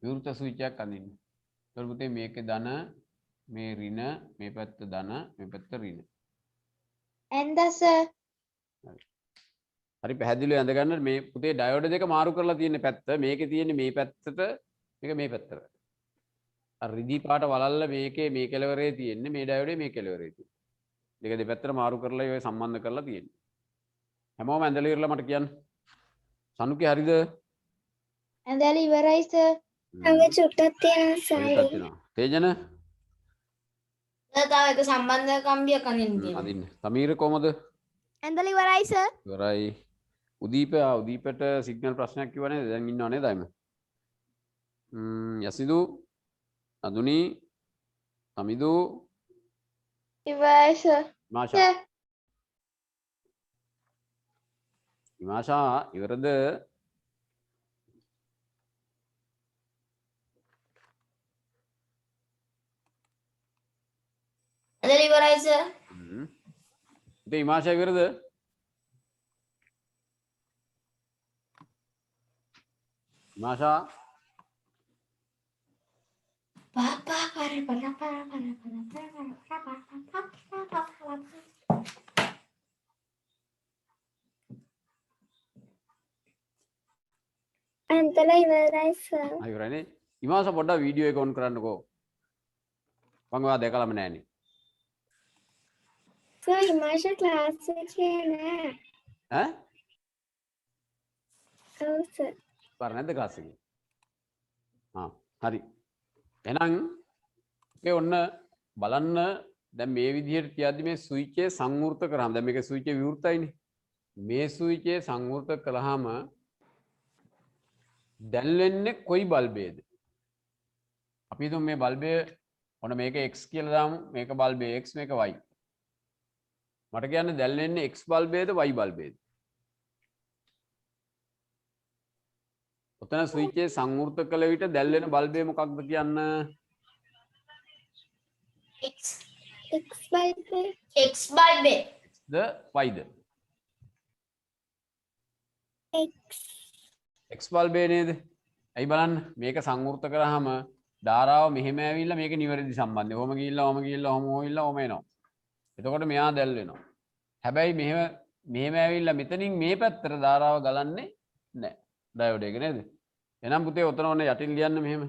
විවෘත ස්විච් එකක් අඳින්න. ඒතකොට පුතේ මේකේ ධන මේ ඍණ මේ පැත්ත ධන මේ පැත්ත ඍණ. ඇන්දස හරි පැහැදිලිව ඇඳ ගන්න මේ පුතේ ඩයෝඩ් දෙක මාරු කරලා තියෙන පැත්ත මේකේ තියෙන්නේ මේ පැත්තට මේක මේ පැත්තට. අර රිදී පාට වලල්ල මේකේ මේ කෙළවරේ තියෙන්නේ මේ ඩයෝඩේ මේ කෙළවරේ තියෙන්නේ. දෙක දෙපැත්තට මාරු කරලා ඒව සම්බන්ධ කරලා තියෙන්නේ. හැමෝම ඇඳලා ඉවරලා මට කියන්න. සනුකේ හරිද? ඇඳලා ඉවරයි සර්. අංග චුට්ටක් තියෙනවා සර්. තේජන? තව එක සම්බන්ධ කම්බියක් අඳින්න තියෙනවා. අඳින්න. තමීර කොහමද? ඇඳලා ඉවරයි සර්. ඉවරයි. උදීපට සිග්නල් ප්‍රශ්නයක් කිව්වා නේද? දැන් ඉන්නව නේද අයිම? යසිදු අදුනි අමිදු ඉවරයි සර්. ඉමාෂා ඉවරද? ඇඳලා ඉවරයි සර්. ඉතින් ඉමාෂා ඉවරද? ඉමාෂා පාපා පර ඇඳලා ඉවරයි සර්. ඉවරයිනේ. ඉමාෂා පොඩ්ඩක් වීඩියෝ එක ඔන් කරන්නකෝ. මම ඔයා දැකලාම නෑනේ. සර් මාෂා ක්ලාස් එකේ නෑ. ඈ? ඔව් සර්. පාර නැද්ද ක්ලාස් එකේ? හරි. එහෙනම් මේ ඔන්න බලන්න දැන් මේ විදිහට කියද්දි මේ ස්විච් එක සංවෘත කරාම දැන් මේක ස්විච් එක විවෘතයිනේ. මේ ස්විච් එක සංවෘත කළාම දැන් වෙන්නේ කොයි බල්බේද? අපි හිතමු මේ බල්බය ඔන්න මේක x කියලා දාමු. මේක බල්බය x මේක y. මට කියන්න දැන් වෙන්නේ x බල්බේද y බල්බේද? ඔතන ස්විච් එක සංවෘත කළ විට දැල් වෙන බල්බය මොකක්ද කියන්න? x බල්බේ ද y ද? x බල්බේ නේද? ඇයි බලන්න මේක සංවෘත කරාම ධාරාව මෙහෙම ඇවිල්ලා මේක නිවැරදි සම්බන්ධය. ඔහම ගිහිල්ලා ඔහම ගිහිල්ලා ඔහම හොවිල්ලා ඔහම එනවා. එතකොට මෙයා දැල් වෙනවා. හැබැයි මෙහෙම ඇවිල්ලා මෙතනින් මේ පැත්තට ධාරාව ගලන්නේ නැහැ. ඩයෝඩ් එක නේද? එහෙනම් පුතේ ඔතන ඔන්න යටින් ලියන්න මෙහෙම.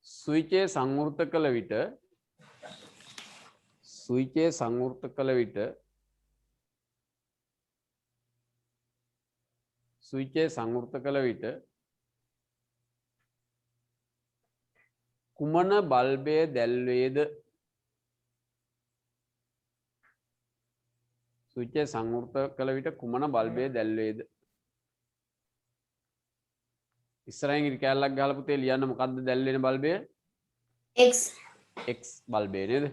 ස්විච් එක සංවෘත කළ විට කුමන බල්බය දැල්වේද? ස්විච් එක සංවෘත කළ විට කුමන බල්බය දැල්වේද? ඉස්සරහින් ඉරි කැලලක් ගහලා පුතේ ලියන්න මොකද්ද දැල්වෙන බල්බය? X. X බල්බය නේද?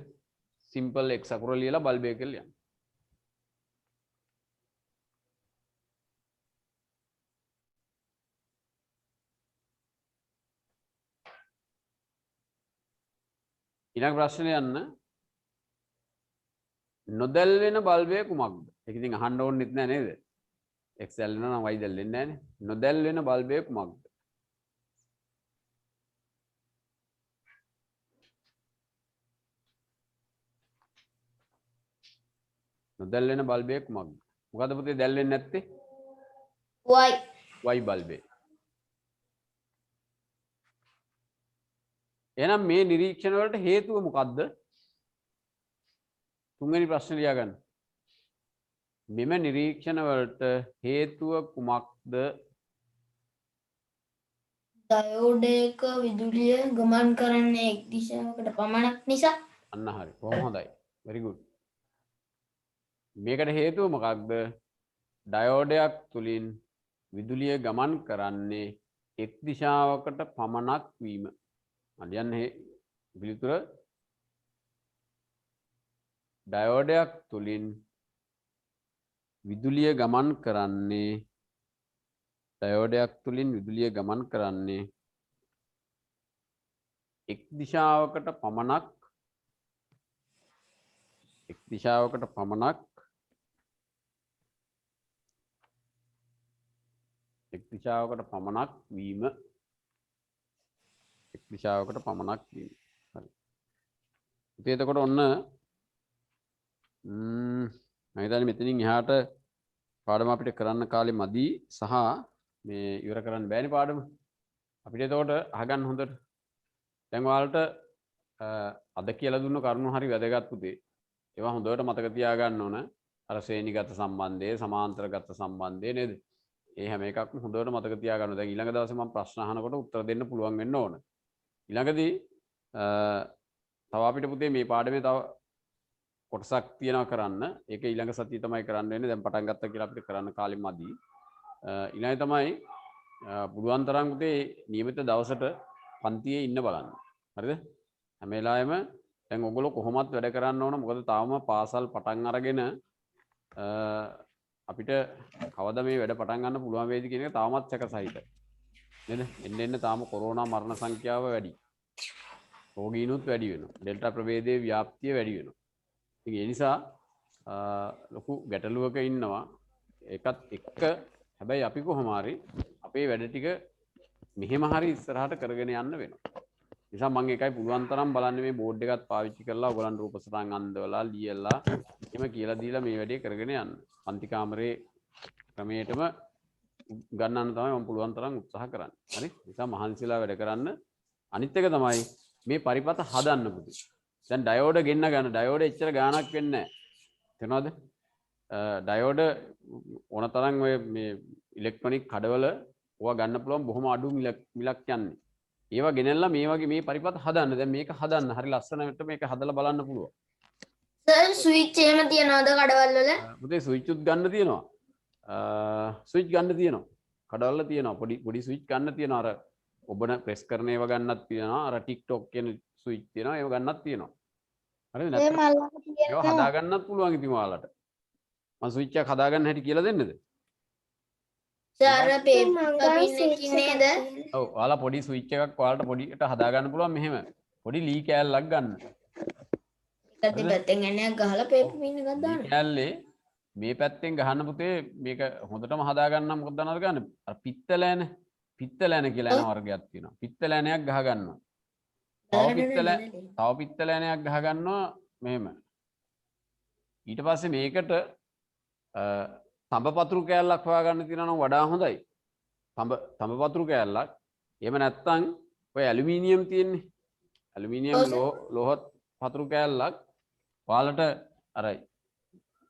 සිම්පල් X අකුර ලියලා බල්බය කියලා ලියන්න. ඊළඟ ප්‍රශ්නේ යන්න. නොදැල්වෙන බල්බය කුමක්ද? ඒක ඉතින් අහන්න ඕනෙත් නෑ නේද? X දැල්වෙනවා නම් Y දැල්වෙන්නේ නෑනේ. නොදැල්වෙන බල්බය කුමක්ද? නොදැල්වෙන බල්බය කුමක්ද? මොකද පුතේ දැල්වෙන්නේ නැත්තේ? Y. Y බල්බය. එහෙනම් මේ නිරීක්ෂණ වලට හේතුව මොකද්ද? තුන්වෙනි ප්‍රශ්නේ ලියා ගන්න. මෙම නිරීක්ෂණ වලට හේතුව කුමක්ද? ඩයෝඩයක විදුලිය ගමන් කරන්නේ එක් දිශාවකට පමණක් නිසා. අන්න හරි. කොහොම හොඳයි. very good. මේකට හේතුව මොකක්ද? ඩයෝඩයක් තුලින් විදුලිය ගමන් කරන්නේ එක් දිශාවකට පමණක් වීම. අලියන්නේ පිළිතුර ඩයෝඩයක් තුලින් විදුලිය ගමන් කරන්නේ එක් දිශාවකට පමණක් වීම. හරි. ඉතින් එතකොට ඔන්න මම හිතන්නේ මෙතනින් එහාට පාඩම අපිට කරන්න කාලෙ මදි සහ මේ ඉවර කරන්න බෑනේ පාඩම. අපිට එතකොට අහගන්න හොඳට. දැන් ඔයාලට අද කියලා දුන්න කරුණු හරි වැදගත් පුතේ. ඒවා හොඳට මතක තියාගන්න ඕන. අර ශ්‍රේණිගත සම්බන්ධය, සමාන්තරගත සම්බන්ධය නේද? ඒ හැම එකක්ම හොඳට මතක තියාගන්න. දැන් ඊළඟ දවසේ මම ප්‍රශ්න අහනකොට උත්තර දෙන්න පුළුවන් වෙන්න ඕන. ඊළඟදී තව අපිට පුතේ මේ පාඩමේ තව කොටසක් තියෙනවා කරන්න. ඒක ඊළඟ සතිය තමයි කරන්න වෙන්නේ. දැන් පටන් ගත්තා කියලා අපිට කරන්න කාලෙ මදි. ඊළඟ තමයි පුළුවන් තරම් පුතේ නියමිත දවසට පන්තියේ ඉන්න බලන්න. හරිද? හැම වෙලාවෙම දැන් ඔයගොල්ලෝ කොහොමත් වැඩ කරන්න ඕන. මොකද තාම පාසල් පටන් අරගෙන අපිට කවද මේ වැඩ පටන් ගන්න පුළුවන් වේද කියන එක තාමත් සැකසහිතයි. නේද? එන්න එන්න තාම කොරෝනා මරණ සංඛ්‍යාව වැඩි. රෝගීනුත් වැඩි වෙනවා. ඩෙල්ටා ප්‍රභේදයේ ව්‍යාප්තිය වැඩි වෙනවා. ඉතින් ඒ නිසා ලොකු ගැටලුවක ඉන්නවා. ඒකත් එක්ක හැබැයි අපි කොහොම හරි අපේ වැඩ ටික මෙහෙම හරි ඉස්සරහට කරගෙන යන්න වෙනවා. නිසා මම එකයි පුළුවන් තරම් බලන්නේ මේ බෝඩ් එකත් පාවිච්චි කරලා ඔයගලන් රූප සටහන් අන්දවලා ලියලා එහෙම කියලා දීලා මේ වැඩේ කරගෙන යන්න. පන්ති කාමරේ ක්‍රමයටම ගන්නන්න තමයි මම පුළුවන් තරම් උත්සාහ කරන්නේ. හරි? නිසා මහන්සිලා වැඩ කරන්න. අනිත් එක තමයි මේ පරිපත හදන්න පුතේ. දැන් ඩයෝඩ ගෙන්න ගන්න. ඩයෝඩ එච්චර ගාණක් වෙන්නේ නැහැ. තේරෙනවද? ඩයෝඩ ඕන තරම් ඔය මේ ඉලෙක්ට්‍රොනික කඩවල ඕවා ගන්න පුළුවන් බොහොම අඩු මිලක් යන්නේ. ඒවා ගෙනල්ලා මේ වගේ මේ පරිපත හදන්න. දැන් මේක හදන්න හරි ලස්සනට මේක හදලා බලන්න පුළුවන්. සර් ස්විච් එහෙම තියනවද කඩවල වල? පුතේ ස්විච් උත් ගන්න තියෙනවා. ස්විච් ගන්න තියෙනවා. කඩවල තියෙනවා. පොඩි ස්විච් ගන්න තියෙනවා. අර ඔබන ප්‍රෙස් කරන ඒවා ගන්නත් තියෙනවා. අර TikTok කියන ස්විච් තියෙනවා. ඒවා ගන්නත් තියෙනවා. හරිද? නැත්නම් ඒවා හදා ගන්නත් පුළුවන් ඉතින් ඔයාලට. මම ස්විච් එක හදා ගන්න හැටි කියලා දෙන්නද? සර් පේපර් පින් නේද? ඔව් ඔයාලා පොඩි ස්විච් එකක් ඔයාලට පොඩියට හදා ගන්න පුළුවන් මෙහෙම. පොඩි ලී කෑල්ලක් ගන්න. ඒකත් පැත්තෙන් එන්නේ ගහලා පේපර් පින් එකක් දාන්න. කෑල්ලේ මේ පැත්තෙන් ගහන්න පුතේ මේක හොඳටම හදා ගන්න මොකද දන්නවද ගන්න? අර පිත්තලෑන කියලා යන වර්ගයක් තියෙනවා. පිත්තලෑනයක් ගහ ගන්නවා. තව පිත්තලෑනයක් ගහ ගන්නවා මෙහෙම. ඊට පස්සේ මේකට තඹ පතුරු කෑල්ලක් හොයාගන්න තියෙනවා නම් වඩා හොඳයි. තඹ පතුරු කෑල්ලක්. එහෙම නැත්නම් ඔය ඇලුමිනියම් තියෙන්නේ. ඇලුමිනියම් ලෝහ පතුරු කෑල්ලක් ඔයාලට අර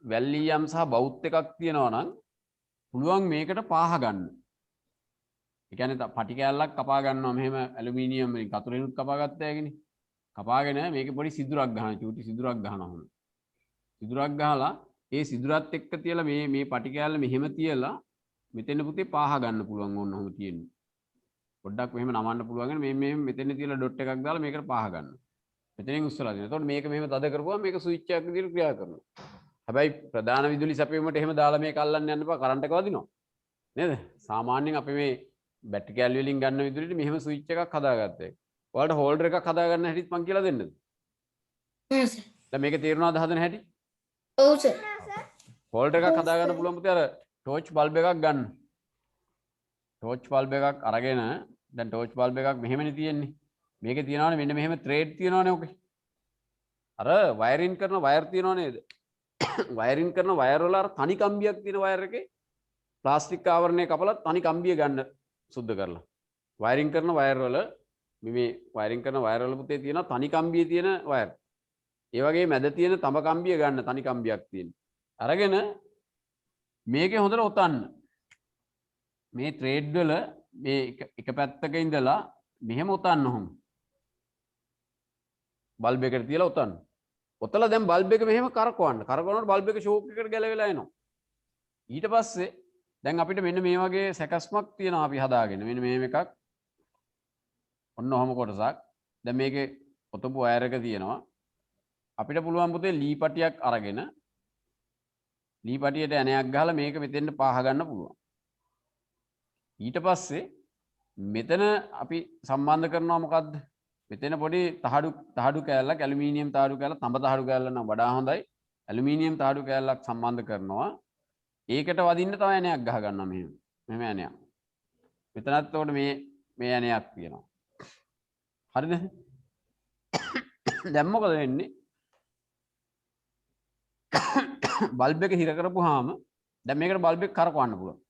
වැල්ලියම් සහ බවුත් එකක් තියෙනවා නම් පුළුවන් මේකට පාහ ගන්න. ඒ කියන්නේ පටි කෑල්ලක් කපා ගන්නවා මෙහෙම ඇලුමිනියම් වලින් කතුරෙනුත් කපා ගත්තා යකිනේ. කපාගෙන මේකේ පොඩි සිදුරක් ගහනවා. චූටි සිදුරක් ගහනවා. සිදුරක් ගහලා ඒ සිදුරත් එක්ක තියලා මේ පටි කෑල්ල මෙහෙම තියලා මෙතෙන් පුතේ පාහ ගන්න පුළුවන් ඕන ඔහොම තියෙන්නේ. පොඩ්ඩක් මෙහෙම නමන්න පුළුවන් මේ මෙතෙන් තියලා ඩොට් එකක් දාලා මේකට පාහ ගන්න. මෙතනින් උස්සලා දෙනවා. එතකොට මේක මෙහෙම තද කරපුවම මේක ස්විච් එකක් විදිහට ක්‍රියා කරනවා. හැබැයි ප්‍රධාන විදුලි සැපයීමට එහෙම දාලා මේක අල්ලන්න යන්න එපා කරන්ට් එක වදිනවා. නේද? සාමාන්‍යයෙන් අපි මේ බැටරි කෑලි වලින් ගන්න විදුලියට මෙහෙම ස්විච් එකක් හදාගත්තා. ඔයාලට හෝල්ඩර් එකක් හදාගන්න හැටිත් මං කියලා දෙන්නද? නෑ සර්. දැන් මේක තේරුණාද හදන හැටි? ඔව් සර්. හෝල්ඩර් එකක් හදාගන්න පුළුවන් පුතේ අර ටෝච් බල්බ් එකක් ගන්න. ටෝච් බල්බ් එකක් අරගෙන දැන් ටෝච් බල්බ් එකක් මෙහෙමනේ තියෙන්නේ. මේකේ තියනවානේ මෙන්න මෙහෙම ත්‍රෙඩ් තියනවානේ ඔකේ. අර වයරින් කරන වයර් තියනව නේද? වයරින් කරන වයර් වල අර තනි කම්බියක් තියෙන වයර් එකේ ප්ලාස්ටික් ආවරණය කපලා තනි කම්බිය ගන්න සුද්ධ කරලා. වයරින් කරන වයර් වල මේ වයරින් කරන වයර් වල පුතේ තියෙන තනි කම්බිය තියෙන වයර්. ඒ වගේ මැද තියෙන තඹ කම්බිය ගන්න තනි කම්බියක් තියෙන. අරගෙන මේකේ හොඳට ඔතන්න. මේ ත්‍රෙඩ් වල මේ එක පැත්තක ඉඳලා මෙහෙම ඔතන්න ඔහොම. බල්බ් එකට තියලා ඔතන්න. ඔතලා දැන් බල්බ් එක මෙහෙම කරකවන්න. කරකවනකොට බල්බ් එක ෂෝක් එකකට ගැලවිලා එනවා. ඊට පස්සේ දැන් අපිට මෙන්න මේ වගේ සැකස්මක් තියෙනවා අපි හදාගෙන. මෙන්න මෙහෙම එකක්. ඔන්න ඔහොම කොටසක්. දැන් මේකේ ඔතපු වයර් එක තියෙනවා. අපිට පුළුවන් පුතේ ලී පටියක් අරගෙන ලී පටියට ඇණයක් ගහලා මේක මෙතෙන්ට පාහ ගන්න පුළුවන්. ඊට පස්සේ මෙතන අපි සම්බන්ධ කරනවා මොකද්ද? මෙතන පොඩි තහඩු කෑල්ලක් ඇලුමිනියම් තහඩු කෑල්ල තඹ තහඩු කෑල්ල නම් වඩා හොඳයි. ඇලුමිනියම් තහඩු කෑල්ලක් සම්බන්ධ කරනවා. ඒකට වදින්න තව ඇණයක් ගහ ගන්නවා මෙහෙම. මෙහෙම ඇණයක්. මෙතනත් උඩ මේ ඇණයක් තියෙනවා. හරිද? දැන් මොකද වෙන්නේ? බල්බ් එක හිර කරපුවාම දැන් මේකට බල්බ් එක කරකවන්න පුළුවන්.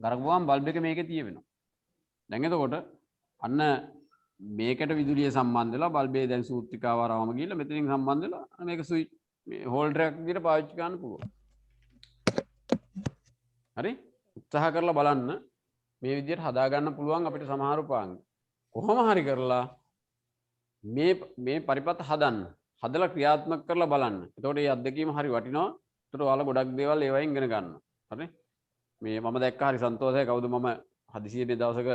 කරකවුවාම බල්බ් එක මේකේ තිය වෙනවා. දැන් එතකොට අන්න මේකට විදුලිය සම්බන්ධ වෙලා බල්බේ දැන් සූත්‍රිකාව ආවම ගිහලා මෙතනින් සම්බන්ධ වෙලා මේක ස්විච් මේ හෝල්ඩර් එකක් විදිහට පාවිච්චි කරන්න පුළුවන්. හරි? උත්සාහ කරලා බලන්න මේ විදිහට හදා ගන්න පුළුවන් අපිට සමහර උපාංග. කොහොම හරි කරලා මේ පරිපත හදන්න. හදලා ක්‍රියාත්මක කරලා බලන්න. එතකොට මේ අත්දැකීම හරි වටිනවා. එතකොට ඔයාලා ගොඩක් දේවල් ඒ වයින් ඉගෙන ගන්නවා. හරි? මේ මම දැක්ක හරි සන්තෝෂයි. කවුද මම හදිසියේ දවසක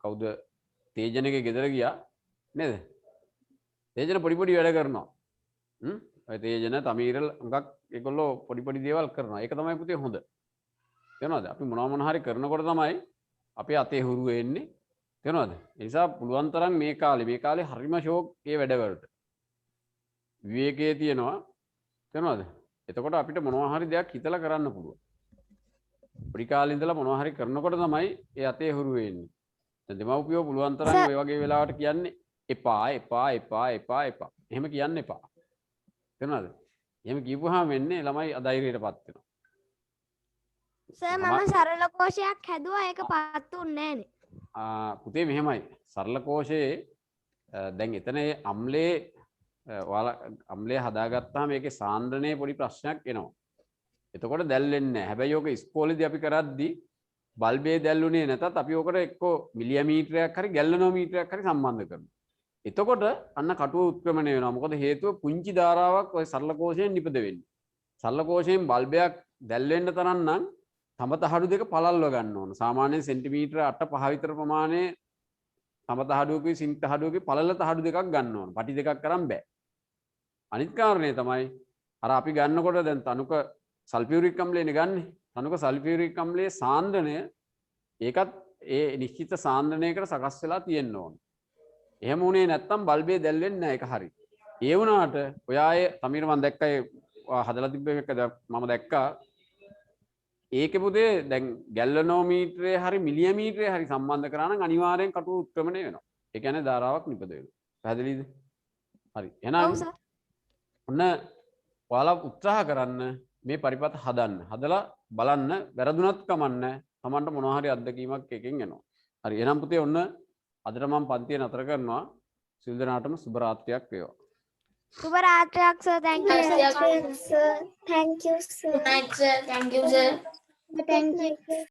කවුද තේජනගේ ගෙදර ගියා නේද? තේජන පොඩි පොඩි වැඩ කරනවා. ඔය තේජන තමීරල් හුඟක් ඒගොල්ලෝ පොඩි පොඩි දේවල් කරනවා. ඒක තමයි පුතේ හොඳ. තේරෙනවද? අපි මොනවා හරි කරනකොට තමයි අපේ අතේ හුරු වෙන්නේ. තේරෙනවද? ඒ නිසා පුළුවන් තරම් මේ කාලේ හරිම ෂෝක් ඒ වැඩවලට. විවේකයේ තියෙනවා. තේරෙනවද? එතකොට අපිට මොනවා හරි දෙයක් හිතලා කරන්න පුළුවන්. පොඩි කාලේ ඉඳලා මොනවා හරි කරනකොට තමයි ඒ අතේ හුරු වෙන්නේ. දැන් දෙමව්පියෝ පුළුවන් තරම් ඔය වගේ වෙලාවට කියන්නේ එපා. එහෙම කියන්න එපා. තේරෙනවද? එහෙම කියපුවාම වෙන්නේ ළමයි අධෛර්යයටපත් වෙනවා. සර් මම සරල කෝෂයක් හැදුවා ඒක පත්තුන්නේ නැහනේ. පුතේ මෙහෙමයි. සරල කෝෂයේ දැන් එතන අම්ලේ ඔයාලා අම්ලේ හදාගත්තාම මේකේ සාන්ද්‍රණයේ පොඩි ප්‍රශ්නයක් එනවා. එතකොට දැල්වෙන්නේ නැහැ. හැබැයි ඕක ඉස්කෝලේදී අපි කරද්දී බල්බේ දැල්ුනේ නැතත් අපි ඕකට එක්කෝ මිලිමීටරයක් හරි ගැල්වනෝමීටරයක් හරි සම්බන්ධ කරනවා. එතකොට අන්න කටුව උත්ක්‍රමණය වෙනවා. මොකද හේතුව පුංචි ධාරාවක් ওই සරල කෝෂයෙන් නිපද වෙන්නේ. සරල කෝෂයෙන් බල්බයක් දැල්වෙන්න තරම් නම් තඹ තහඩු දෙක පළල්ව ගන්න ඕන. සාමාන්‍යයෙන් සෙන්ටිමීටර 8-5 විතර ප්‍රමාණයේ තඹ තහඩුවකයි සිංක් තහඩුවකයි පළල තහඩු දෙකක් ගන්න ඕන. පටි දෙකක් කරන් බෑ. අනිත් කාරණේ තමයි අර අපි ගන්නකොට දැන් තනුක සල්ෆියුරික් අම්ලයනේ ගන්නෙ. තනුක සල්ෆියුරික් අම්ලයේ සාන්ද්‍රණය ඒකත් ඒ නිශ්චිත සාන්ද්‍රණයකට සකස් වෙලා තියෙන්න ඕන. එහෙම වුණේ නැත්තම් බල්බේ දැල්වෙන්නේ නැහැ ඒක හරි. ඒ වුණාට ඔයායේ තමීර මම දැක්කා හදලා තිබ්බ එක මම දැක්කා ඒකේ පුතේ දැන් ගැල්වනෝමීටරේ හරි මිලිමීටරේ හරි සම්බන්ධ කරා නම් අනිවාර්යෙන් කටුව උත්ක්‍රමණය වෙනවා. ඒ කියන්නේ ධාරාවක් නිපද වෙනවා. පැහැදිලිද? හරි. එහෙනම් ඔන්න ඔයාලා උත්සාහ කරන්න මේ පරිපත හදන්න. හදලා බලන්න වැරදුනත් කමන්න. Tamanට මොනවා හරි අත්දැකීමක් එකකින් එනවා. හරි. එහෙනම් පුතේ ඔන්න අදට මම පන්තිය නතර කරනවා. සිල් දනාටම සුබ රාත්‍රියක් වේවා. සුබ රාත්‍රියක් sir. thank you sir. thank you sir. Good night sir. Thank you sir. thank you